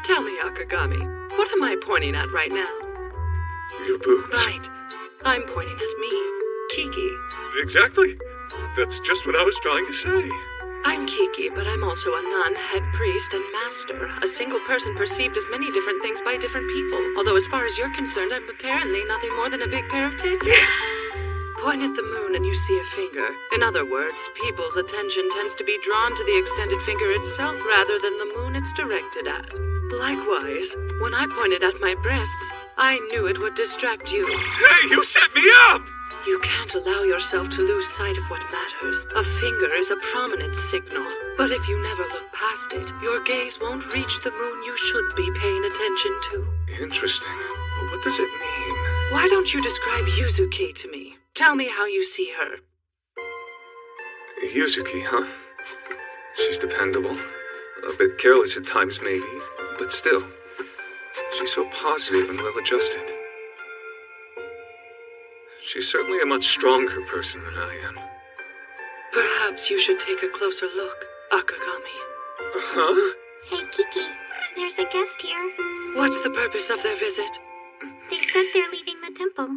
Tell me, Akagami, what am I pointing at right now? Your boobs. Right. I'm pointing at me, Kiki. Exactly. That's just what I was trying to say. I'm Kiki, but I'm also a nun, head priest, and master. A single person perceived as many different things by different people. Although as far as you're concerned, I'm apparently nothing more than a big pair of tits. Point at the moon and you see a finger. In other words, people's attention tends to be drawn to the extended finger itself rather than the moon it's directed at. Likewise, when I pointed at my breasts, I knew it would distract you. Hey, you set me up! You can't allow yourself to lose sight of what matters. A finger is a prominent signal. But if you never look past it, your gaze won't reach the moon you should be paying attention to. Interesting. But what does it mean? Why don't you describe Yuzuki to me? Tell me how you see her. Yuzuki, huh? She's dependable. A bit careless at times, maybe. But still, she's so positive and well-adjusted. She's certainly a much stronger person than I am. Perhaps you should take a closer look, Akagami. Huh? Hey, Kiki, there's a guest here. What's the purpose of their visit? They said they're leaving the temple.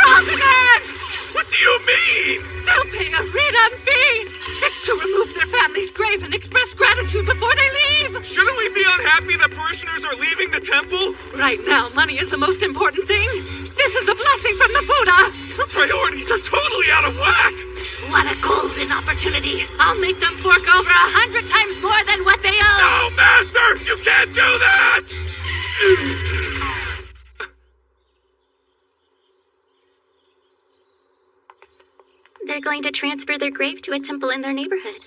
Providence! What do you mean? They'll pay a read-on fee! It's to remove their family's grave and express gratitude before they leave! Shouldn't we be unhappy that parishioners are leaving the temple? Right now, money is the most important thing. This is a blessing from the Buddha! Her priorities are totally out of whack! What a golden opportunity! I'll make them fork over 100 times more than what they owe! No, Master! You can't do that! They're going to transfer their grave to a temple in their neighborhood.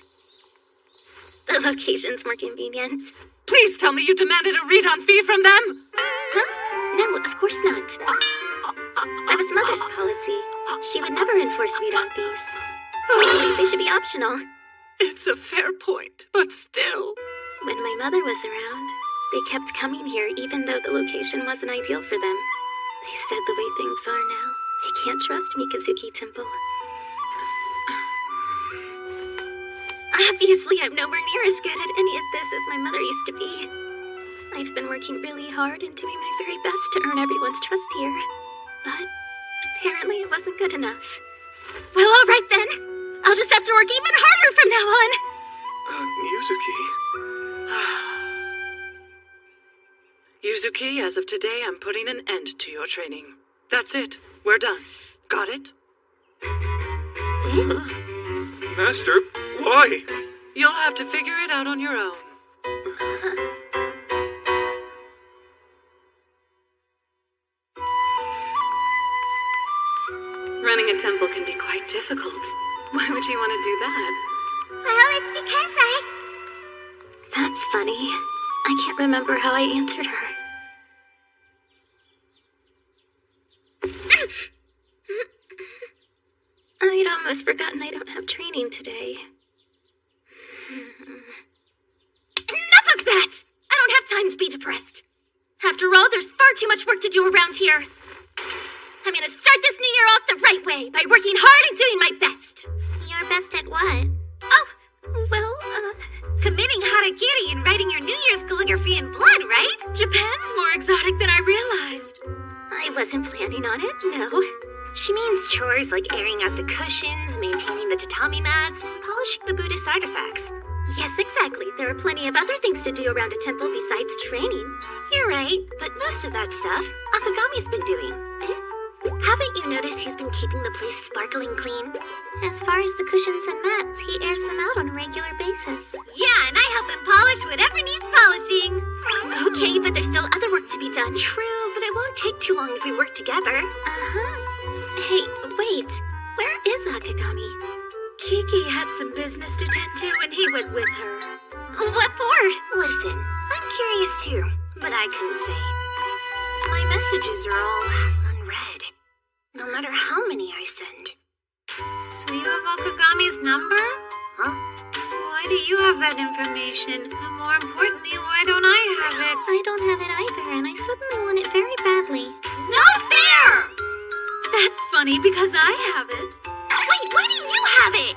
The location's more convenient. Please tell me you demanded a read-on fee from them! Huh? No, of course not. That was Mother's policy. She would never enforce read-on fees. I believe they should be optional. It's a fair point, but still. When my mother was around, they kept coming here even though the location wasn't ideal for them. They said the way things are now, they can't trust Mikazuki Temple. Obviously, I'm nowhere near as good at any of this as my mother used to be. I've been working really hard and doing my very best to earn everyone's trust here. But apparently it wasn't good enough. Well, all right then. I'll just have to work even harder from now on. Yuzuki, as of today, I'm putting an end to your training. That's it. We're done. Got it? Master, why? You'll have to figure it out on your own. Running a temple can be quite difficult. Why would you want to do that? Well, it's because That's funny. I can't remember how I answered her. I'd almost forgotten I don't have training today. Enough of that! I don't have time to be depressed. After all, there's far too much work to do around here. I'm gonna start this new year off the right way by working hard and doing my best. Your best at what? Oh, well, committing harakiri and writing your New Year's calligraphy in blood, right? Japan's more exotic than I realized. I wasn't planning on it, no. She means chores like airing out the cushions, maintaining the tatami mats, polishing the Buddhist artifacts. Yes, exactly. There are plenty of other things to do around a temple besides training. You're right, but most of that stuff Akagami's been doing. Haven't you noticed he's been keeping the place sparkling clean? As far as the cushions and mats, he airs them out on a regular basis. Yeah, and I help him polish whatever needs polishing. Okay, but there's still other work to be done. True, but it won't take too long if we work together. Hey, wait. Where is Akagami? Kiki had some business to tend to and he went with her. What for? Listen, I'm curious too, but I couldn't say. My messages are all unread, no matter how many I send. So you have Akagami's number? Huh? Why do you have that information? And more importantly, why don't I have it? I don't have it either, and I suddenly want it very badly. No fair! That's funny because I have it. Wait, why do you have it?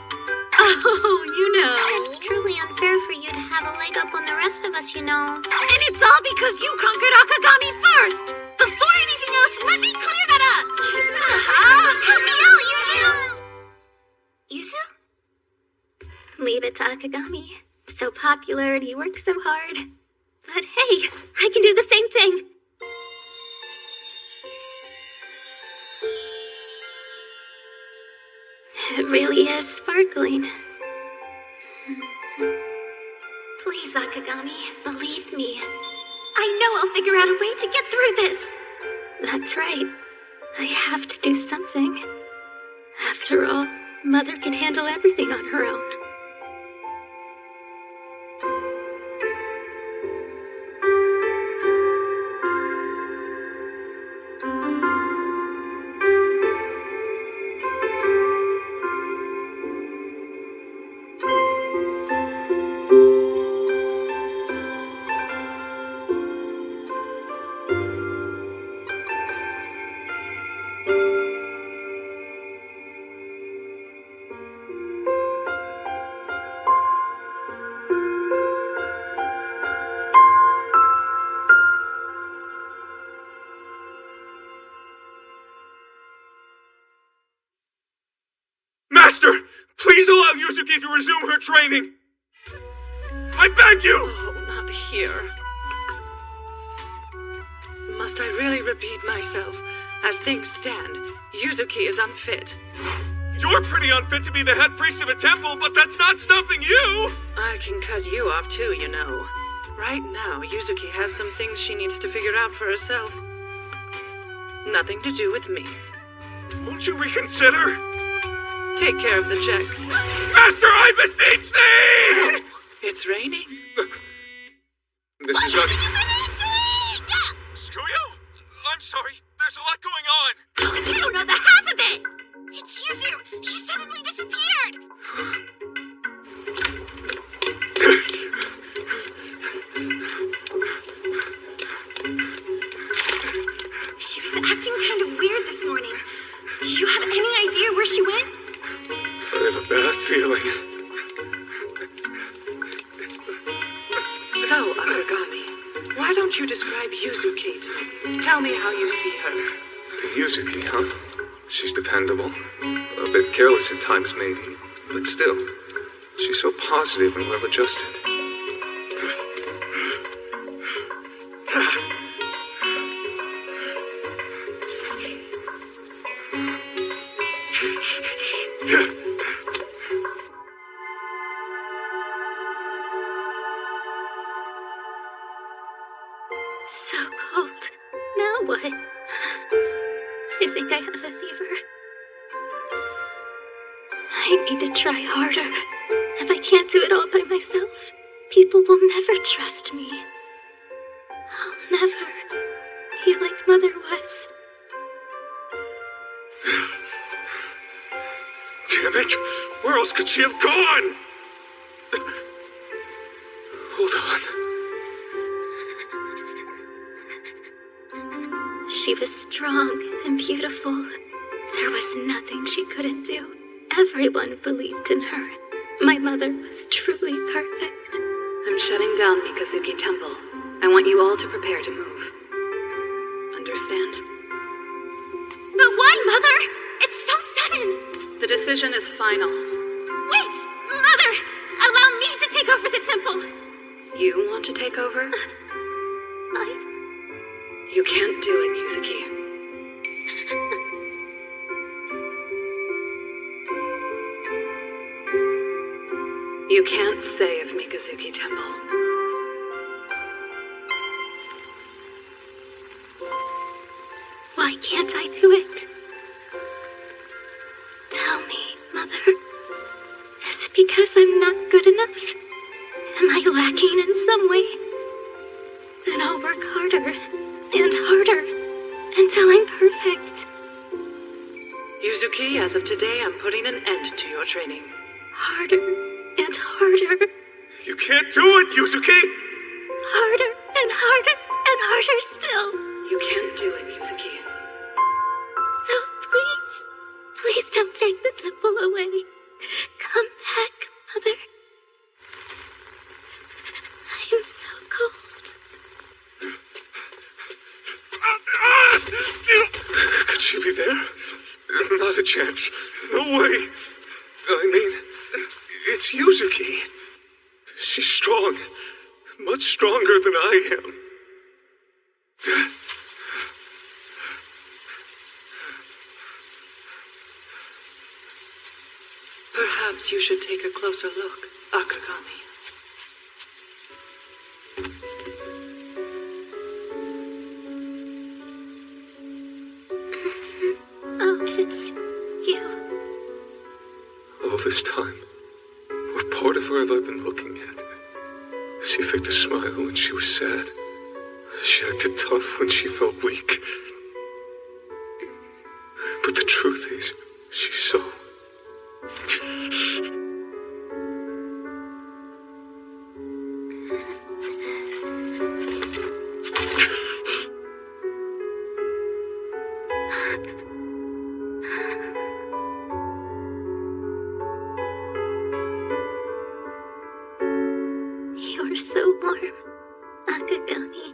Oh, you know. It's truly unfair for you to have a leg up on the rest of us, you know. And it's all because you conquered Akagami first! Before anything else, let me clear that up! Help me out, Yuzu! Yuzu? Leave it to Akagami. So popular and he works so hard. But hey, I can do the same thing. It really is sparkling. Please, Akagami, believe me. I know I'll figure out a way to get through this. That's right. I have to do something. After all, Mother can handle everything on her own. Please allow Yuzuki to resume her training! I beg you! Oh, not here. Must I really repeat myself? As things stand, Yuzuki is unfit. You're pretty unfit to be the head priest of a temple, but that's not stopping you! I can cut you off too, you know. Right now, Yuzuki has some things she needs to figure out for herself. Nothing to do with me. Won't you reconsider? Take care of the check. Master, I beseech thee! It's raining. This is Shuyo? I'm sorry. There's a lot going on. You don't know the half of it! It's Yuzu! She suddenly disappeared! She was acting kind of weird this morning. Do you have any idea where she went? I have a bad feeling. So, Akagami, why don't you describe Yuzuki to me? Tell me how you see her. Yuzuki, huh? She's dependable. A bit careless at times, maybe. But still, she's so positive and well-adjusted. So cold. Now what? I think I have a fever. I need to try harder. If I can't do it all by myself, people will never trust me. I'll never be like Mother was. Damn it! Where else could she have gone? Hold on. She was strong and beautiful. There was nothing she couldn't do. Everyone believed in her. My mother was truly perfect. I'm shutting down Mikazuki Temple. I want you all to prepare to move. Understand? But why, Mother? It's so sudden! The decision is final. Wait! Mother! Allow me to take over the temple! You want to take over? You can't do it, Yuzuki. You can't save Mikazuki Temple. Why can't I do it? Tell me, Mother. Is it because I'm not good enough? Am I lacking in some way? Then I'll work harder and harder until I'm perfect. Yuzuki, as of today, I'm putting an end to your training. Harder and harder. You can't do it, Yuzuki! Harder and harder and harder still. You can't do it, Yuzuki. So please don't take the temple away. Come back, Mother. I am so cold. Could she be there? Not a chance. No way. I mean, it's Yuzuki. She's strong. Much stronger than I am. Perhaps you should take a closer look, Akagami. Oh, it's you. All this time, what part of her have I been looking at? She faked a smile when she was sad. She acted tough when she felt weak. But the truth is, she's so... You're so warm, Akagami.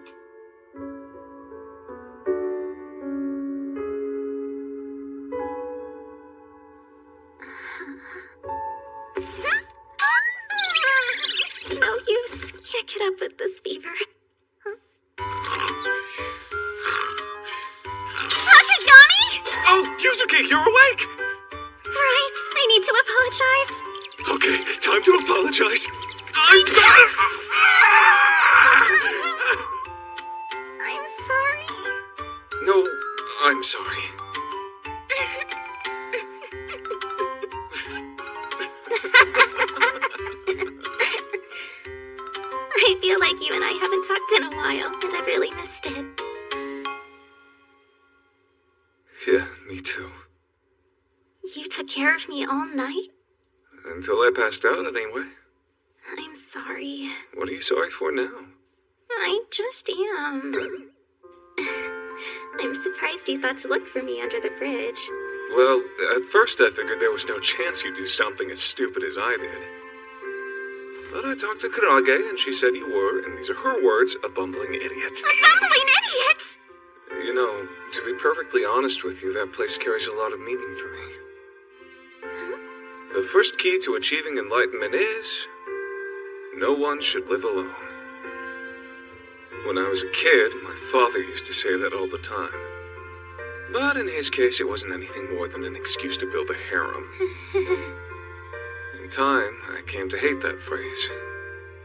up with this fever. Akagami! Oh, Yuzuki, you're awake! Right, I need to apologize. Okay, time to apologize. I'm sorry! I'm sorry. No, I'm sorry. I feel like you and I haven't talked in a while, and I've really missed it. Yeah, me too. You took care of me all night? Until I passed out, anyway. I'm sorry. What are you sorry for now? I just am. I'm surprised you thought to look for me under the bridge. Well, at first I figured there was no chance you'd do something as stupid as I did. But I talked to Karage, and she said you were, and these are her words, a bumbling idiot. A bumbling idiot?! You know, to be perfectly honest with you, that place carries a lot of meaning for me. Huh? The first key to achieving enlightenment is... no one should live alone. When I was a kid, my father used to say that all the time. But in his case, it wasn't anything more than an excuse to build a harem. In time, I came to hate that phrase.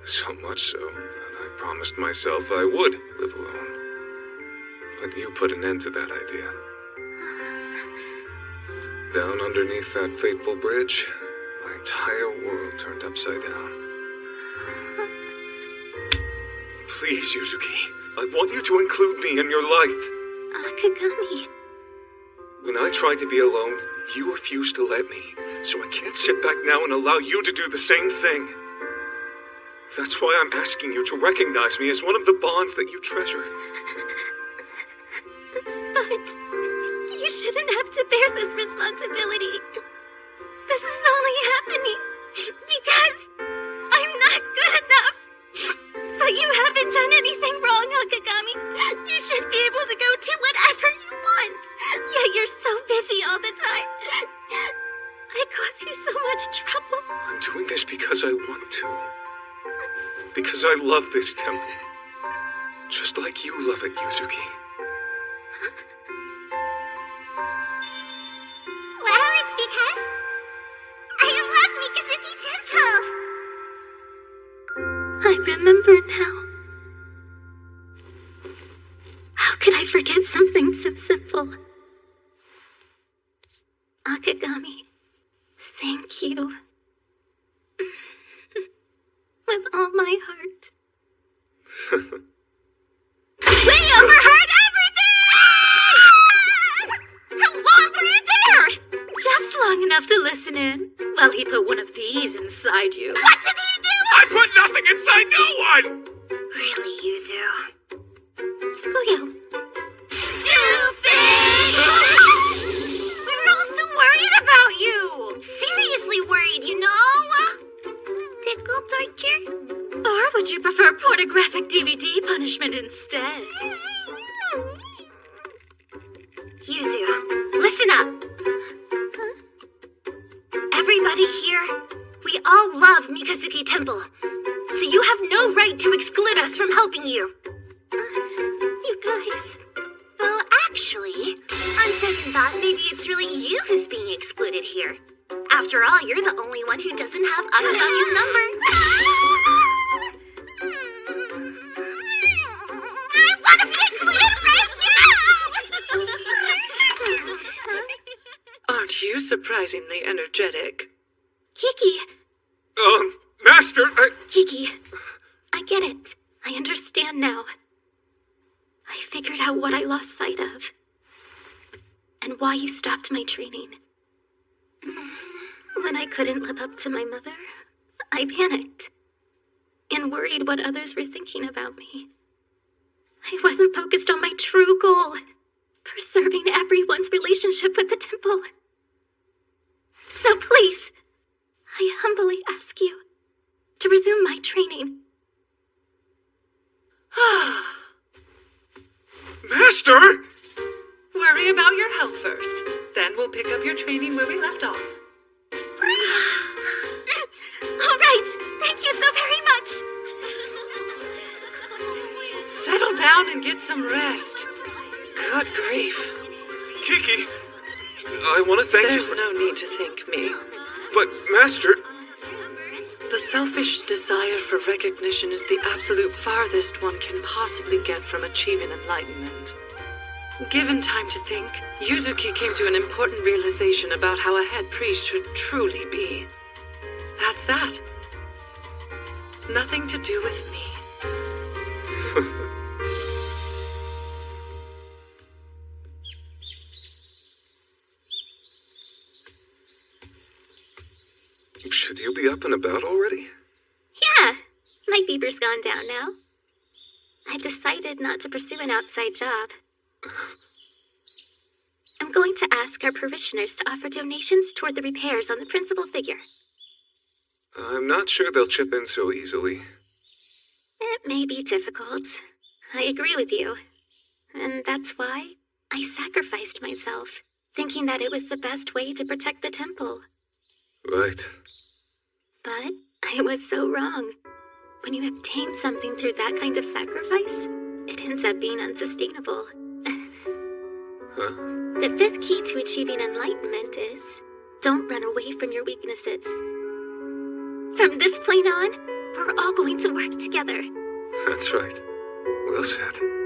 So much so that I promised myself I would live alone. But you put an end to that idea. Down underneath that fateful bridge, my entire world turned upside down. Please, Yuzuki, I want you to include me in your life. Akagami. When I tried to be alone, you refused to let me, so I can't sit back now and allow you to do the same thing. That's why I'm asking you to recognize me as one of the bonds that you treasure. But you shouldn't have to bear this responsibility. This is only happening because I'm not good enough. But you haven't done anything wrong, Akagami. You should be able to go do whatever you want. Yet you're so busy all the time. I cause you so much trouble. I'm doing this because I want to. Because I love this temple. Just like you love it, Yuzuki. Well, it's because I love Mikazuki Temple. I remember now. How could I forget something so simple? Akagami, thank you. With all my heart. We overheard everything! How long were you there? Just long enough to listen in, while he put one of these inside you. What did he do? I put nothing inside no one! Really, Yuzu? Tsukuyo. Stupid! We were all so worried about you! Seriously worried, you know? Tickle torture? Or would you prefer pornographic DVD punishment instead? Yuzu, listen up. Everybody here, we all love Mikazuki Temple. So you have no right to exclude us from helping you. You guys. Though actually, on second thought, maybe it's really you who's being excluded here. After all, you're the only one who doesn't have Akagami's number. I want to be included right now! Aren't you surprisingly energetic? Kiki. Master, Kiki, I get it. I understand now. I figured out what I lost sight of. And why you stopped my training. When I couldn't live up to my mother, I panicked. And worried what others were thinking about me. I wasn't focused on my true goal. Preserving everyone's relationship with the temple. So please, I humbly ask you to resume my training. Master! Worry about your health first. Then we'll pick up your training where we left off. All right. Thank you so very much. down and get some rest. Good grief. Kiki, I want to thank There's you. no need to thank me. But, Master... The selfish desire for recognition is the absolute farthest one can possibly get from achieving enlightenment. Given time to think, Yuzuki came to an important realization about how a head priest should truly be. That's that. Nothing to do with me. Should you be up and about already? Yeah, my fever's gone down now. I've decided not to pursue an outside job. I'm going to ask our parishioners to offer donations toward the repairs on the principal figure. I'm not sure they'll chip in so easily. It may be difficult. I agree with you. And that's why I sacrificed myself, thinking that it was the best way to protect the temple. Right. But I was so wrong. When you obtain something through that kind of sacrifice, it ends up being unsustainable. Huh? The fifth key to achieving enlightenment is, don't run away from your weaknesses. From this point on, we're all going to work together. That's right. Well said.